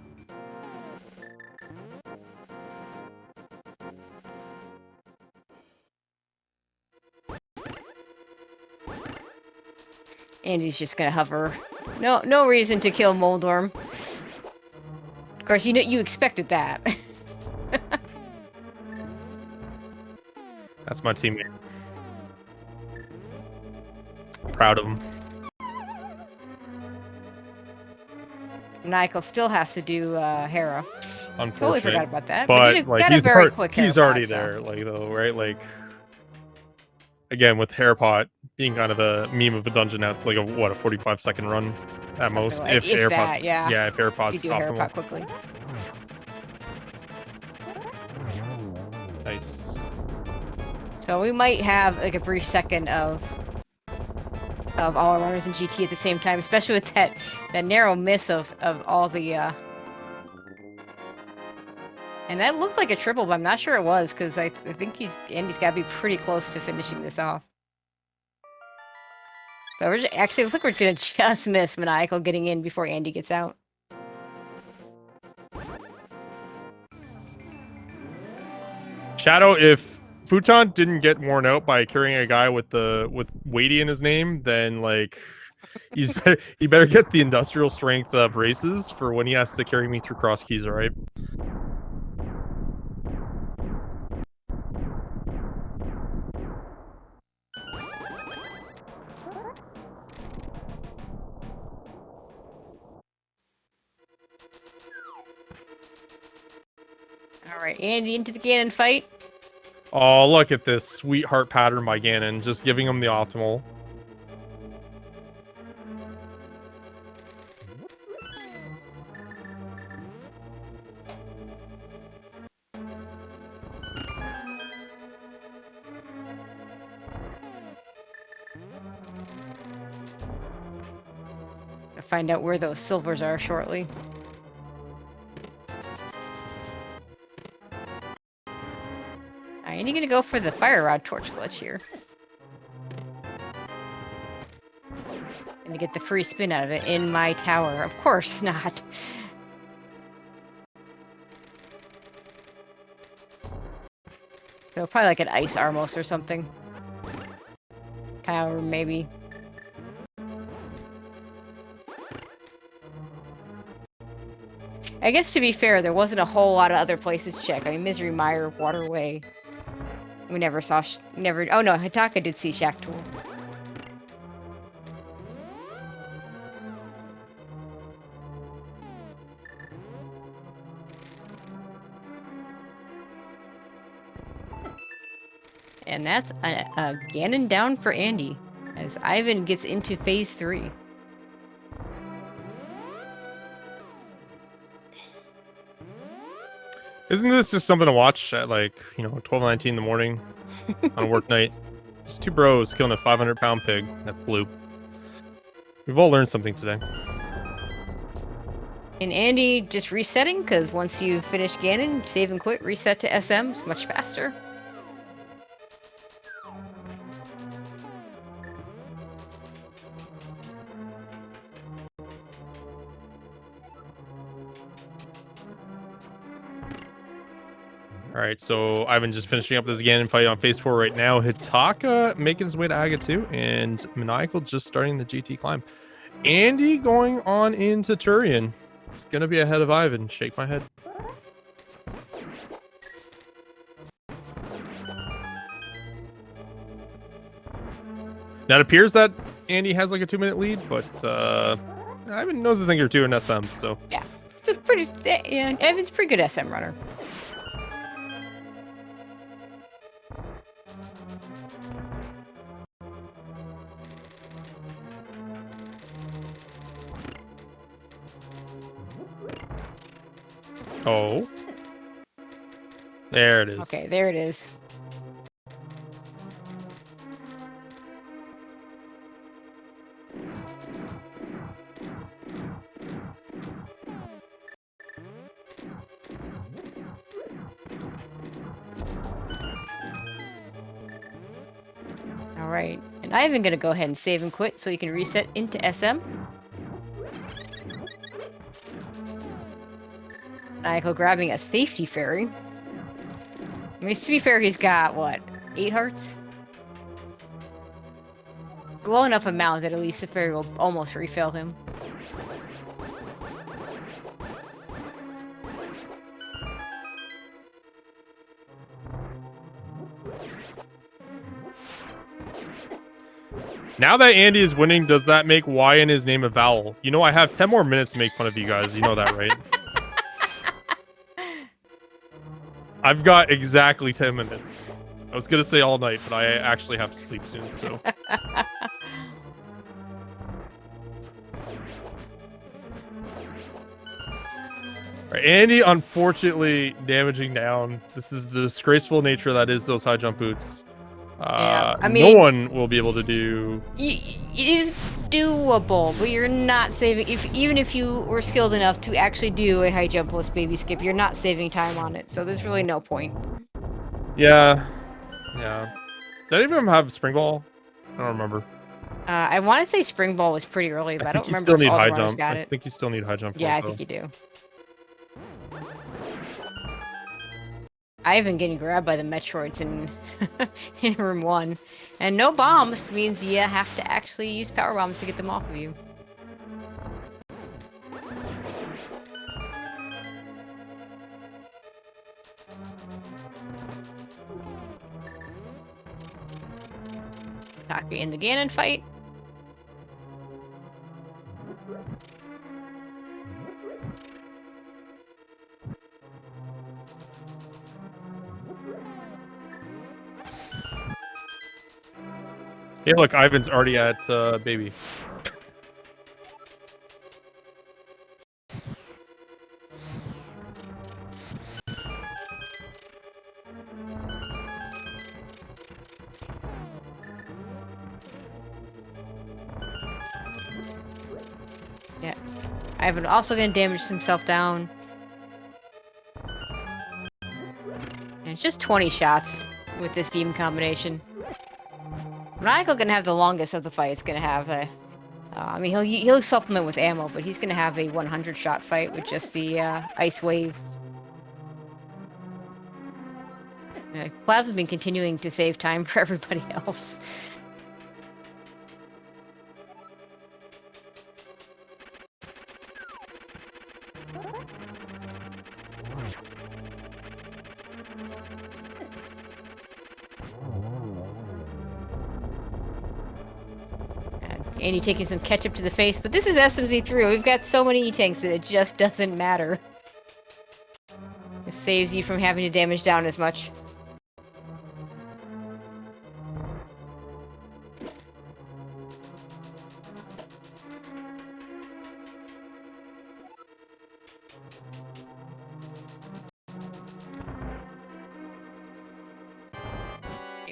Andy's just gonna hover. No reason to kill Moldorm. Of course, you expected that. That's my teammate. Proud of him. Michael still has to do Hera. Unfortunately, totally forgot about that. But like, he's already there, like though, right? Like again with Harapot being kind of a meme of a dungeon now, it's like a 45-second run at most. If Harapot's if Harapot's optimal. Harapot quickly. Nice. So we might have like a brief second of all our runners in GT at the same time, especially with that narrow miss of all the and that looked like a triple, but I'm not sure it was, because I think Andy's got to be pretty close to finishing this off. So it looks like we're gonna just miss Maniacal getting in before Andy gets out. Shadow, if Futon didn't get worn out by carrying a guy with weighty in his name, then like he better get the industrial strength braces for when he has to carry me through cross keys, alright? Alright, Andy into the Ganon fight. Oh, look at this sweetheart pattern by Ganon, just giving him the optimal. I'll find out where those silvers are shortly. And you're gonna go for the fire rod torch glitch here. Gonna get the free spin out of it in my tower. Of course not. So probably like an ice Armos or something. Tower maybe. I guess to be fair, there wasn't a whole lot of other places to check. I mean, Misery Mire, Waterway. We never saw. Never. Oh no, Hitaka did see Shack Tool. And that's a Ganon down for Andy, as Ivan gets into phase 3. Isn't this just something to watch at, like, 12:19 in the morning on a work night? Just two bros killing a 500-pound pig. That's blue. We've all learned something today. And Andy just resetting, because once you finish Ganon, save and quit, reset to SM. It's much faster. Alright, so Ivan just finishing up this Ganon fight on phase 4 right now. Hitaka making his way to Aga 2, and Maniacal just starting the GT climb. Andy going on into Turian. It's gonna be ahead of Ivan. Shake my head. Now it appears that Andy has like a 2-minute lead, but Ivan knows a thing or two in SM, so. Yeah, it's pretty. Yeah, Evan's a pretty good SM runner. Oh. There it is. Okay, there it is. Alright, and I'm even gonna go ahead and save and quit so you can reset into SM. Naiko grabbing a safety fairy. I mean, to be fair, he's got, what, 8 hearts? Low enough amount that at least the fairy will almost refill him. Now that Andy is winning, does that make Y in his name a vowel? You know, I have 10 more minutes to make fun of you guys. You know that, right? I've got exactly 10 minutes. I was gonna say all night, but I actually have to sleep soon, so. Right, Andy, unfortunately, damaging down. This is the disgraceful nature that is those high jump boots. Yeah, I mean, no one will be able to do. It is doable, but you're not saving. Even if you were skilled enough to actually do a high jump plus baby skip, you're not saving time on it. So there's really no point. Yeah, yeah. Did any of them have spring ball? I don't remember. I want to say spring ball was pretty early, but I don't remember still if need all high the runners jump. got I it. think you still need high jump. Yeah, I think you do. I've been getting grabbed by the Metroids in room 1. And no bombs means you have to actually use power bombs to get them off of you. Taki in the Ganon fight. Hey, look, Ivan's already at baby. Yeah. Ivan also gonna damage himself down. And it's just 20 shots with this beam combination. Maniacal gonna have the longest of the fight. It's gonna have a. I mean, he'll supplement with ammo, but he's gonna have a 100 shot fight with just the ice wave. Cloud's been continuing to save time for everybody else. Andy taking some ketchup to the face, but this is SMZ3. We've got so many E-tanks that it just doesn't matter. It saves you from having to damage down as much.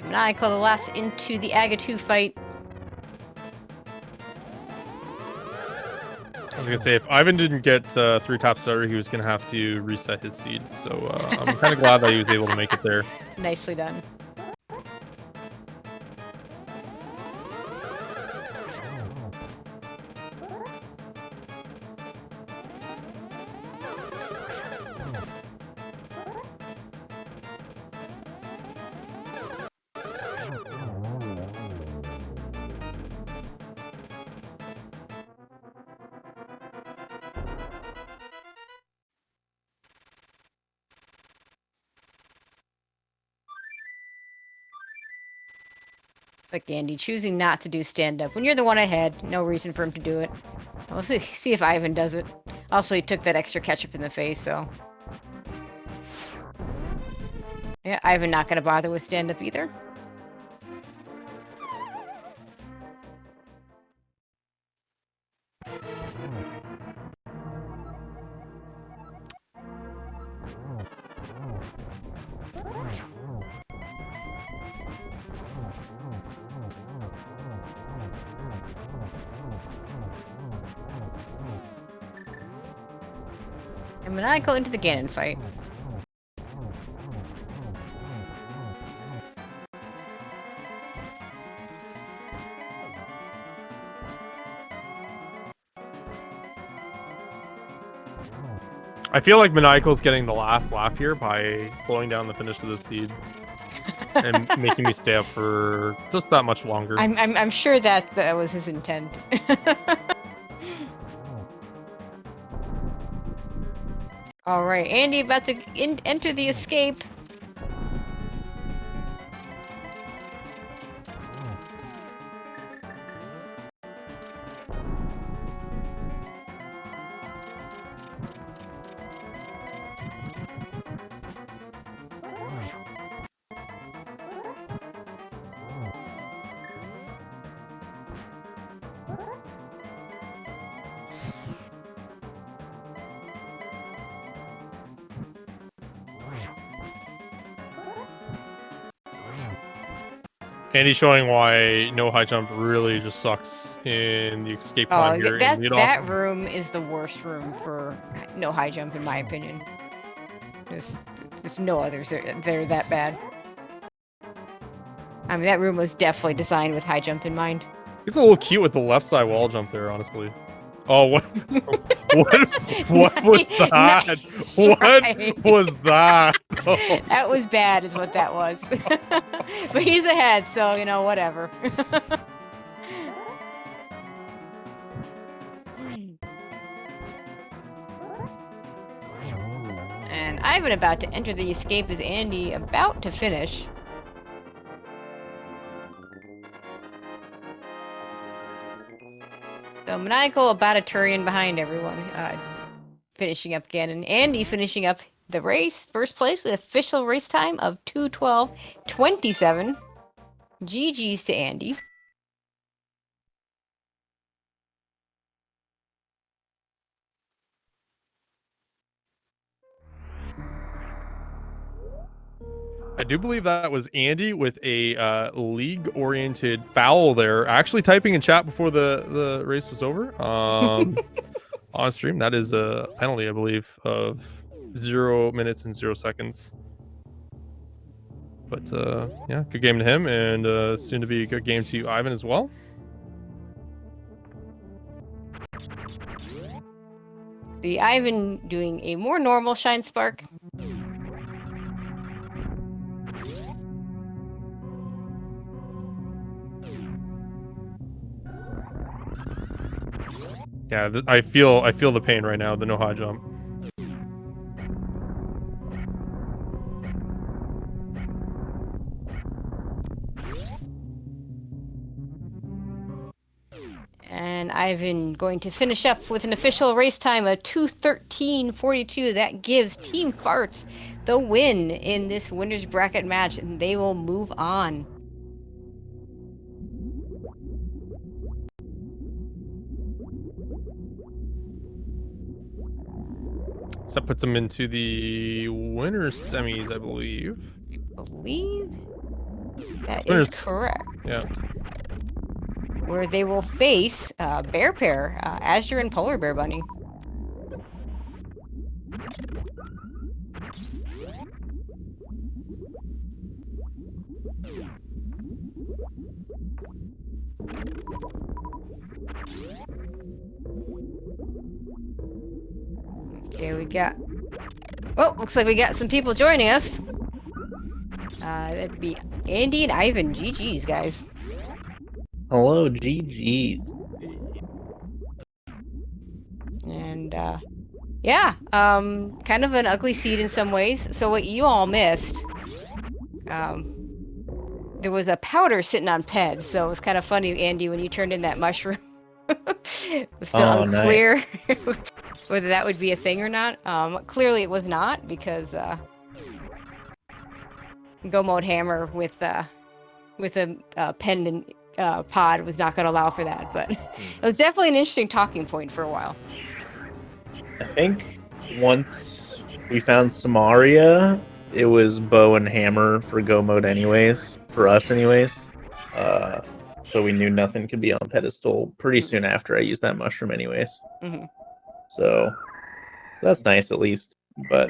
Maniacal, the last into the Aga 2 fight. I was gonna say, if Ivan didn't get 3-top starter, he was gonna have to reset his seed. So I'm kind of glad that he was able to make it there. Nicely done. Like Andy, choosing not to do stand-up. When you're the one ahead, no reason for him to do it. We'll see if Ivan does it. Also, he took that extra ketchup in the face, so... Yeah, Ivan not gonna bother with stand-up either. And Maniacal into the Ganon fight. I feel like Maniacal's getting the last lap here by slowing down the finish of the seed and making me stay up for just that much longer. I'm sure that was his intent. All right, Andy about to enter the escape. Andy showing why no high jump really just sucks in the escape climb here. That room is the worst room for no high jump, in my opinion. There's no others that are that bad. I mean, that room was definitely designed with high jump in mind. It's a little cute with the left side wall jump there, honestly. Oh, what was that? Nice what try. was that? Oh. That was bad, is what that was. But he's ahead, so, you know, whatever. And Ivan about to enter the escape as Andy about to finish. So Maniacal about a Turian behind everyone, finishing up again, and Andy finishing up the race, first place with official race time of 2:12:27. GG's to Andy. I do believe that was Andy with a league-oriented foul there. Actually typing in chat before the race was over. On stream, that is a penalty, I believe, of 0 minutes and 0 seconds. But yeah, good game to him, and soon to be a good game to Ivan as well. The Ivan doing a more normal Shine Spark. Yeah, I feel the pain right now, the no high jump. Ivan going to finish up with an official race time of 2:13.42. That gives Team Farts the win in this winner's bracket match, and they will move on. So that puts them into the winner's semis, I believe. That is correct. Yeah. Where they will face Bear Pair, Azure and Polar Bear Bunny. Okay, we got... Oh, looks like we got some people joining us. That'd be Andy and Ivan. GG's, guys. Hello, GG's. And, yeah, kind of an ugly seed in some ways. So what you all missed, there was a powder sitting on Ped, so it was kind of funny, Andy, when you turned in that mushroom. It was still unclear whether that would be a thing or not. Clearly it was not, because Go Mode Hammer with a pendant pod was not going to allow for that, but it was definitely an interesting talking point for a while. I think once we found Samaria, it was bow and hammer for Go Mode anyways, for us anyways. So we knew nothing could be on pedestal pretty soon after I used that mushroom anyways. So that's nice at least. But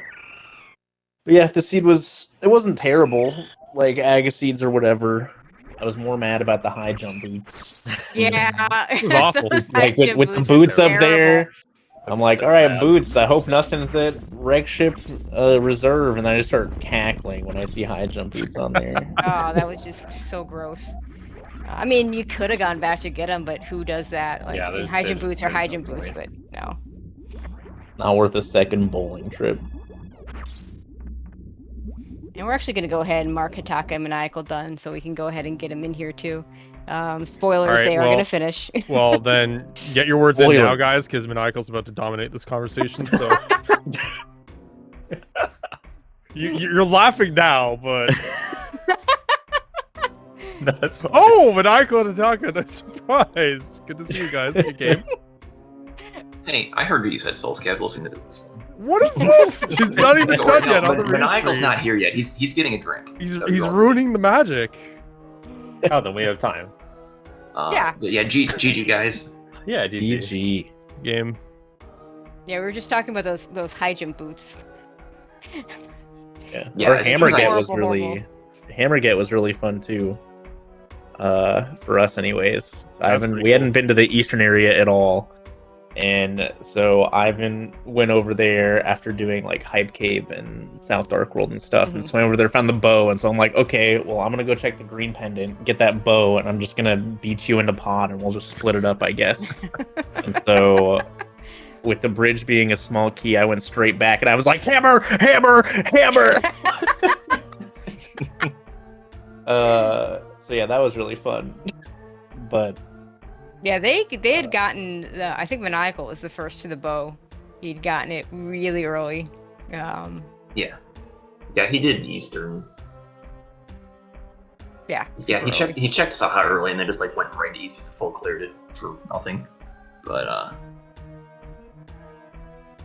yeah, the seed it wasn't terrible, like Agaseeds or whatever. I was more mad about the high jump boots. Yeah. It was awful. Like with the boots up there. I'm like, all right, boots. I hope nothing's at Wreck Ship Reserve, and then I just start cackling when I see high jump boots on there. Oh, that was just so gross. I mean, you could have gone back to get them, but who does that? Like, Yeah, high jump boots are high jump boots, but no. Not worth a second bowling trip. And we're actually going to go ahead and mark Hitaka and Maniacal done, so we can go ahead and get him in here too. Spoilers, Right, they are going to finish. Well, then get your words in now, guys, because Maniacal's about to dominate this conversation. So you're laughing now, but That's fine. oh, Maniacal and Hitaka, nice surprise. Good to see you guys. Good game. Hey, I heard what you said, Souls. I've listened to this. What is this? It's not even done yet. On the Maniacal's restream. not here yet. He's getting a drink. He's so ruining the magic. Oh, then we have time. Yeah. But yeah, GG guys. Yeah, GG. GG. Game. Yeah, we were just talking about those high jump boots. Yeah, Our it's Hammerget horrible. Hammerget was really fun too. For us anyways. We hadn't been to the eastern area at all. And so Ivan went over there after doing like Hype Cave and South Dark World and stuff, and swam over there, found the bow, and so I'm like, okay, well, I'm gonna go check the green pendant, get that bow, and I'm just gonna beat you into pod, and we'll just split it up, I guess. And so, with the bridge being a small key, I went straight back, and I was like, hammer, hammer, hammer. So yeah, that was really fun, but. Yeah, they had gotten I think Maniacal was the first to the bow. He'd gotten it really early. Yeah, he did Eastern. Yeah. Yeah, he checked Sahara early and then just like went right to Eastern, full cleared it for nothing. But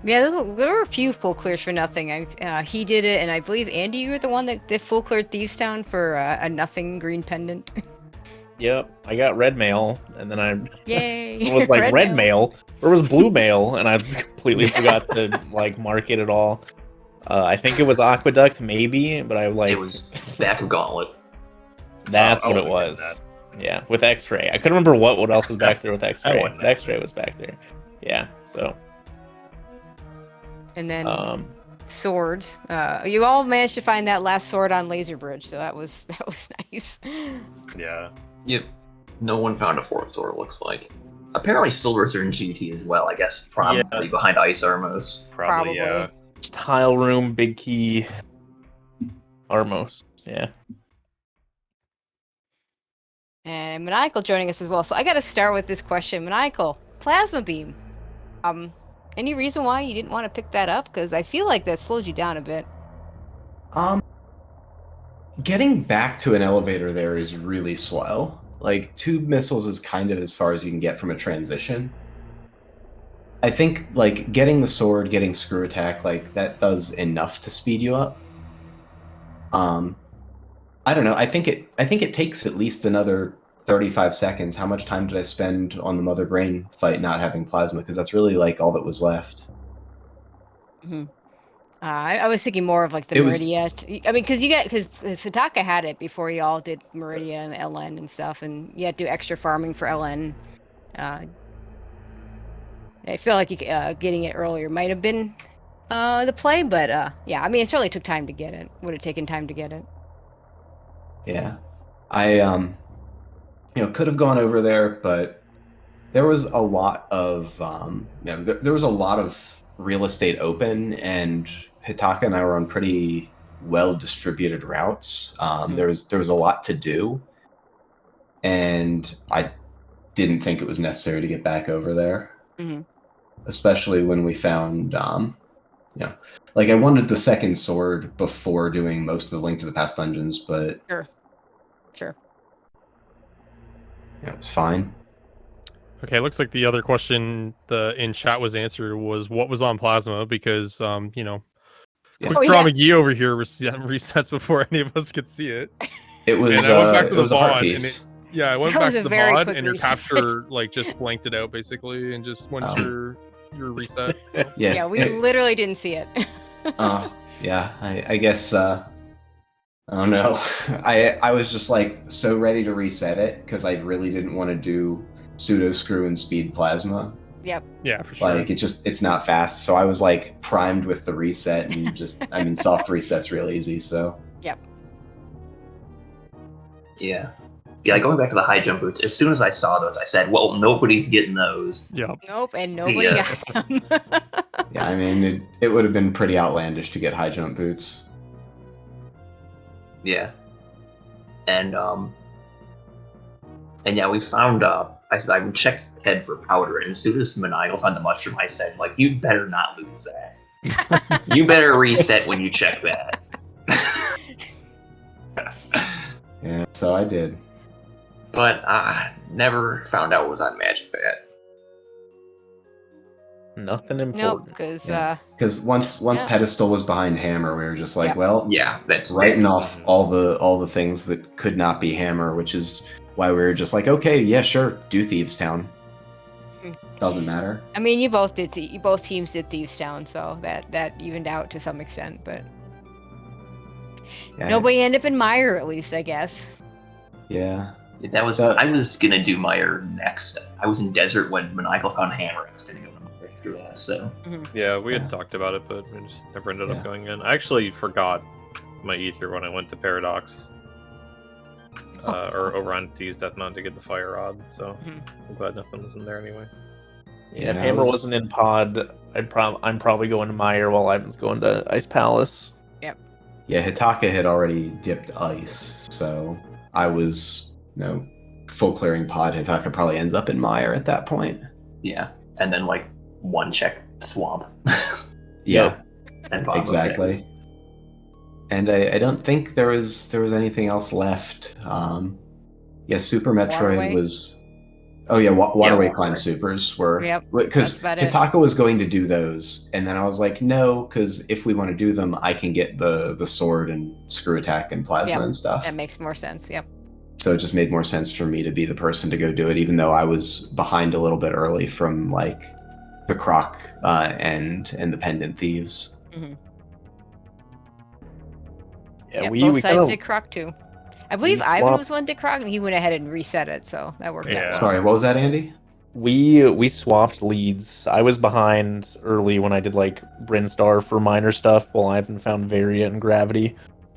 yeah, there were a few full clears for nothing. He did it, and I believe Andy, you were the one that full cleared Thieves Town for a nothing green pendant. Yep, I got red mail, and then I Yay! was like, red mail? Where was blue mail? And I completely forgot to like mark it at all. I think it was Aqueduct, maybe, but I like it was back of Gauntlet. That's what it was. Yeah, with X-ray. I couldn't remember what else was back there with X-ray. X-ray was back there. Yeah, so. And then swords. You all managed to find that last sword on Laser Bridge, so that was nice. Yeah. Yep. No one found a fourth sword, it looks like. Apparently Silvers are in GT as well, I guess. Probably behind Ice Armos. Probably, yeah. Tile room, big key, Armos. Yeah. And Maniacal joining us as well. So I got to start with this question. Maniacal, plasma beam. Any reason why you didn't want to pick that up? Because I feel like that slowed you down a bit. Getting back to an elevator there is really slow. Like, 2 missiles is kind of as far as you can get from a transition. I think, like, getting the sword, getting screw attack, like, that does enough to speed you up. I don't know. I think it takes at least another 35 seconds. How much time did I spend on the Mother Brain fight not having plasma? Because that's really, like, all that was left. Mm-hmm. I was thinking more of like the Meridia. I mean, because Sataka had it before y'all did Meridia and LN and stuff, and you had to do extra farming for LN. I feel like getting it earlier might have been the play, but yeah, I mean, it certainly took time to get it. Would have taken time to get it. Yeah, I could have gone over there, but there was a lot of there was a lot of real estate open, and Hitaka and I were on pretty well distributed routes. There was a lot to do, and I didn't think it was necessary to get back over there. Mm-hmm. Especially when we found like I wanted the second sword before doing most of the Link to the Past dungeons, but sure it was fine. Okay, looks like the other question in chat was answered was what was on plasma, because Quick Draw McGee over here resets before any of us could see it. It was and I went back to the a heart mod, piece. I went back to the mod, and your reset. capture like just blanked it out basically, and just went to your reset. So. Yeah, we literally didn't see it. Yeah, I guess. I don't know. I was just like so ready to reset it because I really didn't want to do pseudo screw and speed plasma. Yep. Yeah, for sure. Like it's not fast, so I was like primed with the reset, and just I mean soft reset's real easy. So. Yep. Yeah. Yeah, going back to the high jump boots, as soon as I saw those, I said, well, nobody's getting those. Yeah. Nope, and nobody got them. Yeah, I mean, it would have been pretty outlandish to get high jump boots. Yeah. And yeah, we found, I checked head for powder, and as soon as Maniacal found the mushroom, I said, like, you better not lose that. You better reset when you check that. Yeah, so I did. But I never found out what was on Magic Bat. Nothing important. Nope, because once Pedestal was behind Hammer, we were just like, that's writing off all the things that could not be Hammer, which is why we were just like, okay, yeah, sure, do Thieves Town. Doesn't matter. I mean, you both teams did Thieves Town, so that evened out to some extent, but nobody ended up in Meyer, at least, I guess. Yeah. I was gonna do Meyer next. I was in Desert when Maniacal found Hammer. I was gonna go to Meyer after that. So yeah, we had talked about it, but we just never ended up going in. I actually forgot my ether when I went to Paradox or over on T's Death Mountain to get the fire rod. So I'm glad nothing was in there anyway. Yeah, if Hammer wasn't in Pod, I'm probably going to Meyer while Ivan's going to Ice Palace. Yep. Yeah, Hitaka had already dipped Ice, so I was. Full clearing Pod. Hitaka probably ends up in Meyer at that point. Yeah, and then like one check Swamp. Yeah, and exactly. And I don't think there was anything else left. Yeah, Super Metroid was. Oh yeah, Waterway Climb Supers were. Yep. Because Hitaka was going to do those, and then I was like, no, because if we want to do them, I can get the sword and screw attack and plasma and stuff. That makes more sense. Yep. So it just made more sense for me to be the person to go do it, even though I was behind a little bit early from like the Croc and the Pendant Thieves. Mm-hmm. Yeah, both sides did Croc too. I believe Ivan was one did Croc, and he went ahead and reset it, so that worked out well. Sorry, what was that, Andy? We swapped leads. I was behind early when I did like Brinstar for minor stuff, while Ivan found Variant and Gravity,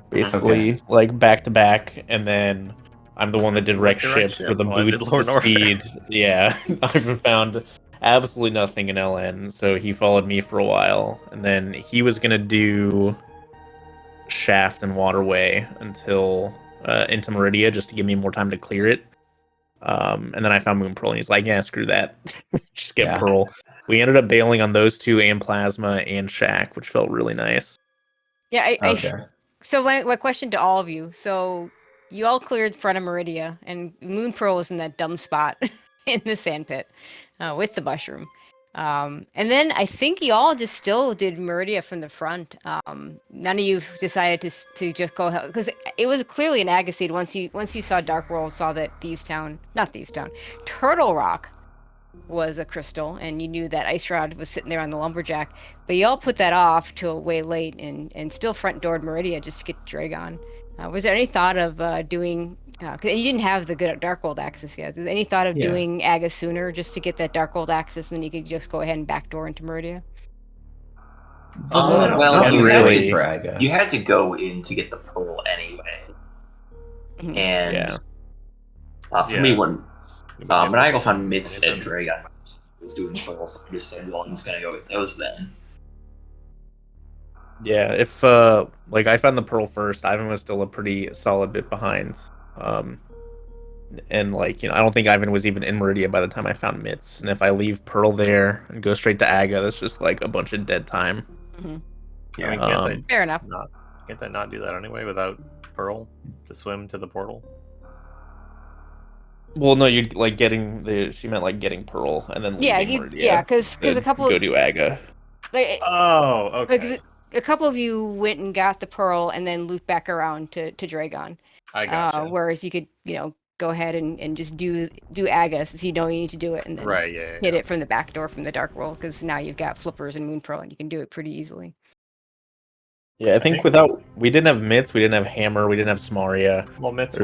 basically like back to back, and then I'm the one that did Wreck Ship for the boots to speed. Yeah, Ivan found absolutely nothing in LN, so he followed me for a while, and then he was gonna do Shaft and Waterway until into Meridia just to give me more time to clear it. And then I found Moon Pearl, and he's like, yeah, screw that. Just get Pearl. We ended up bailing on those two and Plasma and Shack, which felt really nice. Yeah, Okay. So my question to all of you. So you all cleared front of Meridia, and Moon Pearl was in that dumb spot in the sand pit with the mushroom. And then I think you all just still did Meridia from the front. None of you decided to just go because it was clearly an Aga seed. Once you saw Dark World, saw that Turtle Rock was a crystal, and you knew that Ice Rod was sitting there on the lumberjack. But you all put that off till way late, and still front doored Meridia just to get Dragon. Was there any thought of doing? Cause you didn't have the good Dark World access yet. Was there any thought of doing Aga sooner just to get that Dark World access, and then you could just go ahead and backdoor into Meridia? Well, you you had to go in to get the pearl anyway, and for me, when Maniacal found Mitz and Dragon was doing pearls, I just said, well, I'm just gonna go with those then. Yeah, if like I found the Pearl first, Ivan was still a pretty solid bit behind. And like, I don't think Ivan was even in Meridia by the time I found Mitz. And if I leave Pearl there and go straight to Aga, that's just like a bunch of dead time. Yeah, I mean, can't they fair enough. Can't they not do that anyway without Pearl to swim to the portal? Well, no, you're like she meant like getting Pearl and then leaving Meridia. Because a couple go to Aga. Okay. A couple of you went and got the Pearl and then looped back around to Dragon. I gotcha. Whereas you could, go ahead and just do Aga, since you know you need to do it, and then hit it from the back door from the Dark World, because now you've got Flippers and Moon Pearl, and you can do it pretty easily. Yeah, I think we didn't have Mitz, we didn't have Hammer, we didn't have Samaria. Well, Mitz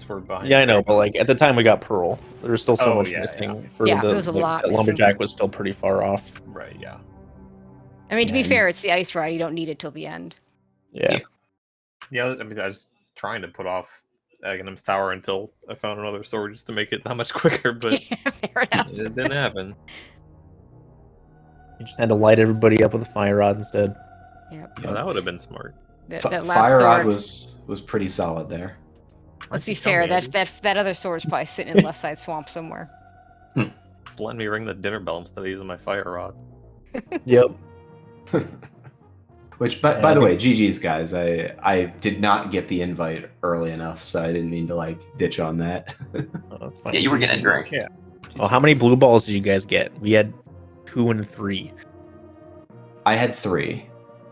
were behind. Yeah, I know, but like at the time we got Pearl, there was still so much missing. There was a lot. Lumberjack was still pretty far off. Right. Yeah. I mean, to be fair, it's the Ice Ride. You don't need it till the end. Yeah. Yeah. I mean, I was trying to put off Aghanim's Tower until I found another sword just to make it that much quicker, but fair enough. It didn't happen. You just had to light everybody up with a fire rod instead. Yep. Oh, that would have been smart. That last fire rod sword was pretty solid there. Let's be fair. That other sword is probably sitting in Left Side Swamp somewhere. It's letting me ring the dinner bell instead of using my fire rod. Yep. Which, by the way, GG's guys, I did not get the invite early enough, so I didn't mean to like ditch on that. Oh, that's fine. Yeah, you were getting a drink. Yeah. Oh, how many blue balls did you guys get? We had 2 and 3. I had 3.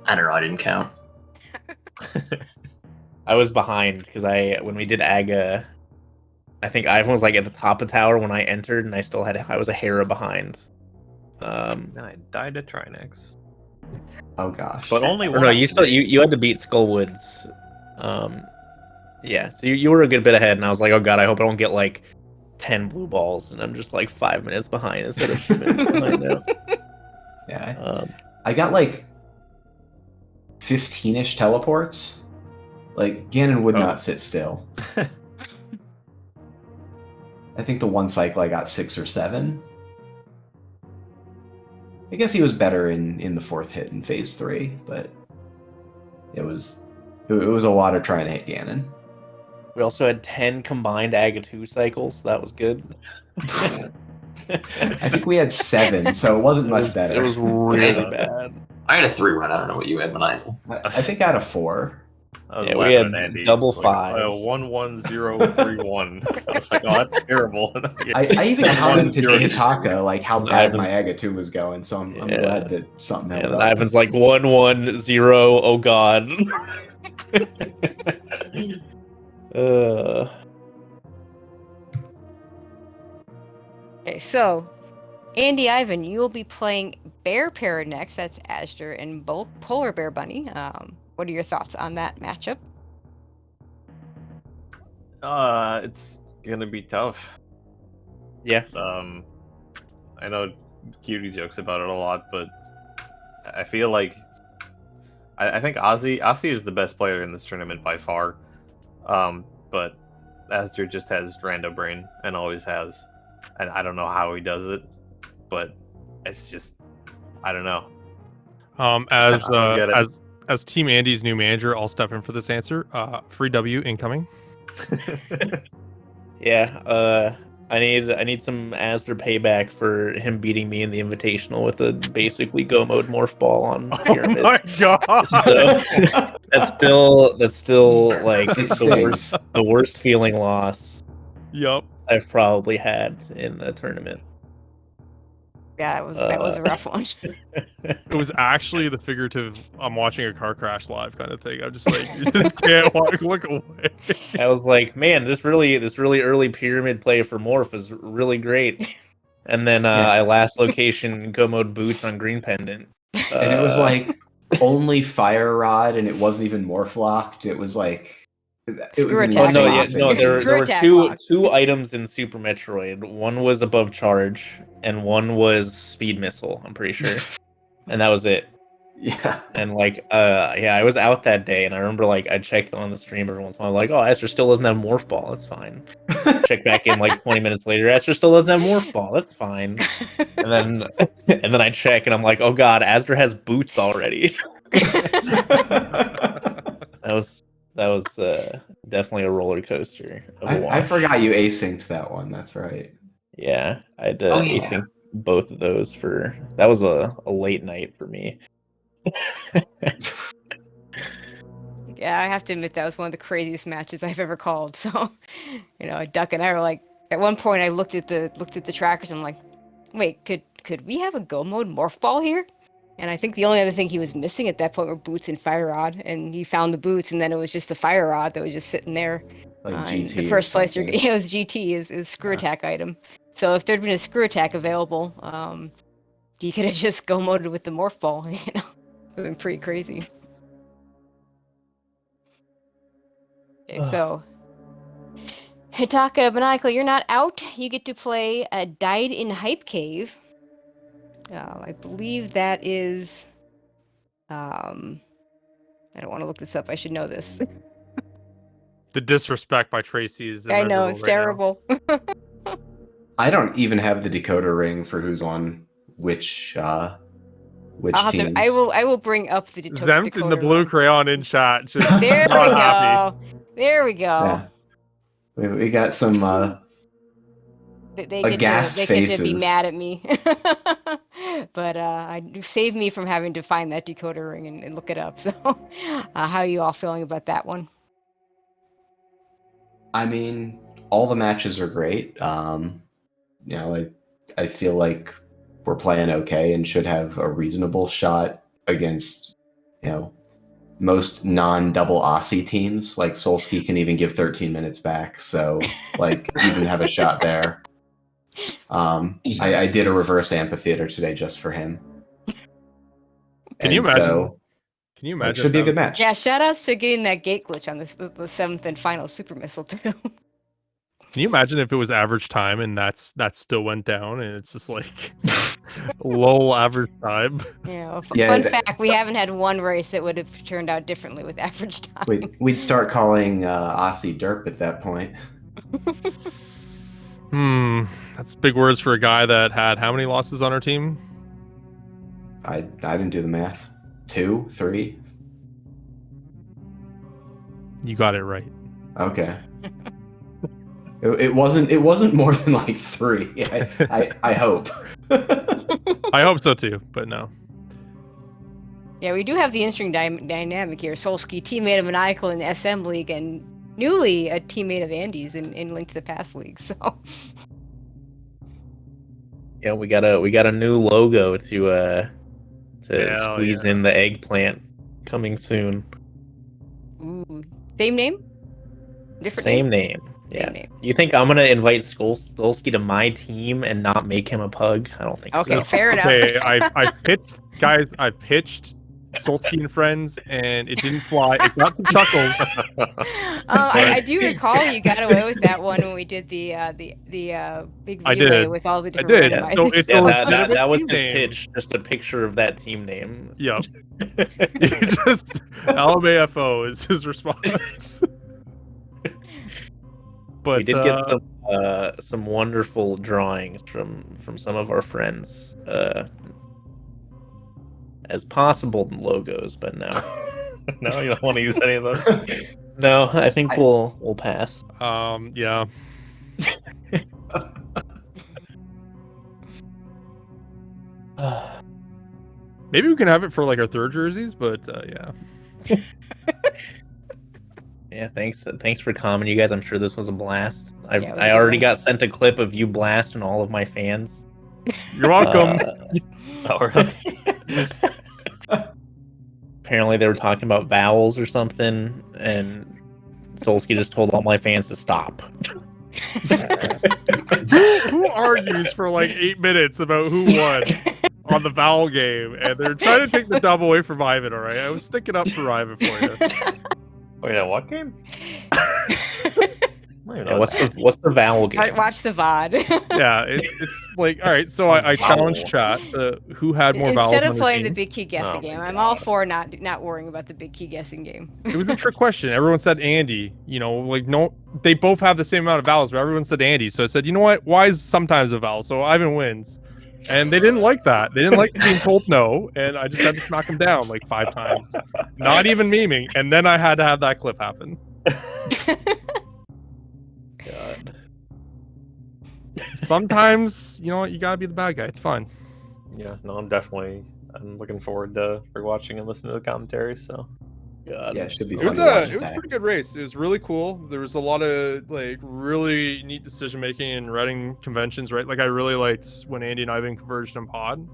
I don't know. I didn't count. I was behind because when we did Aga, I think Ivan was like at the top of the tower when I entered, and I was a Hera behind. Then I died to Trinex. Oh gosh. But only one. No, you had to beat Skullwoods. Yeah, so you were a good bit ahead, and I was like, oh god, I hope I don't get like 10 blue balls, and I'm just like 5 minutes behind instead of 2 minutes behind now. Yeah, I got like 15-ish teleports. Like Ganon would not sit still. I think the one cycle I got 6 or 7. I guess he was better in the 4th hit in phase 3, but it was a lot of trying to hit Ganon. We also had 10 combined Aga 2 cycles, so that was good. I think we had 7, so it wasn't much better. It was really bad. I had a 3 run. I don't know what you had, Maniacal. I think I had a 4. Yeah, we had double 5. 11031. I was like, oh, that's terrible. I even commented to Hitaka like how bad my Aga 2 was going, so I'm glad that something happened. And Ivan's like 110. Oh god. Okay, so Andy Ivan, you will be playing Bear Pair next. That's Azure and Polar Bear Bunny. What are your thoughts on that matchup? It's gonna be tough. Yeah. I know Cutie jokes about it a lot, but I feel like I think Ozzy is the best player in this tournament by far. But Azure just has rando brain and always has. And I don't know how he does it, but it's just I don't know. As Team Andy's new manager, I'll step in for this answer. Free W incoming. Yeah, I need some Asder payback for him beating me in the Invitational with a basically Go Mode Morph Ball on Pyramid. Oh my god! So, that's still like the worst feeling loss. Yep. I've probably had in a tournament. Yeah, that was a rough one. It was actually the figurative I'm watching a car crash live kind of thing. I'm just like, you just can't look away. I was like, man, this really early Pyramid play for Morph is really great. And then I last location Go Mode Boots on Green Pendant. And it was like only Fire Rod, and it wasn't even Morph locked. It was like it was attack. There were two items in Super Metroid. One was above charge, and one was speed missile. I'm pretty sure, and that was it. Yeah. And like, I was out that day, and I remember like I checked on the stream every once in a while, like, oh, Aster still doesn't have Morph Ball. That's fine. Check back in like 20 minutes later. Aster still doesn't have Morph Ball. That's fine. And then I check, and I'm like, oh god, Aster has boots already. That was definitely a roller coaster. I forgot you asynced that one. That's right. Yeah, I had async both of those that was a late night for me. Yeah, I have to admit that was one of the craziest matches I've ever called. So, Duck and I were like, at one point I looked at the trackers and I'm like, wait, could we have a Go Mode Morph Ball here? And I think the only other thing he was missing at that point were boots and Fire Rod, and he found the boots, and then it was just the Fire Rod that was just sitting there. Like GT. The first place it was GT is screw attack item. So if there'd been a screw attack available, you could have just Go Moded with the Morph Ball. It would have been pretty crazy. Okay, so Hitaka Maniacal, you're not out. You get to play Died in Hype Cave. I believe that is. I don't want to look this up. I should know this. The disrespect by Tracy is. I know it's terrible. I don't even have the decoder ring for who's on which teams. I will bring up the decoder. Zempt in the blue crayon in chat. Just there we go. Happy. There we go. Yeah. We got some. They get to be mad at me. But saved me from having to find that decoder ring and look it up. So, how are you all feeling about that one? I mean, all the matches are great. I feel like we're playing okay and should have a reasonable shot against, most non-double Aussie teams. Like Solski can even give 13 minutes back, so even have a shot there. I did a reverse amphitheater today just for him. Can you imagine? It should be a good match. Yeah, shout outs to getting that gate glitch on the 7th and final super missile too. Can you imagine if it was average time and that still went down and it's just like low average time? Yeah. Fun fact: we haven't had one race that would have turned out differently with average time. We'd start calling Aussie derp at that point. That's big words for a guy that had how many losses on our team? I didn't do the math. 2, 3. You got it right. Okay. It wasn't more than like 3. I hope. I hope so too, but no. Yeah, we do have the interesting dynamic here. Solski, teammate of Maniacal in the SM League, and newly a teammate of Andy's in Link to the Past League. So. Yeah, we got a new logo to squeeze in the eggplant coming soon. Ooh. Same name? Different Same name. Yeah. Same name. You think I'm gonna invite Skolsky to my team and not make him a pug? I don't think so. Okay, fair enough. Okay, I've pitched Solsky and friends, and it didn't fly. It got some chuckles. I do recall you got away with that one when we did the big relay with all the different. I did. So it's that was his pitch. Just a picture of that team name. Yep. Just LMAFO is his response. But we did get some wonderful drawings from some of our friends. As possible logos, but no. No, you don't want to use any of those? No, I think we'll pass. Yeah. Maybe we can have it for like our third jerseys, but yeah. Yeah, thanks for coming, you guys. I'm sure this was a blast. I a already good got sent a clip of you blasting all of my fans. You're welcome. Apparently they were talking about vowels or something, and Solsky just told all my fans to stop. Who argues for like 8 minutes about who won on the vowel game? And they're trying to take the dub away from Ivan, alright? I was sticking up for Ivan for you. Wait, a what game? Yeah, what's the vowel game? Watch the VOD. Yeah, it's like, alright, so I challenged chat who had more vowels. Instead of playing the big key guessing game, I'm all for not worrying about the big key guessing game. It was a trick question. Everyone said Andy. You know, like no, they both have the same amount of vowels, but everyone said Andy. So I said, you know what? Why is sometimes a vowel? So Ivan wins. And they didn't like that. They didn't like being told no, and I just had to smack him down like 5 times. Not even memeing. And then I had to have that clip happen. God. Sometimes, you know what? You gotta be the bad guy. It's fun. Yeah, no, I'm looking forward to rewatching and listening to the commentary. So, God. Yeah, it should be. It was fun a pretty good race. It was really cool. There was a lot of like really neat decision making and writing conventions, right? Like I really liked when Andy and Ivan converged in pod.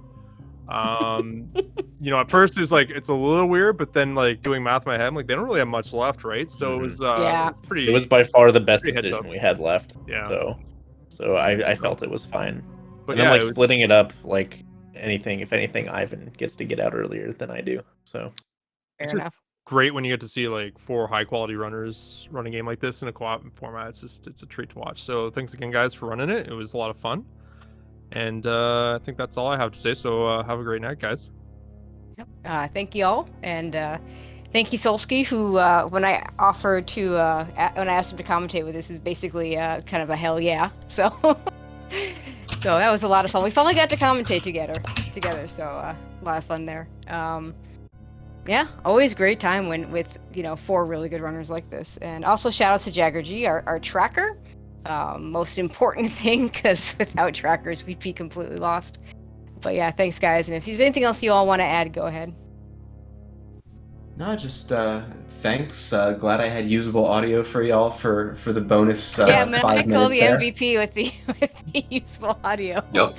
You know, at first it was like it's a little weird, but then like doing math in my head, I'm like they don't really have much left, right? So it was Yeah. it was pretty. It was by far the best Pretty heads decision up. we had left. Yeah. So I felt it was fine. But And then yeah, like it was splitting it up, like if anything, Ivan gets to get out earlier than I do. So Fair It's enough. great when you get to see like 4 high quality runners run a game like this in a co-op format. It's a treat to watch. So thanks again, guys, for running it. It was a lot of fun. And I think that's all I have to say. So have a great night, guys. Yep. Thank you all, and thank you, Solsky, who when I offered to when I asked him to commentate with this, is basically kind of a hell yeah. So so that was a lot of fun. We finally got to commentate together. So a lot of fun there. Yeah, always great time with 4 really good runners like this. And also shout out to Jagger G, our tracker. Most important thing, because without trackers we'd be completely lost. But yeah, thanks guys. And if there's anything else you all want to add, go ahead. No, just thanks. Glad I had usable audio for y'all for the bonus. Yeah, 5 Maniacal minutes the there. MVP with the useful audio. Yep.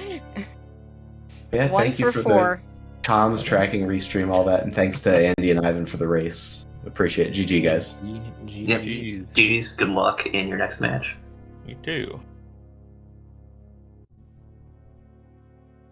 Yeah, 1 thank you for for 4. the comms, tracking, restream, all that, and thanks to Andy and Ivan for the race. Appreciate it. GG, guys. Yep. GG's. Good luck in your next match. you too.